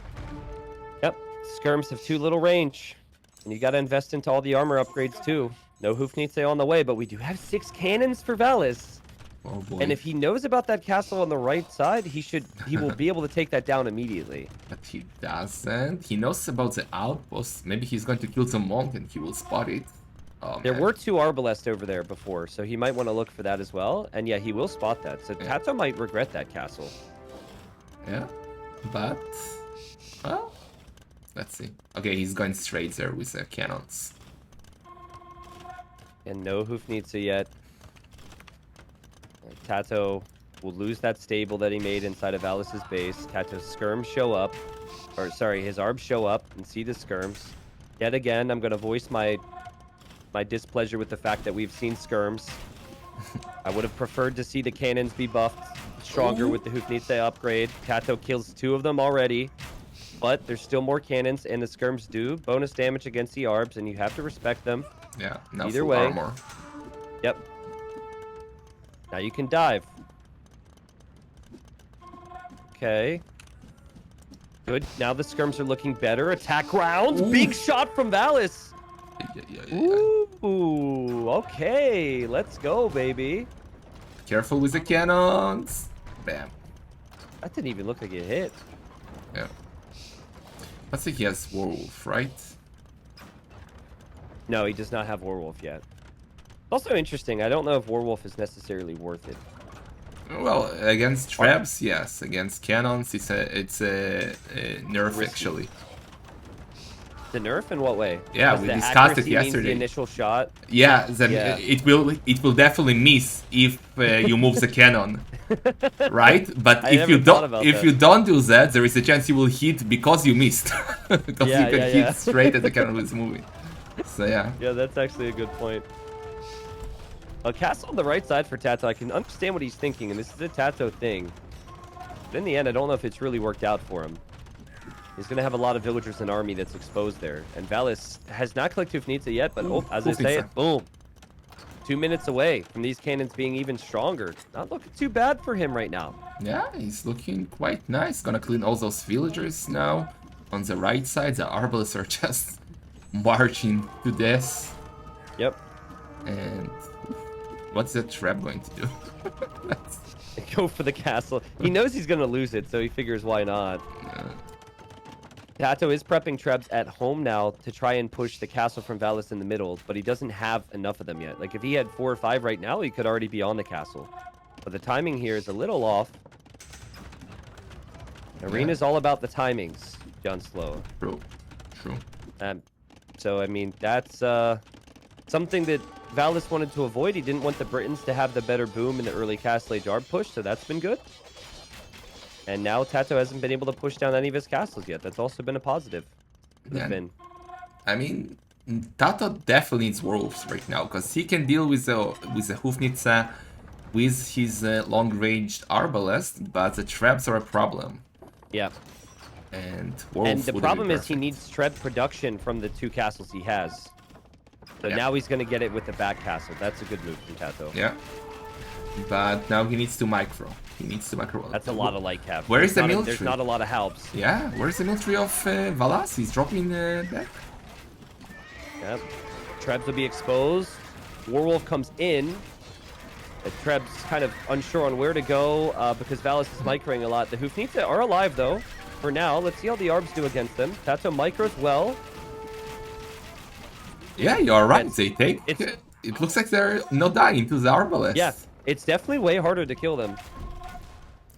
Yep. Skirms have too little range. And you got to invest into all the armor upgrades too. No Hoofnitz on the way, but we do have 6 cannons for Valles. Oh boy. And if he knows about that castle on the right side, he will be able to take that down immediately. But he doesn't. He knows about the outpost. Maybe he's going to kill some monk and he will spot it. Oh, There man. were 2 Arbalest over there before, so he might want to look for that as well. And yeah, he will spot that. So Tato might regret that castle. Yeah. But... well... let's see. Okay, he's going straight there with the cannons. And no Hoofnitz yet. And Tato will lose that stable that he made inside of Valles' base. Tato's skirms show up. Or, sorry, his arbs show up and see the skirms. Yet again, I'm going to voice my displeasure with the fact that we've seen skirms. I would have preferred to see the cannons be buffed stronger with the Hoofnitz upgrade. Tato kills 2 of them already. But there's still more cannons, and the skirms do bonus damage against the arbs, and you have to respect them. Yeah, now Either full way. armor. Yep. Now you can dive. Okay. Good. Now the skirms are looking better. Attack rounds. Ooh. Big shot from Valles. Yeah. Ooh. Okay. Let's go, baby. Careful with the cannons. Bam. That didn't even look like it hit. Yeah. Let's see, he has Werewolf, right? No, he does not have Werewolf yet. Also interesting. I don't know if Werewolf is necessarily worth it. Well, against traps, yes. Against cannons, it's a nerf Risky. actually. The nerf in what way? Yeah, Because we the discussed it accuracy means yesterday. The initial shot. Yeah, Yeah. it will definitely miss if you move the cannon, right? But I if never you thought don't, about if that. you don't do that, there is a chance you will hit because you missed, because Yeah, you can yeah, hit yeah. straight as the cannon is moving. So yeah. Yeah, that's actually a good point. A castle on the right side for Tato. I can understand what he's thinking, and this is a Tato thing. But in the end, I don't know if it's really worked out for him. He's going to have a lot of villagers and army that's exposed there. And Valles has not collected Hufnitsa yet, but oh, as I say it, boom. 2 minutes away from these cannons being even stronger. Not looking too bad for him right now. Yeah, he's looking quite nice. Gonna clean all those villagers now. On the right side, the Arbalists are just marching to death. Yep. And what's the trap going to do? Go for the castle. He knows he's going to lose it, so he figures why not. Tato is prepping trebs at home now to try and push the castle from Valles in the middle, but he doesn't have enough of them yet. Like, if he had 4 or 5 right now, he could already be on the castle. But the timing here is a little off. Arena's all about the timings, John Slow. True. So, I mean, that's something that Valles wanted to avoid. He didn't want the Britons to have the better boom in the early Castle Age Arb push, so that's been good. And now Tato hasn't been able to push down any of his castles yet. That's also been a positive. I mean, Tato definitely needs werewolves right now, because he can deal with the Hufnitsa with his long-ranged Arbalest, but the traps are a problem. Yeah. And the problem is he needs treb production from the 2 castles he has. So now he's going to get it with the back castle. That's a good move from Tato. Yeah. But now he needs to micro. That's a lot of light cap. Where is the military? There's not a lot of helps. Yeah, where's the military of Valas? He's dropping back. Yep. Trebs will be exposed. Warwolf comes in. Trebs kind of unsure on where to go because Valles is microing a lot. The Hufnitsa are alive, though, for now. Let's see how the Arbs do against them. Tato micros well. Yeah, you're right. They take... It looks like they're not dying to the Arbalest. Yeah, it's definitely way harder to kill them.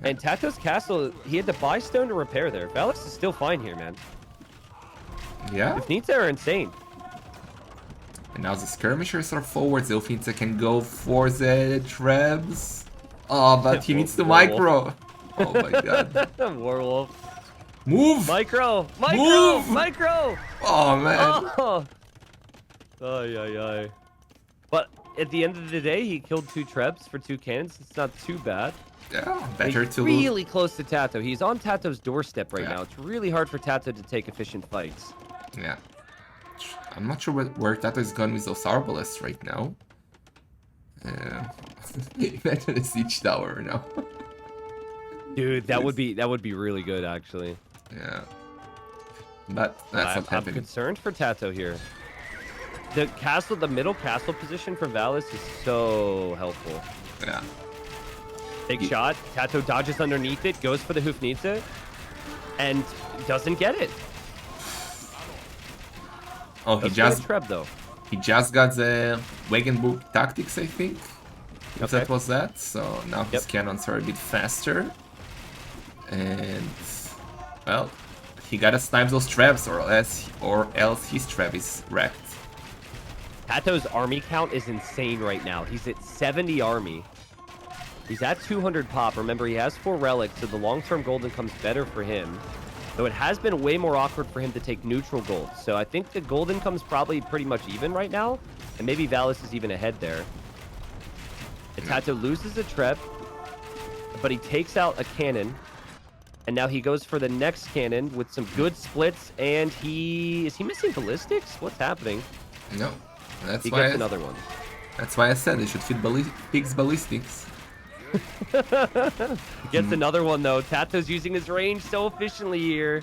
And Tato's castle, he had to buy stone to repair there. Valles is still fine here, man. Yeah? Hufnitsa are insane. And now the skirmishers are forward. The Hufnitsa can go for the trebs. Oh, but he needs to micro. Oh my god. Warwolf. Move! Micro! Move! Micro! Oh, man. Oh. Ay. But at the end of the day, he killed 2 trebs for 2 cannons. It's not too bad. Yeah, better He's to really close to Tato. He's on Tato's doorstep right now. It's really hard for Tato to take efficient fights. Yeah. I'm not sure where Tato is going with those Arbalists right now. Imagine a siege tower now. Dude, that would be really good, actually. Yeah. But that's not happening. I'm concerned for Tato here. The middle castle position for Valles is so helpful. Yeah. Big shot. Tato dodges underneath it, goes for the Hufnitsa, and doesn't get it. Oh, he just Treb, though. He just got the Wagenburg tactics, I think. If that was that. So now his cannons are a bit faster. And well, he gotta snipe those traps or else his trap is wrecked. Tato's army count is insane right now. He's at 70 army. He's at 200 pop. Remember, he has 4 relics, so the long-term golden comes better for him. Though it has been way more awkward for him to take neutral gold. So I think the golden comes probably pretty much even right now. And maybe Valles is even ahead there. And Tato loses a trep, but he takes out a cannon. And now he goes for the next cannon with some good splits. And is he missing ballistics? What's happening? No. That's he why gets another one. That's why I said they should fit Pig's ballistics. Gets another one, though. Tato's using his range so efficiently here.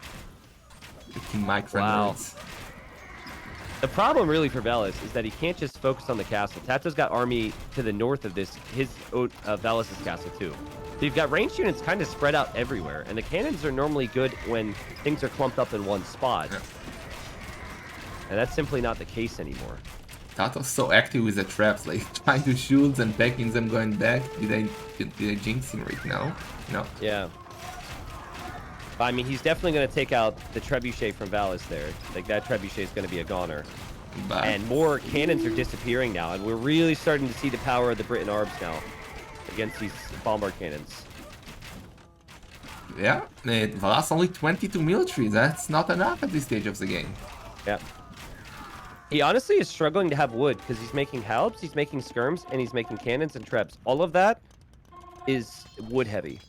Wow. The problem really for Valles is that he can't just focus on the castle. Tato's got army to the north of his Valles' castle, too. So you've got ranged units kind of spread out everywhere, and the cannons are normally good when things are clumped up in one spot. Yeah. And that's simply not the case anymore. Tato's so active with the traps, like trying to shoot and backing them going back. Did I jinx him right now? No. Yeah. I mean, he's definitely going to take out the trebuchet from Valles there. Like, that trebuchet is going to be a goner. But... And more cannons are disappearing now, and we're really starting to see the power of the Briton Arbs now against these bombard cannons. Yeah, Valas only 22 military. That's not enough at this stage of the game. Yeah. He honestly is struggling to have wood because he's making halbs, he's making skirms, and he's making cannons and traps. All of that is wood heavy.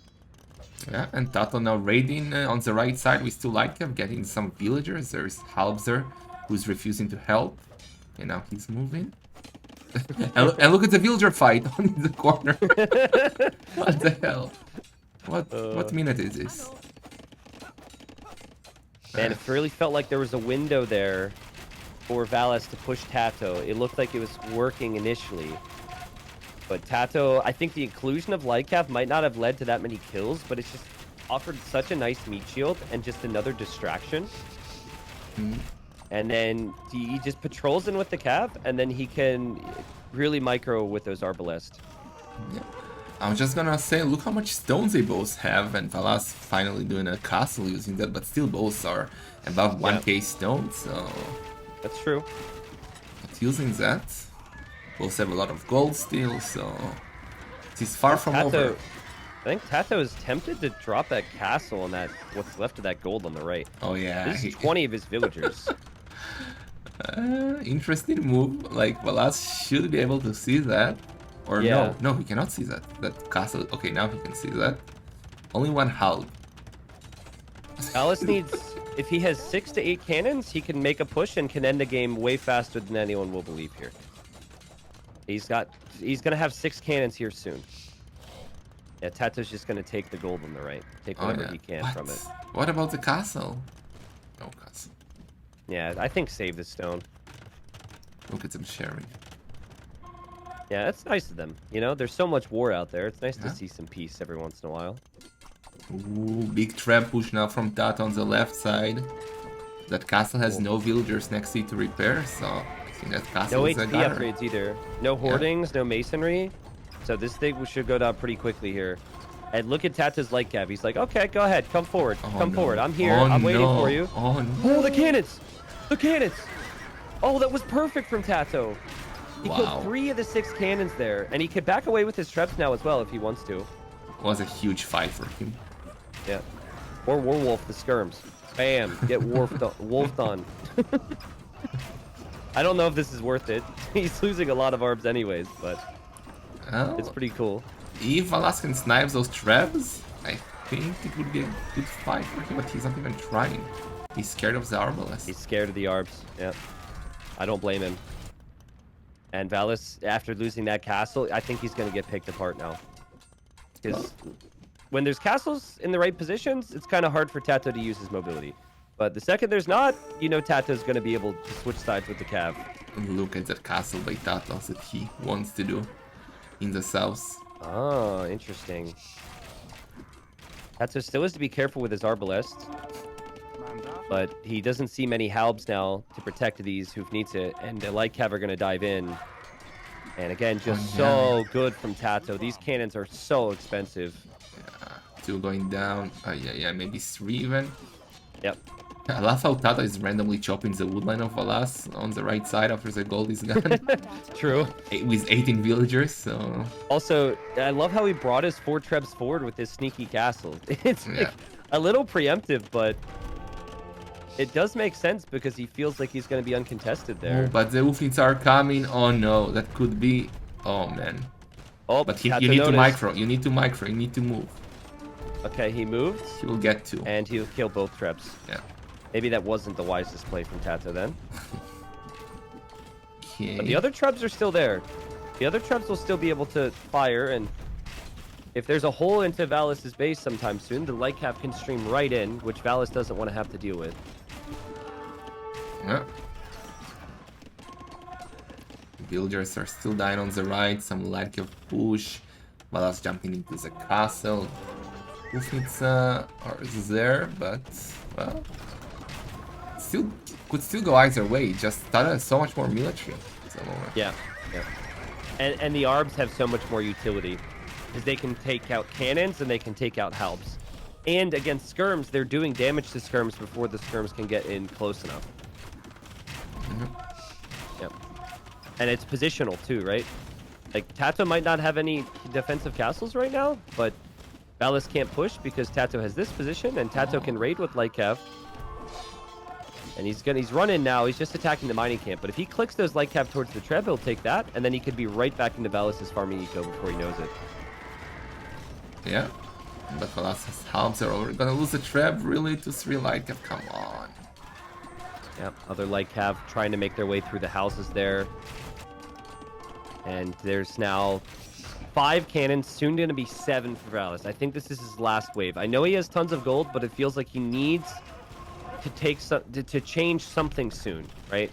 Yeah, and Tato now raiding on the right side. We still like him, getting some villagers. There's Halbzer, who's refusing to help. Okay, now he's moving. And look at the villager fight on the corner. What the hell? What minute is this? Man, it really felt like there was a window there for Valles to push Tato. It looked like it was working initially. But Tato, I think the inclusion of Lightcap might not have led to that many kills, but it's just offered such a nice meat shield and just another distraction. And then he just patrols in with the Cav, and then he can really micro with those Arbalest. Yeah. I'm just gonna say, look how much stones they both have, and Valas finally doing a castle using that, but still both are above 1k stones, so... That's true. But using that, both have a lot of gold still, so... It is far from over. I think Tato is tempted to drop that castle and that what's left of that gold on the right. Oh yeah. This is 20 of his villagers. Interesting move. Like, Valas should be able to see that. Or no, he cannot see that. That castle. Okay, now he can see that. Only one halb. Valas needs, if he has 6 to 8 cannons, he can make a push and can end the game way faster than anyone will believe here. He's gonna have 6 cannons here soon. Yeah, Tato's just gonna take the gold on the right. Take whatever he can from it. What about the castle? No castle. Yeah, I think save the stone. Look at them sharing. Yeah, that's nice of them. You know, there's so much war out there. It's nice to see some peace every once in a while. Ooh, big trap push now from Tato on the left side. That castle has no villagers next to it to repair, so I think that castle is a HP gunner. upgrades either. No hoardings, no masonry. So this thing should go down pretty quickly here. And look at Tato's light cav. He's like, okay, go ahead, come forward, come forward. I'm here. I'm waiting for you. Oh no! Oh, the cannons! The cannons! Oh, that was perfect from Tato. He killed 3 of the 6 cannons there, and he can back away with his traps now as well if he wants to. It was a huge fight for him. Yeah. Or Warwolf the skirms. Bam! Get wolfed on. I don't know if this is worth it. He's losing a lot of arbs anyways, but it's pretty cool. If Valas can snipe those traps, I think it would be a good fight for him, but he's not even trying. He's scared of the Arbalest. He's scared of the arbs. Yeah. I don't blame him. And Valles, after losing that castle, I think he's going to get picked apart now. Because when there's castles in the right positions, it's kind of hard for Tato to use his mobility. But the second there's not, you know Tato's going to be able to switch sides with the Cav. And look at that castle by Tato that he wants to do in the south. Oh, interesting. Tato still has to be careful with his Arbalest. But he doesn't see many halbs now to protect these Hoofnitsa, and the Light Cav are going to dive in. And again, just so good from Tato. These cannons are so expensive. Yeah, 2 going down. Yeah, maybe 3 even. Yep. I love how Tato is randomly chopping the woodline of Valas on the right side after the gold is gone. True. With 18 villagers, so... Also, I love how he brought his 4 trebs forward with this sneaky castle. It's like a little preemptive, but... it does make sense because he feels like he's going to be uncontested there. Oh, but the Uflins are coming. Oh no, that could be... oh man. Oh, but you need to micro. You need to micro. You need to move. Okay, he moved. He will get to. And he'll kill both trebs. Yeah. Maybe that wasn't the wisest play from Tato then. Okay. But the other trebs are still there. The other trebs will still be able to fire, and if there's a hole into Valles' base sometime soon, the Light Cav can stream right in, which Valles doesn't want to have to deal with. Yeah. Villagers are still dying on the right, some lack of push. Valas jumping into the castle. Ufnitsa are there, but well, could still go either way. Just Tato has so much more military at the moment. Yeah. And the Arbs have so much more utility because they can take out cannons and they can take out halbs. And against skirms, they're doing damage to skirms before the skirms can get in close enough. Yep. And it's positional too, right? Like Tato might not have any defensive castles right now, but Valles can't push because Tato has this position, and Tato can raid with Light Cav. And he's running now. He's just attacking the mining camp. But if he clicks those light cap towards the treb, he'll take that, and then he could be right back into Valles' farming eco before he knows it. Yeah. But Valas' helms are over. Gonna lose the trap really to 3 light cap. Come on. Yep, other light cav trying to make their way through the houses there. And there's now 5 cannons, soon going to be 7 for Valles. I think this is his last wave. I know he has tons of gold, but it feels like he needs to take to change something soon, right?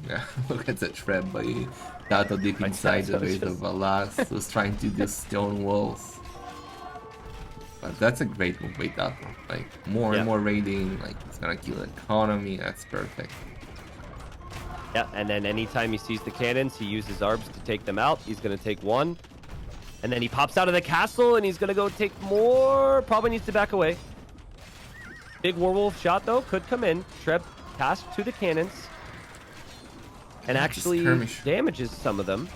Yeah, look at the trap by Tato deep inside the base of Valas, who's trying to do stone walls. But that's a great move by Tato. Like, more and more raiding, like, it's gonna kill the economy, that's perfect. Yeah, and then anytime he sees the cannons, he uses Arbs to take them out. He's going to take 1. And then he pops out of the castle, and he's going to go take more. Probably needs to back away. Big werewolf shot, though, could come in. Treb tasked to the cannons. And actually damages some of them.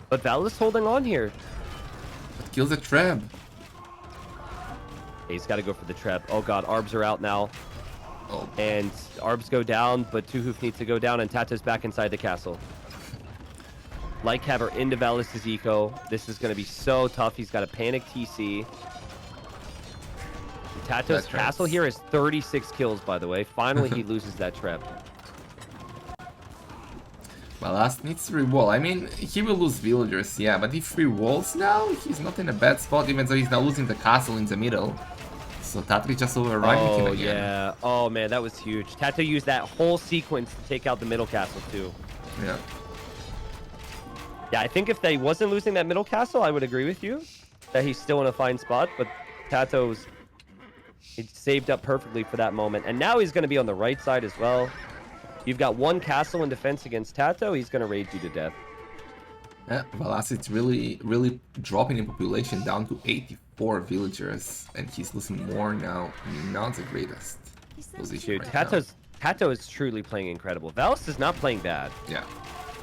But Valles holding on here. But kills the Treb. He's got to go for the Treb. Oh, God, Arbs are out now. Oh. And Arbs go down, but Two Hoof needs to go down, and Tato's back inside the castle. Light Cav are into Valles' eco. This is going to be so tough. He's got a panic TC. Tato's castle here is 36 kills, by the way. Finally, he loses that trap. Valas needs to re-wall. I mean, he will lose villagers, yeah, but if he walls now, he's not in a bad spot, even though he's now losing the castle in the middle. So Tato just overriding him again. Yeah. Oh, man, that was huge. Tato used that whole sequence to take out the middle castle, too. Yeah. Yeah, I think if they wasn't losing that middle castle, I would agree with you that he's still in a fine spot, but Tato's saved up perfectly for that moment. And now he's going to be on the right side as well. You've got 1 castle in defense against Tato. He's going to raid you to death. Yeah, Valas is really dropping in population down to 84 villagers, and he's losing more now. Not the greatest position. Dude, right Tato is truly playing incredible. Valles is not playing bad. Yeah.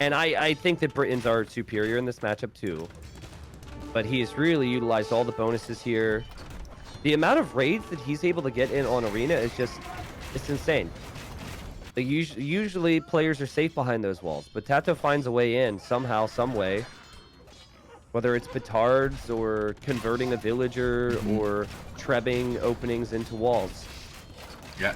And I think that Britons are superior in this matchup too. But he has really utilized all the bonuses here. The amount of raids that he's able to get in on Arena is just, it's insane. Usually players are safe behind those walls, but Tato finds a way in somehow, some way. Whether it's petards or converting a villager or trebbing openings into walls. Yeah.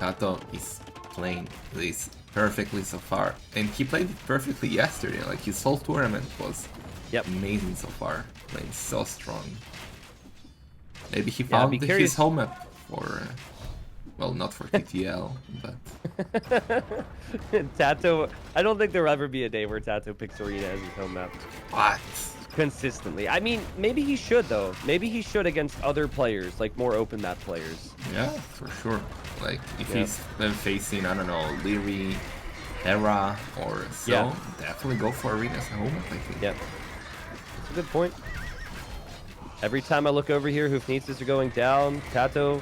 Tato is playing this perfectly so far, and he played it perfectly yesterday. Like, his whole tournament was amazing so far. Playing so strong. Maybe he found his home map for well, not for TTL, but Tato, I don't think there'll ever be a day where Tato picks Arena as his home map. What? Consistently. I mean, maybe he should, though. Maybe he should against other players, like more open map players. Yeah, for sure. Like, if he's facing, I don't know, Leary, Hera, or so, definitely go for Arena as a home map, I think. Yep. That's a good point. Every time I look over here, Hoofneetzes are going down. Tato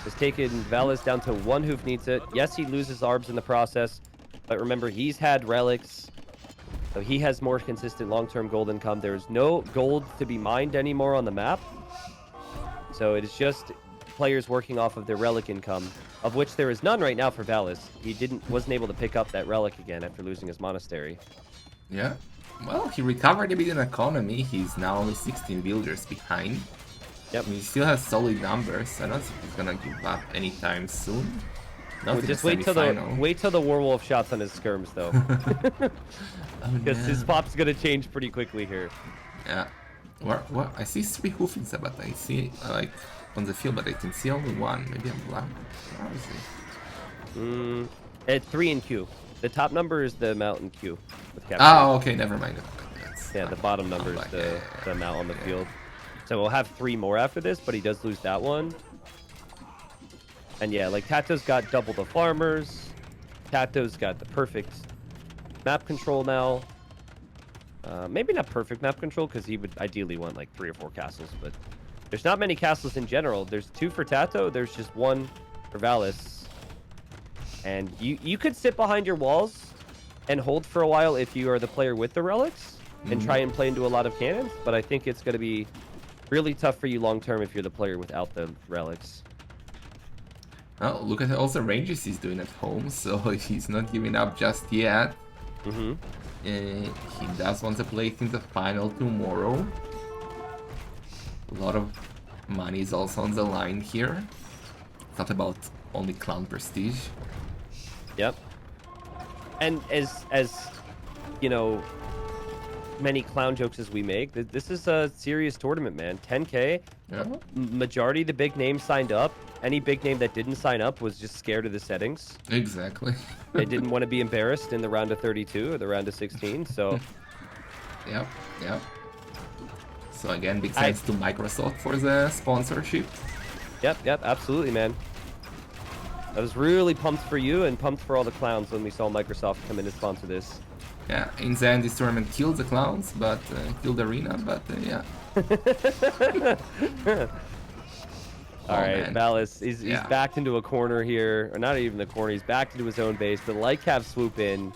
has taken Valles down to 1 Hoofneetze. Yes, he loses Arbs in the process, but remember, he's had relics, so he has more consistent long-term gold income. There's no gold to be mined anymore on the map, so it is just players working off of their relic income, of which there is none right now for Valles. He wasn't able to pick up that relic again after losing his monastery. Yeah. Well, he recovered a bit in economy. He's now only 16 villagers behind. Yep. He still has solid numbers. I don't think he's gonna give up anytime soon. Not just wait till the werewolf shots on his skirms, though. Because his pop's gonna change pretty quickly here. Yeah. What? I see 3 Hoofneetze, but I see like on the field, but I can see only 1. Maybe I'm blind. Where is he? At 3 in queue. The top number is the amount in queue. Oh, okay, never mind. The bottom number is the amount on the field. So we'll have 3 more after this, but he does lose that one. And yeah, like Tato's got double the farmers. Tato's got the perfect map control now. Maybe not perfect map control, because he would ideally want like 3 or 4 castles, but there's not many castles in general. There's 2 for Tato. There's just 1 for Valles. And you could sit behind your walls and hold for a while if you are the player with the relics and try and play into a lot of cannons, but I think it's going to be really tough for you long term if you're the player without the relics. Oh, look at all the ranges he's doing at home, so he's not giving up just yet. Mm-hmm. He does want to play it in the final tomorrow. A lot of money is also on the line here. It's not about only clown prestige. Yep. And as you know, many clown jokes as we make, this is a serious tournament, man. 10K. Yeah. Majority of the big names signed up. Any big name that didn't sign up was just scared of the settings. Exactly. They didn't want to be embarrassed in the round of 32 or the round of 16. So, Yep. So again, big thanks to Microsoft for the sponsorship. Yep, absolutely, man. I was really pumped for you and pumped for all the clowns when we saw Microsoft come in to sponsor this. Yeah, in the end, this tournament killed the clowns, but killed the arena, but yeah. All right, man. Valles, he's backed into a corner here, or not even the corner, he's backed into his own base. The light cav swoop in,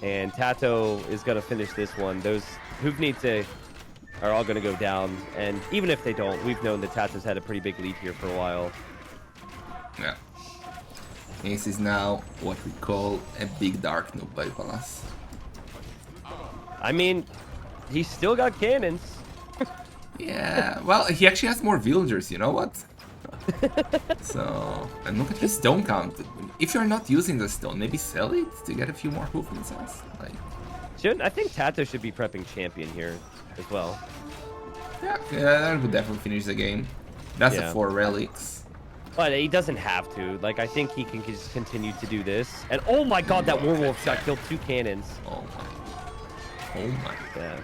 and Tato is going to finish this one. Those Hoofnite are all going to go down, and even if they don't, we've known that Tato's had a pretty big lead here for a while. Yeah. This is now what we call a big dark noob by Valas. I mean, he's still got cannons. Yeah, well, he actually has more villagers, you know what? So, and look at his stone count. If you're not using the stone, maybe sell it to get a few more hoof missiles. Like, I think Tato should be prepping champion here as well. Yeah, that would definitely finish the game. That's the 4 relics. But he doesn't have to. Like, I think he can just continue to do this. And oh my god, that werewolf shot killed 2 cannons. Oh my. Yeah.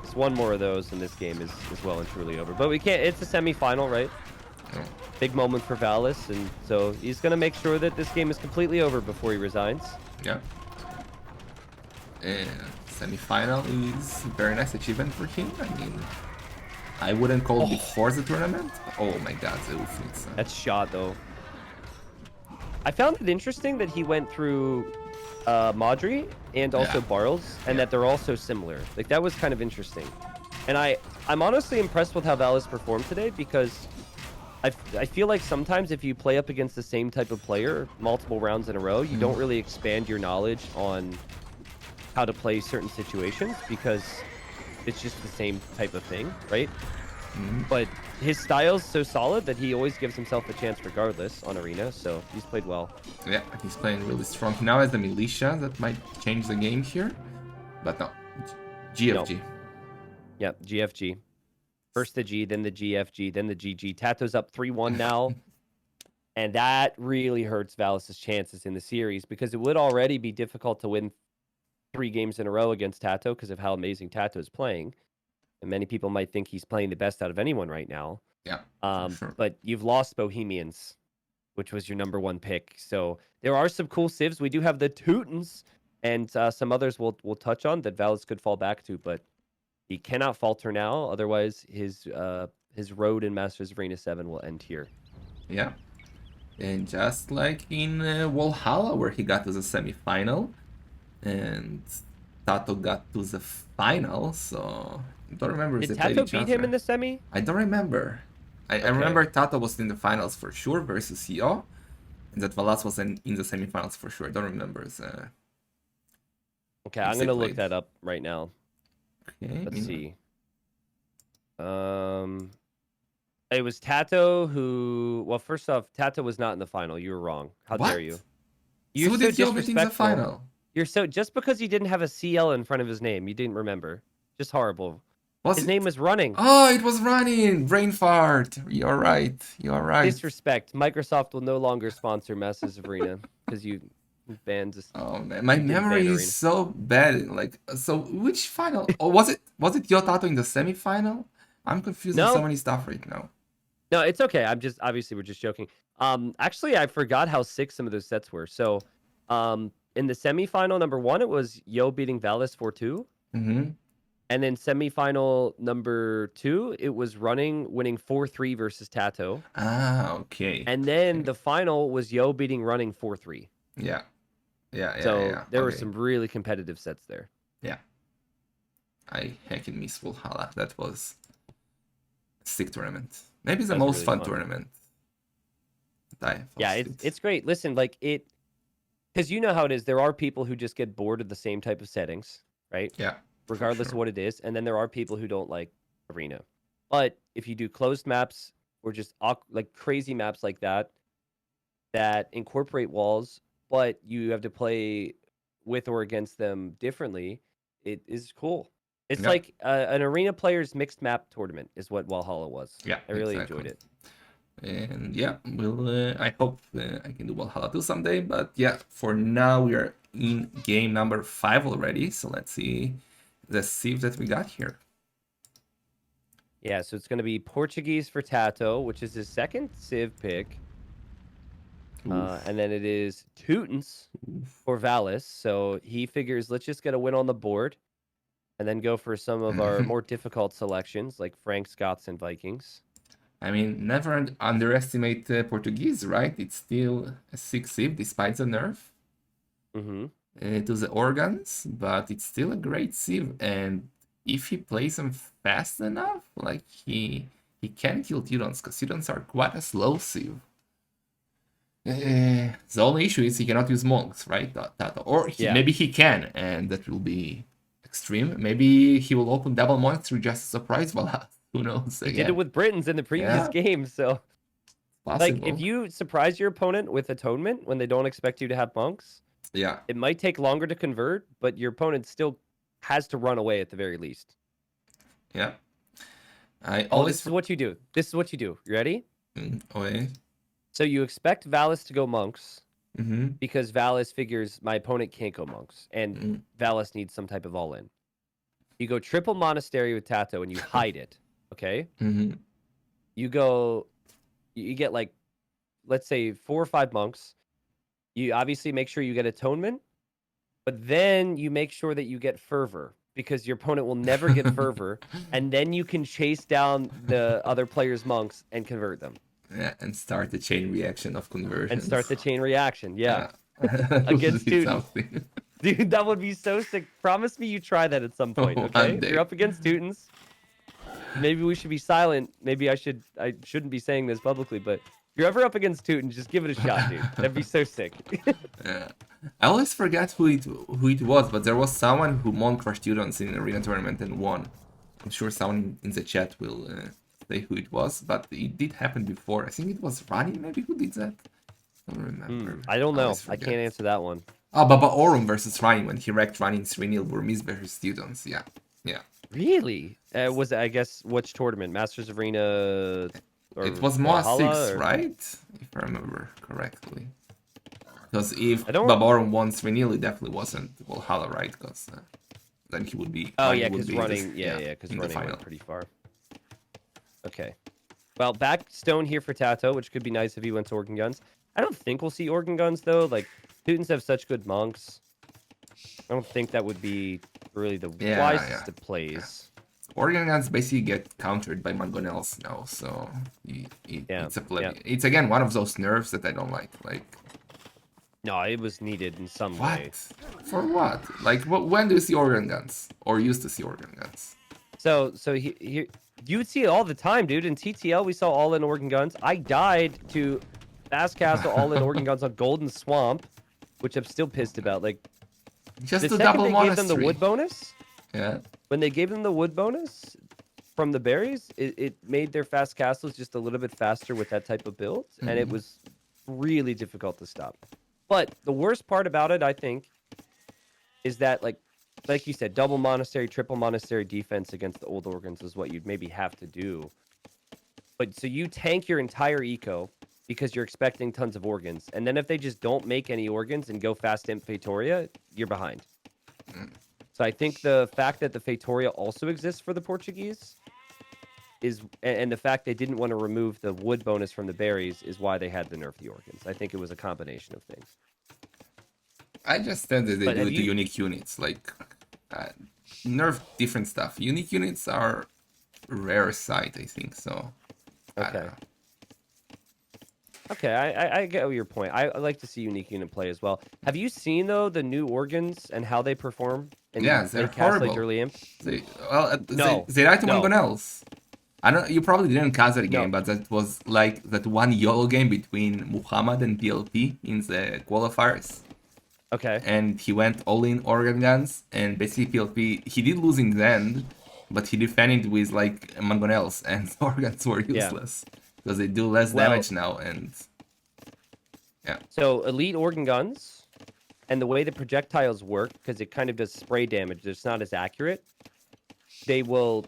Just one more of those and this game is well and truly over. But we can't, it's a semi-final, right? Oh. Big moment for Valles, and so he's going to make sure that this game is completely over before he resigns. Yeah. And semi-final is a very nice achievement for him. I mean, I wouldn't call it before the tournament. Oh my god, the Ufnitz. That's shot, though. I found it interesting that he went through Madri and also Barles, and that they're all so similar. Like, that was kind of interesting. And I'm honestly impressed with how Valles performed today, because I feel like sometimes if you play up against the same type of player multiple rounds in a row, you don't really expand your knowledge on how to play certain situations, because it's just the same type of thing, right? But his style's so solid that he always gives himself a chance regardless on Arena, so he's played well. Yeah, he's playing really strong. He now has the militia that might change the game here. But no, GFG. No. Yep, GFG. First the G, then the GFG, then the GG. Tato's up 3-1 now. And that really hurts Valles' chances in the series, because it would already be difficult to win 3 games in a row against Tato because of how amazing Tato is playing. And many people might think he's playing the best out of anyone right now. Yeah, sure. But you've lost Bohemians, which was your #1 pick. So there are some cool civs. We do have the Teutons and some others we'll touch on that Valles could fall back to, but he cannot falter now. Otherwise, his road in Masters Arena 7 will end here. Yeah. And just like in Valhalla, where he got to the semi-final, and Tato got to the final, so I don't remember. Did Tato beat him in the semi? I don't remember. I remember Tato was in the finals for sure versus Yo, and that Valas was in the semifinals for sure. I don't remember. Okay, I'm gonna look that up right now. Okay. Let's see. It was Tato who. Well, first off, Tato was not in the final. You were wrong. How dare you? You're so disrespectful. In the final. You're so just because he didn't have a CL in front of his name, you didn't remember. Just horrible. His name was Running. Oh, it was Running. Brain fart. You're right. You're right. Disrespect. Microsoft will no longer sponsor Masters Arena because you banned us. Oh man, my memory is so bad. Like, so which final? Oh, was it Yo Tato in the semi-final? I'm confused with so many stuff right now. No, it's okay. I'm just obviously we're just joking. Actually, I forgot how sick some of those sets were. So, in the semifinal #1, it was Yo beating Valles 4-2. Mm-hmm. And then semifinal #2, it was Running winning 4-3 versus Tato. Ah, okay. And then the final was Yo beating Running 4-3. Yeah. So there were some really competitive sets there. Yeah. I heckin' miss Valhalla. That was a sick tournament. Maybe the most fun tournament. Yeah, it's great. Listen, like because you know how it is. There are people who just get bored of the same type of settings, right? Yeah, Regardless sure. of what it is. And then there are people who don't like arena. But if you do closed maps or just like crazy maps like that incorporate walls, but you have to play with or against them differently, it is cool. It's Yeah, like an arena players mixed map tournament is what Valhalla was. yeah, I really exactly. enjoyed it. And yeah, I hope I can do Valhalla 2 someday. But yeah, for now we are in game number 5 already. So let's see the civ that we got here. Yeah, so it's going to be Portuguese for Tato, which is his second civ pick. And then it is Teutons for Valles. So he figures, let's just get a win on the board and then go for some of our more difficult selections like Frank, Scots, and Vikings. I mean, never underestimate Portuguese, right? It's still a 6 civ despite the nerf to the organs, but it's still a great civ. And if he plays them fast enough, like he can kill Teutons, because Teutons are quite a slow civ. The only issue is he cannot use monks, right? Tato. Or maybe he can, and that will be extreme. Maybe he will open double monster just to surprise Valas. Who knows? He did it with Britons in the previous game, so possible. Like if you surprise your opponent with atonement when they don't expect you to have monks, it might take longer to convert, but your opponent still has to run away at the very least. Yeah. This is what you do. This is what you do. You ready? Okay. So you expect Valles to go monks because Valles figures my opponent can't go monks, and Valles needs some type of all-in. You go triple monastery with Tato and you hide it. Okay. You go. You get like, let's say 4 or 5 monks. You obviously make sure you get atonement, but then you make sure that you get fervor because your opponent will never get fervor, and then you can chase down the other player's monks and convert them. Yeah, and start the chain reaction of conversion. Yeah. Against Teuton. Dude, that would be so sick. Promise me you try that at some point, okay? If you're up against Teutons, maybe we should be silent. Maybe I shouldn't be saying this publicly, but if you're ever up against Teuton, just give it a shot, dude. That'd be so sick. Yeah. I always forget who it was, but there was someone who Mon crushed Teutons in an arena tournament and won. I'm sure someone in the chat will say who it was, but it did happen before. I think it was Rani maybe who did that. I don't remember. I don't know. I can't answer that one. Oh, Baba Orum versus Rani when he wrecked Rani in 3-0 Burmese versus Teutons. Yeah. Yeah. Really? Was I guess which tournament? Masters Arena? Or it was Moa 6, right? If I remember correctly. Because if Babarum won 3-0, it definitely wasn't Valhalla, right? Because then he would be. Oh yeah, because running. Because running went pretty far. Okay. Well, back stone here for Tato, which could be nice if he went to Organ Guns. I don't think we'll see Organ Guns though. Like Teutons have such good monks. I don't think that would be really the wisest of plays. Organ Guns basically get countered by Mangonels now, so it's a play. It's again one of those nerfs that I don't like. Like. No, it was needed in some way. For what? Like, when do you see organ guns? Or used to see organ guns? So you would see it all the time, dude. In TTL, we saw all-in organ guns. I died to Fast Castle all-in organ guns on Golden Swamp, which I'm still pissed about. Like, just the double second they gave them the wood bonus, when they gave them the wood bonus from the berries, it made their Fast Castles just a little bit faster with that type of build, and it was really difficult to stop. But the worst part about it, I think, is that, like you said, double monastery, triple monastery defense against the old organs is what you'd maybe have to do. But so you tank your entire eco because you're expecting tons of organs. And then if they just don't make any organs and go fast imp Fatoria, you're behind. So I think the fact that the Fatoria also exists for the Portuguese and the fact they didn't want to remove the wood bonus from the berries is why they had to nerf the organs. I think it was a combination of things. I just said that they do it to unique units, like nerf different stuff. Unique units are rare sight, I think. So. Okay. Okay, I get your point. I like to see unique unit play as well. Have you seen though the new organs and how they perform? They're horrible. Early imp? They write to Mangonels. I don't. You probably didn't cast that No. game, but that was like that one YOLO game between Muhammad and PLP in the qualifiers, Okay. and he went all in organ guns, and basically PLP he did lose in the end, but he defended with like mangonels, and organs were Yeah. useless because they do less Well, damage now, and yeah, so elite organ guns and the way the projectiles work, because it kind of does spray damage, it's not as accurate. They will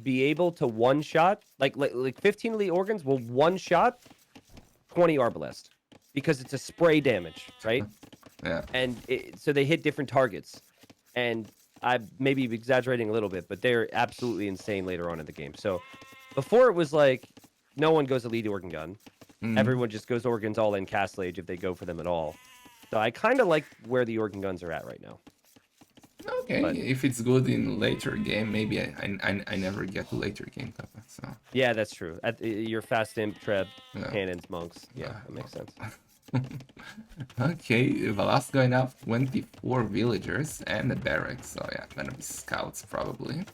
be able to one shot, like 15 elite organs will one shot 20 arbalest because it's a spray damage, right? yeah. And so they hit different targets. And I may be exaggerating a little bit, but they're absolutely insane later on in the game. So before it was like no one goes elite organ gun. Everyone just goes organs all in Castle Age if they go for them at all. So I kind of like where the organ guns are at right now. Okay, But if it's good in later game, maybe I never get to later game Tato, so yeah, that's true. Your fast imp, treb, yeah. cannons, monks. Yeah, that makes sense. Okay, Valas going up 24 villagers and a barrack, so yeah, gonna be scouts probably.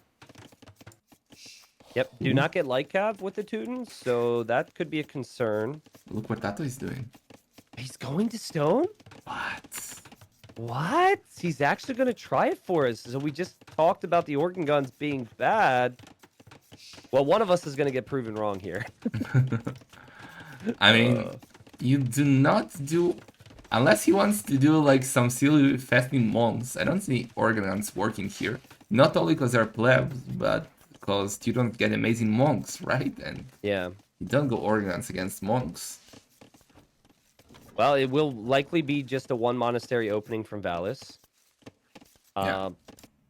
Yep. Do not get light cav with the Teutons, so that could be a concern. Look what Tato is doing. He's going to stone? What? What? He's actually going to try it for us. So we just talked about the organ guns being bad. Well, one of us is going to get proven wrong here. I mean, you do not do... Unless he wants to do like some silly fasting monks, I don't see organs working here. Not only because they're plebs, but because you don't get amazing monks, right? And Yeah. you don't go organs against monks. Well, it will likely be just a one monastery opening from Valles. Yeah.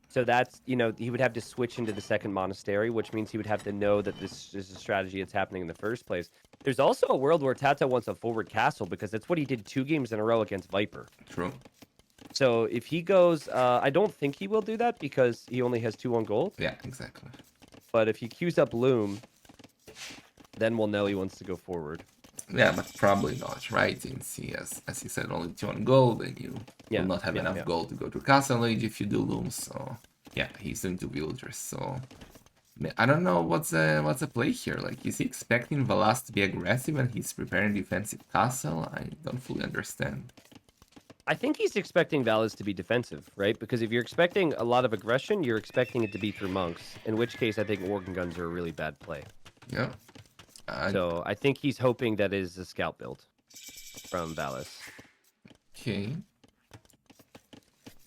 So that's, he would have to switch into the second monastery, which means he would have to know that this is a strategy that's happening in the first place. There's also a world where Tato wants a forward castle because that's what he did 2 games in a row against Viper. True. So if he goes, I don't think he will do that because he only has 2 on gold. Yeah, exactly. But if he queues up Loom, then we'll know he wants to go forward. Yeah, but probably not, right? Since he has, as he said, only 2 on gold, and you will not have enough gold to go to Castle Age if you do Loom, so... Yeah, he's doing 2 villagers, so... I don't know what's the play here. Like, is he expecting Valas to be aggressive and he's preparing defensive castle? I don't fully understand. I think he's expecting Valles to be defensive, right? Because if you're expecting a lot of aggression, you're expecting it to be through monks. In which case, I think organ guns are a really bad play. Yeah. So I think he's hoping that is a scout build from Valles. Okay.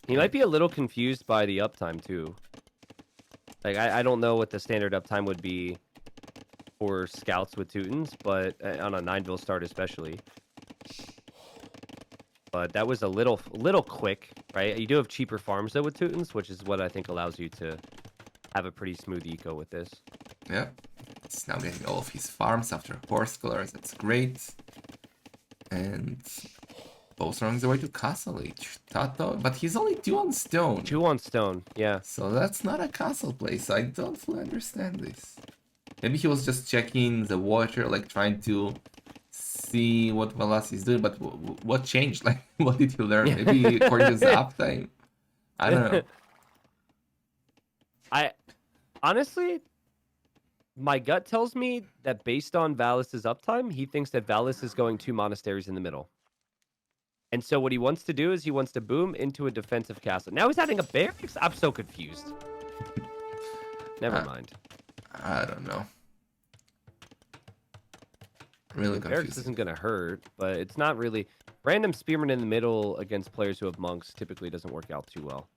He might be a little confused by the uptime too. Like I don't know what the standard uptime would be for scouts with Teutons, but on a 9-ville start especially. But that was a little quick, right? You do have cheaper farms though with Teutons, which is what I think allows you to have a pretty smooth eco with this. Yeah. He's now getting all of his farms after horse colors. That's great. And both running the way to Castle Age. Tato, but he's only 2 on stone. 2 on stone, yeah. So that's not a castle place. I don't fully understand this. Maybe he was just checking the water, like trying to see what Valas is doing. But what changed? Like, what did he learn? Maybe according to the uptime. I don't know. Honestly, my gut tells me that based on Valles' uptime, he thinks that Valles is going 2 monasteries in the middle. And so what he wants to do is he wants to boom into a defensive castle. Now he's adding a barracks? I'm so confused. Never mind. I don't know. Really confused. Barracks isn't going to hurt, but it's not really... Random spearman in the middle against players who have monks typically doesn't work out too well.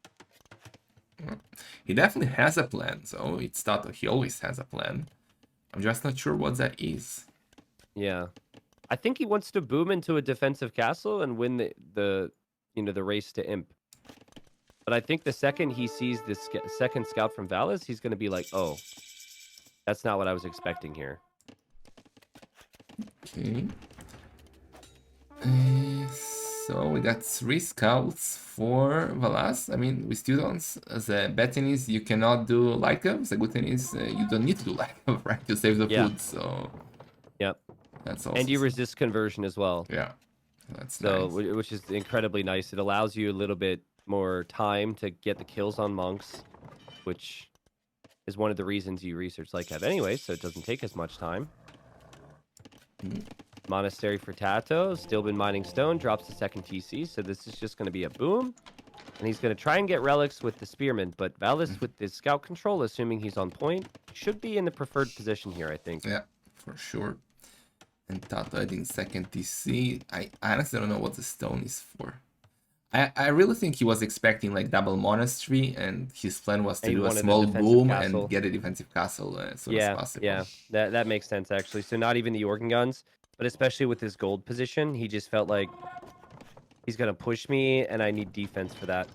He definitely has a plan, so it's Tato. He always has a plan. I'm just not sure what that is. Yeah. I think he wants to boom into a defensive castle and win the race to imp. But I think the second he sees this second scout from Valles, he's going to be like, oh, that's not what I was expecting here. Okay. So we got 3 scouts for Valas. I mean, with students, the bad thing is you cannot do light up. The good thing is you don't need to do light up, right? To save the food. So yep. That's also... And you resist conversion as well. Yeah. That's nice. So, which is incredibly nice. It allows you a little bit more time to get the kills on monks, which is one of the reasons you research Light Cav anyway, so it doesn't take as much time. Monastery for Tato, still been mining stone, drops the second TC, so this is just going to be a boom. And he's going to try and get relics with the spearman, but Valles with his scout control, assuming he's on point, should be in the preferred position here, I think. Yeah, for sure. And Tato adding second TC. I honestly don't know what the stone is for. I really think he was expecting like double monastery, and his plan was to do a small boom and get a defensive castle as soon as possible. Yeah, that makes sense actually. So not even the organ guns, but especially with his gold position, he just felt like he's gonna push me, and I need defense for that.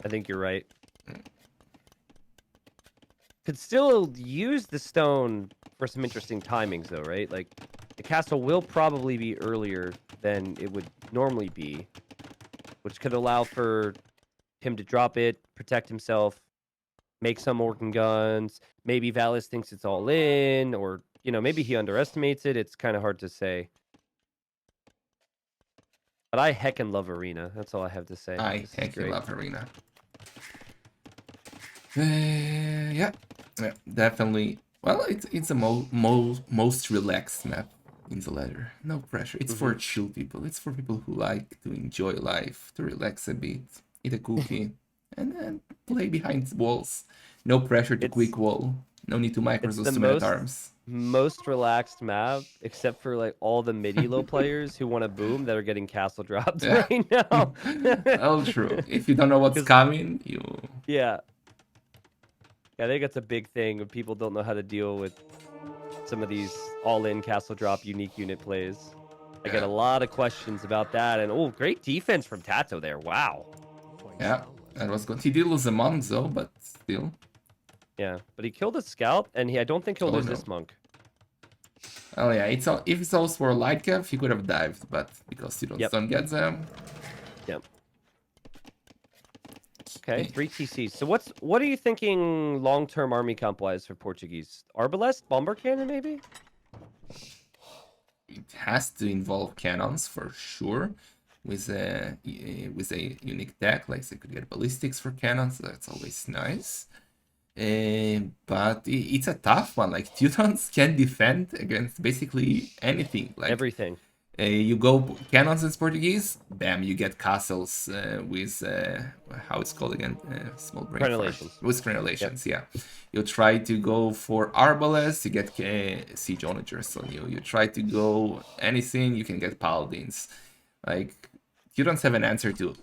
I think you're right. Could still use the stone for some interesting timings though, right? Like the castle will probably be earlier than it would normally be, which could allow for him to drop it, protect himself, make some organ guns. Maybe Valles thinks it's all in, or, you know, maybe he underestimates it. It's kind of hard to say. But I heckin' love Arena. That's all I have to say. I heckin' love Arena. Yeah, definitely. Well, it's a most relaxed map in the ladder. No pressure. It's for chill people. It's for people who like to enjoy life, to relax a bit, eat a cookie, and then play behind walls. No pressure to quick wall. No need to micros those 2 minute arms. Most relaxed map, except for like all the mid-elo players who want to boom that are getting castle dropped right now. Oh, true. If you don't know what's coming, you... Yeah. I think that's a big thing when people don't know how to deal with some of these all-in castle drop unique unit plays. I get a lot of questions about that, and oh, great defense from Tato there. Wow. Yeah, that was good. He did lose a monk though, but still. Yeah, but he killed a scout, and I don't think he'll lose this monk. Oh yeah, if it's also for light cav, he could have dived, but because you don't get them. Yep. Okay, 3 TCs. So what are you thinking long-term army comp-wise for Portuguese? Arbalest, bomber cannon, maybe? It has to involve cannons for sure. With a unique deck, like they could get ballistics for cannons. That's always nice. But it's a tough one. Like Teutons can defend against basically anything. Like everything. You go cannons in Portuguese, bam, you get castles with how it's called again, small brain. Crenellations. With crenellations, yeah. You try to go for Arbalest, you get siege onagers on you. You try to go anything, you can get paladins. Like you don't have an answer to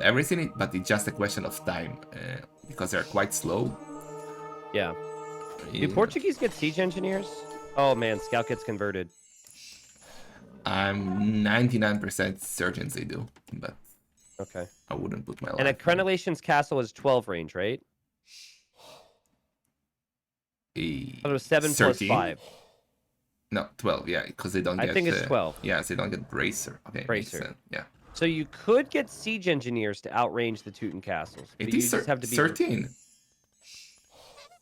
everything, but it's just a question of time because they're quite slow. Yeah. Do Portuguese get siege engineers? Oh man, scout gets converted. I'm 99% certain they do, but okay, I wouldn't put my life. And a Crenellations castle is 12 range, right? It was 7 plus 5. No, 12. Yeah, because they don't get. I think it's 12. Yeah, they don't get bracer. Okay, bracer. Yeah. So you could get siege engineers to outrange the Teuton castles. But it is just have to be 13.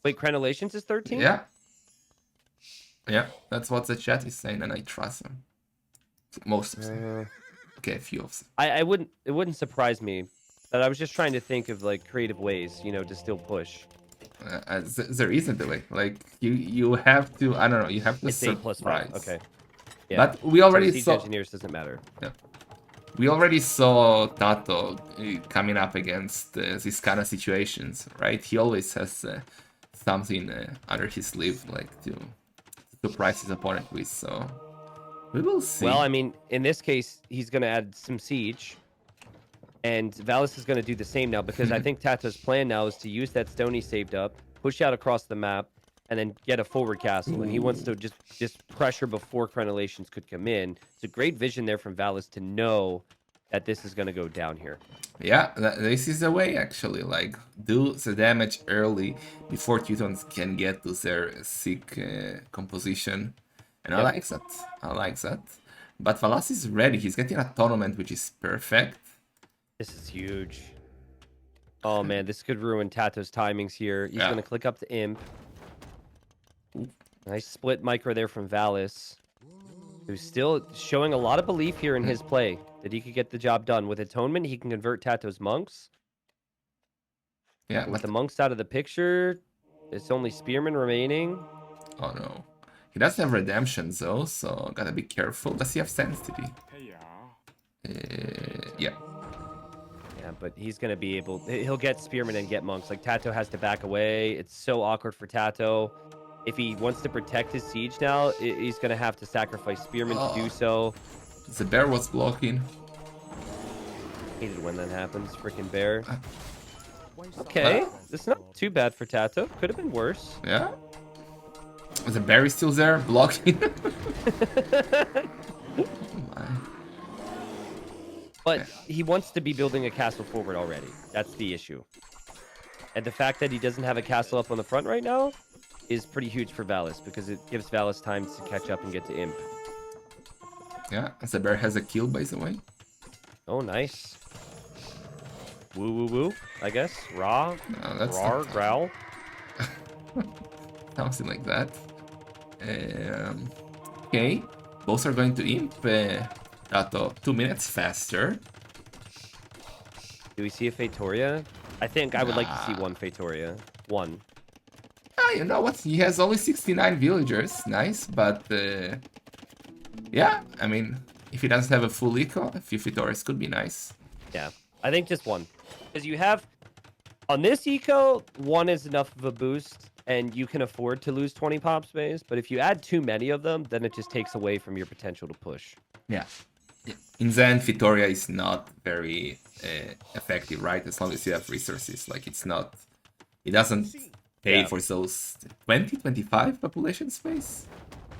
Wait, Crenellations is 13? Yeah. Yeah, that's what the chat is saying, and I trust them. Most of them. Okay, a few of them. I wouldn't. It wouldn't surprise me, but I was just trying to think of like creative ways, you know, to still push. There isn't a way. Like you have to. I don't know. You have to. It's 8 plus 5. Okay. Yeah. But we already siege saw. Engineers doesn't matter. Yeah. We already saw Tato coming up against these kind of situations, right? He always has something under his sleeve, like to surprise his opponent with. So. We will see. Well, I mean, in this case, he's going to add some siege. And Valles is going to do the same now, because I think Tato's plan now is to use that stone he saved up, push out across the map, and then get a forward castle. Ooh. And he wants to just pressure before Crenellations could come in. It's a great vision there from Valles to know that this is going to go down here. Yeah, this is the way, actually. Like, do the damage early before Teutons can get to their sick composition. And I like that. I like that. But Valas is ready. He's getting a tournament, which is perfect. This is huge. Oh, man. This could ruin Tato's timings here. He's going to click up to Imp. Nice split micro there from Valles, who's still showing a lot of belief here in his play, that he could get the job done. With Atonement, he can convert Tato's monks. Yeah, with the monks out of the picture, It's only Spearman remaining. Oh no. He does have redemption though, so gotta be careful. Does he have sensitivity? Yeah. Yeah, but he's gonna be able. He'll get Spearman and get monks. Like Tato has to back away. It's so awkward for Tato. If he wants to protect his siege now, he's gonna have to sacrifice Spearman to do so. The bear was blocking. Hated when that happens. Freaking bear. Okay, it's not too bad for Tato. Could have been worse. Yeah. The bear is still there, blocking. Oh my. But he wants to be building a castle forward already. That's the issue. And the fact that he doesn't have a castle up on the front right now is pretty huge for Valles because it gives Valles time to catch up and get to Imp. Yeah, the bear has a kill, by the way. Oh, nice. Woo woo woo, I guess. Raw. No, that's Rar, growl. Something like that. Okay, both are going to Imp. Tato, 2 minutes faster. Do we see a Fatoria? I think I would like to see one Fatoria. One. Ah, you know what? He has only 69 villagers. Nice, but yeah, I mean, if he doesn't have a full eco, a few Fatorias could be nice. Yeah, I think just one. Because you have, on this eco, one is enough of a boost, and you can afford to lose 20 pop space. But if you add too many of them, then it just takes away from your potential to push. Yeah. In the end, Fitoria is not very effective, right? As long as you have resources. Like, it's not... It doesn't pay for those 20, 25 population space?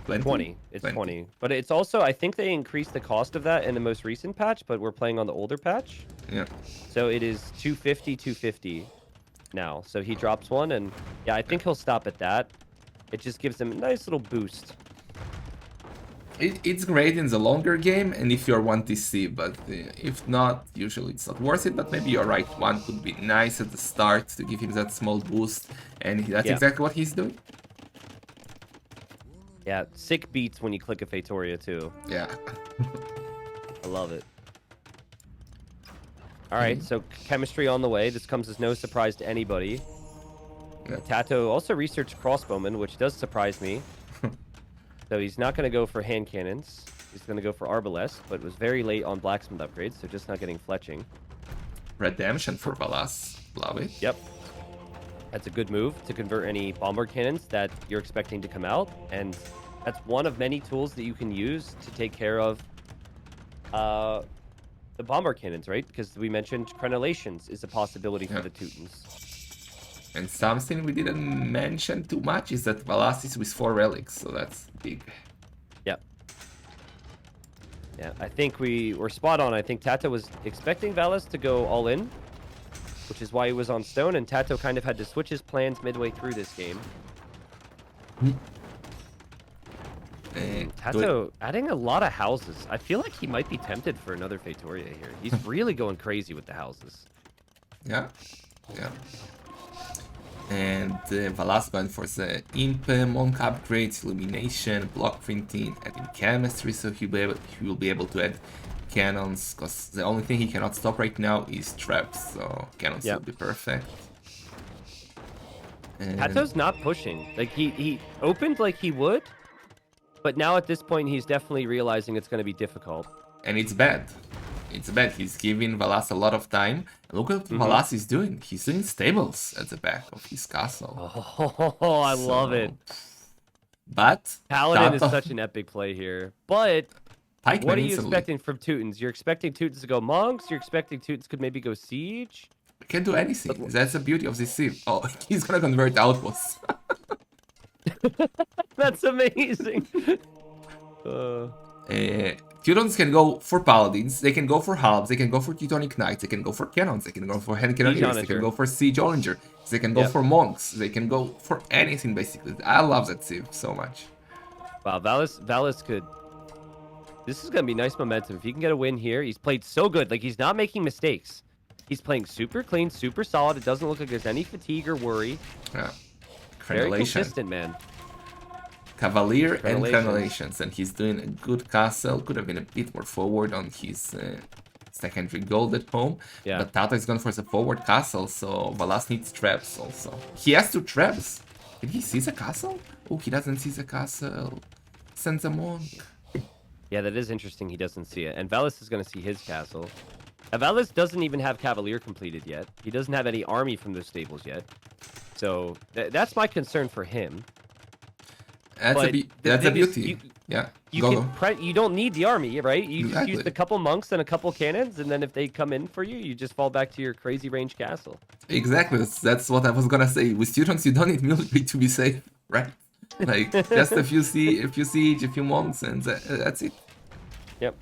20. It's 20. But it's also, I think they increased the cost of that in the most recent patch, but we're playing on the older patch. Yeah. So it is 250, 250 now. So he drops one, and yeah, I think he'll stop at that. It just gives him a nice little boost. It's great in the longer game, and if you're 1 TC, but if not, usually it's not worth it, but maybe you're right, one could be nice at the start to give him that small boost, and that's exactly what he's doing. Yeah, sick beats when you click a Fatoria too. Yeah. I love it. Alright, so chemistry on the way. This comes as no surprise to anybody. Yeah. Tato also researched crossbowmen, which does surprise me. So he's not going to go for hand cannons. He's going to go for arbalest, but was very late on blacksmith upgrades, so just not getting fletching. Redemption for Valas. Love it. Yep. That's a good move to convert any bombard cannons that you're expecting to come out, and that's one of many tools that you can use to take care of the bombard cannons, right? Because we mentioned crenellations is a possibility for the Teutons. And something we didn't mention too much is that Valas is with 4 relics, so that's big. Yep. Yeah, I think we were spot on. I think Tato was expecting Valles to go all in, which is why he was on stone, and Tato kind of had to switch his plans midway through this game. Tato adding a lot of houses. I feel like he might be tempted for another Fatoria here. He's really going crazy with the houses. Yeah, yeah. And Valas went for the Imp Monk upgrades, illumination, block printing, adding chemistry, so he will be able to add cannons, because the only thing he cannot stop right now is traps, so cannons will be perfect. And Tato's not pushing. Like, he opened like he would, but now at this point he's definitely realizing it's going to be difficult. And it's bad. It's bad. He's giving Valas a lot of time. And look at what Valas is doing. He's doing stables at the back of his castle. Oh, I love it. But Paladin is such an epic play here. But Pikeman what are you expecting from Teutons? You're expecting Teutons to go monks? You're expecting Teutons could maybe go siege? Can do anything. That's the beauty of this sieve. Oh, he's gonna convert outposts. That's amazing. Teutons can go for paladins, they can go for halves, they can go for Teutonic knights, they can go for cannons, they can go for hand cannoneers, they can go for siege onager, they can go for monks, they can go for anything basically. I love that sieve so much. Wow, Valles could... This is going to be nice momentum. If he can get a win here, he's played so good. Like, he's not making mistakes. He's playing super clean, super solid. It doesn't look like there's any fatigue or worry. Yeah. Very consistent, man. Cavalier and crenellations, and he's doing a good castle. Could have been a bit more forward on his secondary gold at home. Yeah. But Tato is going for the forward castle, so Valas needs traps also. He has 2 traps. Did he see the castle? Oh, he doesn't see the castle. Sends a monk. Yeah, that is interesting. He doesn't see it. And Valles is going to see his castle. Valles doesn't even have Cavalier completed yet. He doesn't have any army from those stables yet. So that's my concern for him. That's a beauty. Yeah. You don't need the army, right? You just Exactly. use a couple monks and a couple cannons, and then if they come in for you, you just fall back to your crazy range castle. Exactly. That's what I was gonna say. With students, you don't need military to be safe, right? Like just a few siege, a few monks, and that's it. Yep.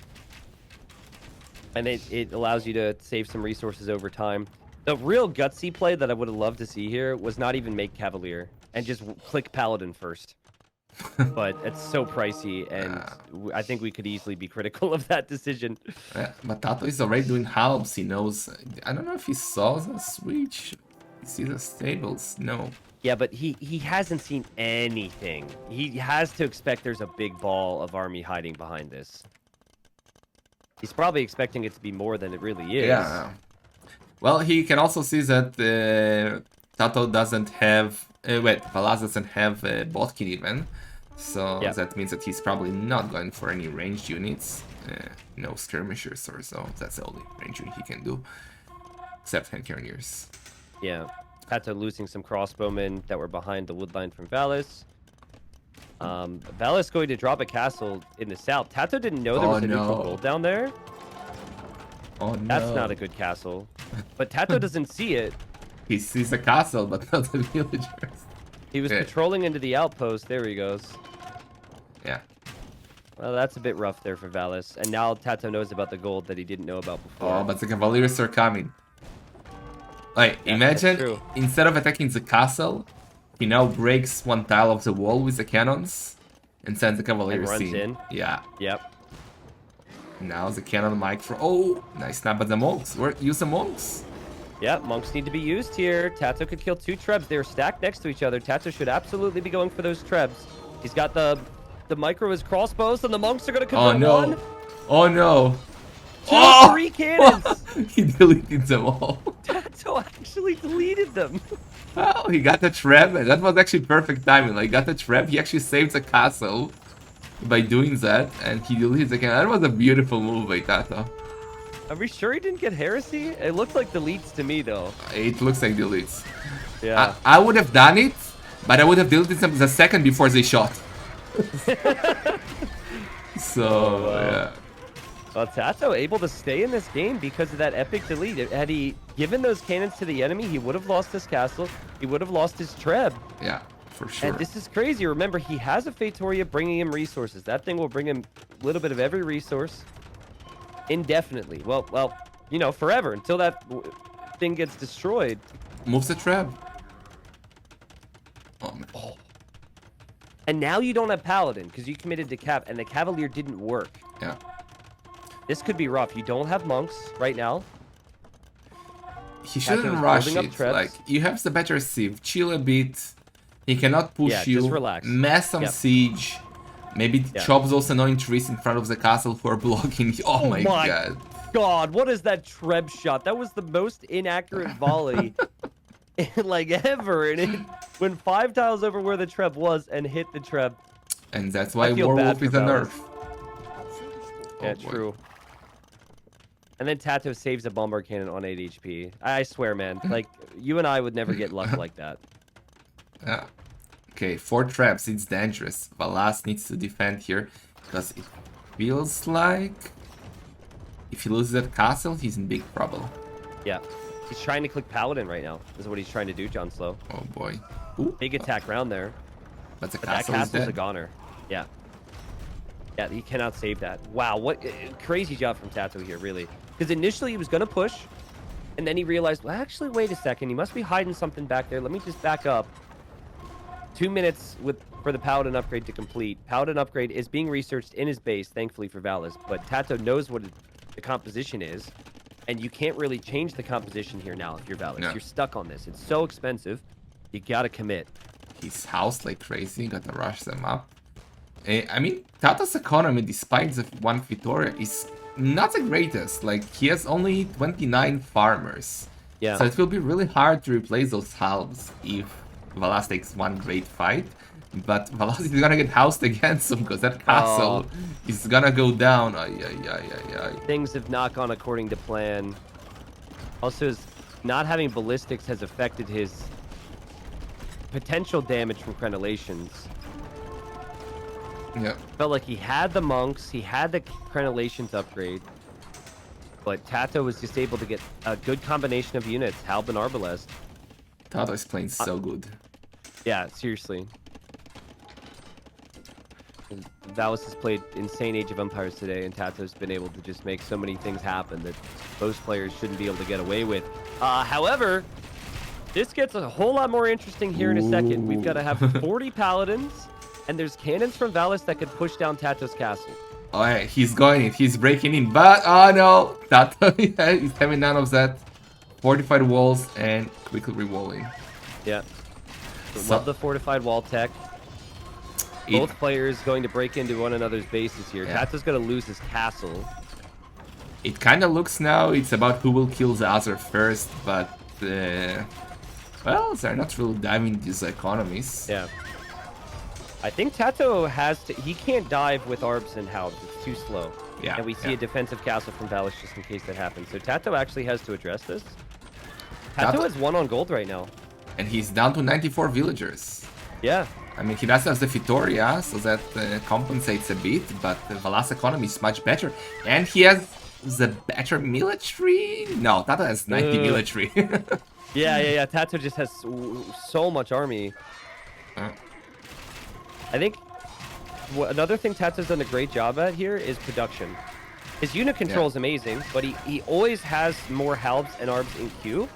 And it allows you to save some resources over time. The real gutsy play that I would have loved to see here was not even make Cavalier and just click Paladin first. But it's so pricey, and I think we could easily be critical of that decision. But Tato is already doing halves. He knows. I don't know if he saw the switch. He sees the stables. No. Yeah, but he hasn't seen anything. He has to expect there's a big ball of army hiding behind this. He's probably expecting it to be more than it really is. Yeah. Well, he can also see that Tato doesn't have... Valas doesn't have Botkin even. So that means that he's probably not going for any ranged units. No skirmishers or so. That's the only range unit he can do. Except hand carriers. Yeah. Tato losing some crossbowmen that were behind the wood line from Valles. Valles going to drop a castle in the south. Tato didn't know there was a neutral gold down there. Oh no. That's not a good castle. But Tato doesn't see it. He sees a castle, but not the villagers. He was patrolling into the outpost. There he goes. Yeah. Well, that's a bit rough there for Valles. And now Tato knows about the gold that he didn't know about before. Oh, but the Cavaliers are coming. Like, imagine, instead of attacking the castle, he now breaks one tile of the wall with the cannons and sends the Cavaliers in. Yeah. Yep. Now the cannon mic for... Oh, nice snap at the monks. Use the monks. Yeah, monks need to be used here. Tato could kill 2 trebs. They're stacked next to each other. Tato should absolutely be going for those trebs. He's got the micro as crossbows, and the monks are going to convert one. Oh no. 2, 3 cannons. He deleted them all. Tato actually deleted them. Oh, he got the trap. That was actually perfect timing. Like, got the trap. He actually saved the castle by doing that, and he deleted the cannon. That was a beautiful move by Tato. Are we sure he didn't get heresy? It looked like deletes to me, though. It looks like deletes. Yeah. I would have done it, but I would have deleted them the second before they shot. So, yeah. Well, Tato able to stay in this game because of that epic delete. Had he given those cannons to the enemy, he would have lost his castle. He would have lost his treb. Yeah, for sure. And this is crazy. Remember, he has a Fatoria bringing him resources. That thing will bring him a little bit of every resource indefinitely. Well, you know, forever until that thing gets destroyed. Moves the treb. Oh, man. Oh. And now you don't have Paladin because you committed to Cav, and the Cavalier didn't work. Yeah. This could be rough. You don't have monks right now. He shouldn't rush it. Like, you have the better sieve. Chill a bit. He cannot push you. Just relax. Mass some siege. Maybe chop those annoying trees in front of the castle who are blocking. Oh my god. God, what is that treb shot? That was the most inaccurate volley like ever. And it went 5 tiles over where the treb was and hit the treb. And that's why Warwolf is a nerf. Yeah, true. And then Tato saves a bombard cannon on 8 HP. I swear, man. Like, you and I would never get luck like that. Yeah. Okay, 4 traps. It's dangerous. Valas needs to defend here because it feels like if he loses that castle, he's in big trouble. Yeah. He's trying to click Paladin right now. This is what he's trying to do, John Slow. Oh, boy. Ooh. Big attack round there. But that castle's a goner. Yeah. Yeah, he cannot save that. Wow, what crazy job from Tato here, really. Because initially he was going to push, and then he realized, well, actually, wait a second. He must be hiding something back there. Let me just back up. 2 minutes for the Paladin upgrade to complete. Paladin upgrade is being researched in his base, thankfully for Valles. But Tato knows what the composition is, and you can't really change the composition here now if you're Valles. No. You're stuck on this. It's so expensive. You got to commit. He's housed like crazy. Got to rush them up. I mean, Tato's economy, despite the 1 Victoria, is not the greatest. Like, he has only 29 farmers. Yeah. So it will be really hard to replace those halves if Valas takes one great fight, but Valas is gonna get housed again soon because that castle is gonna go down. Ay, ay, ay, ay, ay. Things have not gone according to plan. Also, his not having ballistics has affected his potential damage from crenellations. Yeah. Felt like he had the monks, he had the crenellations upgrade, but Tato was just able to get a good combination of units, Halb and Arbalest. Tato is playing so good. Yeah, seriously. Valas has played insane Age of Empires today, and Tato's been able to just make so many things happen that most players shouldn't be able to get away with. However, this gets a whole lot more interesting here in a second. We've got to have 40 paladins, and there's cannons from Valas that could push down Tato's castle. Oh, yeah, he's going in, he's breaking in, but oh no, Tato is having none of that. Fortified walls and quickly rewalling. Yeah. So, Love the fortified wall tech. Both players going to break into one another's bases here. Yeah. Tato's going to lose his castle. It kind of looks now it's about who will kill the other first, but well, they're not really diving these economies. Yeah. I think Tato has to... He can't dive with Arbs and Halbs. It's too slow. Yeah. And we see a defensive castle from Valis just in case that happens. So Tato actually has to address this. Tato has 1 on gold right now. And he's down to 94 villagers. Yeah. I mean, he does have the Vitoria, so that compensates a bit, but the Valas economy is much better. And he has the better military? No, Tato has 90 military. Yeah. Tato just has so much army. I think another thing Tato's done a great job at here is production. His unit control is amazing, but he always has more Halbs and Arbs in queue.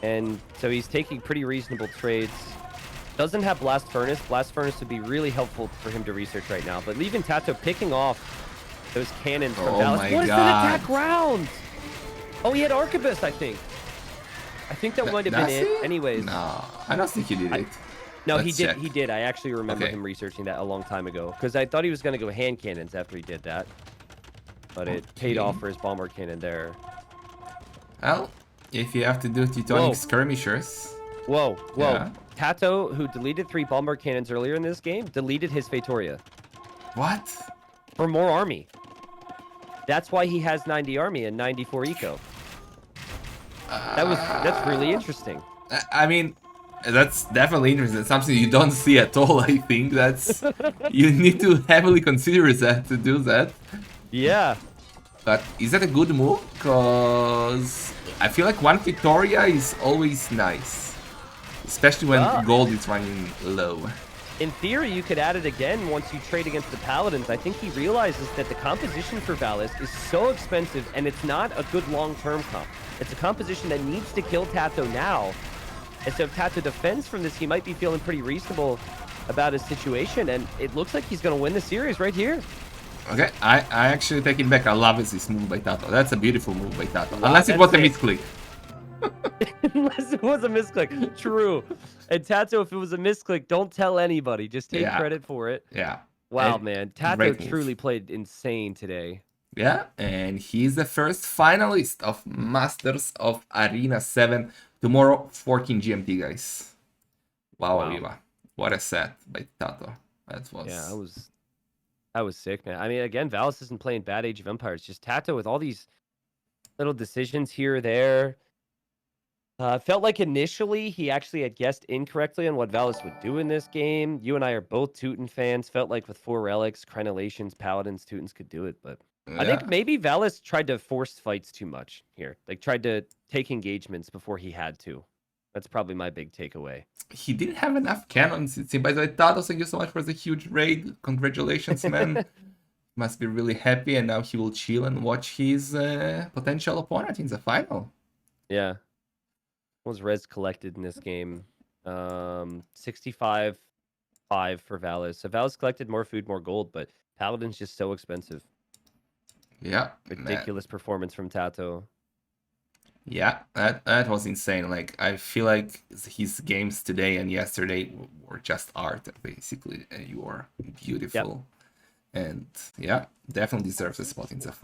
And so he's taking pretty reasonable trades. Doesn't have Blast Furnace. Blast Furnace would be really helpful for him to research right now. But leaving Tato picking off those cannons from Valis. What is that attack round? Oh, he had Arquebus, I think. I think that might have been it. Anyways. No, I don't think he did it. No, he did. He did. I actually remember him researching that a long time ago. Because I thought he was going to go hand cannons after he did that. But it paid off for his bomber cannon there. Well, if you have to do Teutonic skirmishers. Whoa. Yeah. Tato, who deleted 3 bomber cannons earlier in this game, deleted his Vitoria. What? For more army. That's why he has 90 army and 94 eco. That's really interesting. I mean, that's definitely interesting. Something you don't see at all. I think that's you need to heavily consider that to do that. Yeah. But is that a good move? Because I feel like 1 Vitoria is always nice, especially when gold is running low. In theory, you could add it again once you trade against the Paladins. I think he realizes that the composition for Valis is so expensive, and it's not a good long-term comp. It's a composition that needs to kill Tato now. And so if Tato defends from this, he might be feeling pretty reasonable about his situation, and it looks like he's going to win the series right here. Okay, I actually take it back. I love this move by Tato. That's a beautiful move by Tato. Unless it was a misclick. Unless it was a misclick. True. And Tato, if it was a misclick, don't tell anybody. Just take credit for it. Yeah. Wow, man. Tato truly played insane today. Yeah, and he's the first finalist of Masters of Arena 7. Tomorrow, 14 GMT, guys. Wow. What a set by Tato. That was... Yeah, that was sick, man. I mean, again, Valis isn't playing bad Age of Empires. Just Tato with all these little decisions here or there. Felt like initially he actually had guessed incorrectly on what Valis would do in this game. You and I are both Teuton fans. Felt like with 4 relics, crenellations, paladins, Teutons could do it. But I think maybe Valis tried to force fights too much here. Like tried to take engagements before he had to. That's probably my big takeaway. He didn't have enough cannons. By the way, Tato, thank you so much for the huge raid. Congratulations, man. Must be really happy. And now he will chill and watch his potential opponent in the final. Yeah. What was res collected in this game? 65.5 for Valis. So Valis collected more food, more gold, but Paladin's just so expensive. Yeah. Ridiculous performance from Tato. Yeah, that was insane. Like, I feel like his games today and yesterday were just art, basically. You are beautiful. Yep. And yeah, definitely deserves a spot in the final.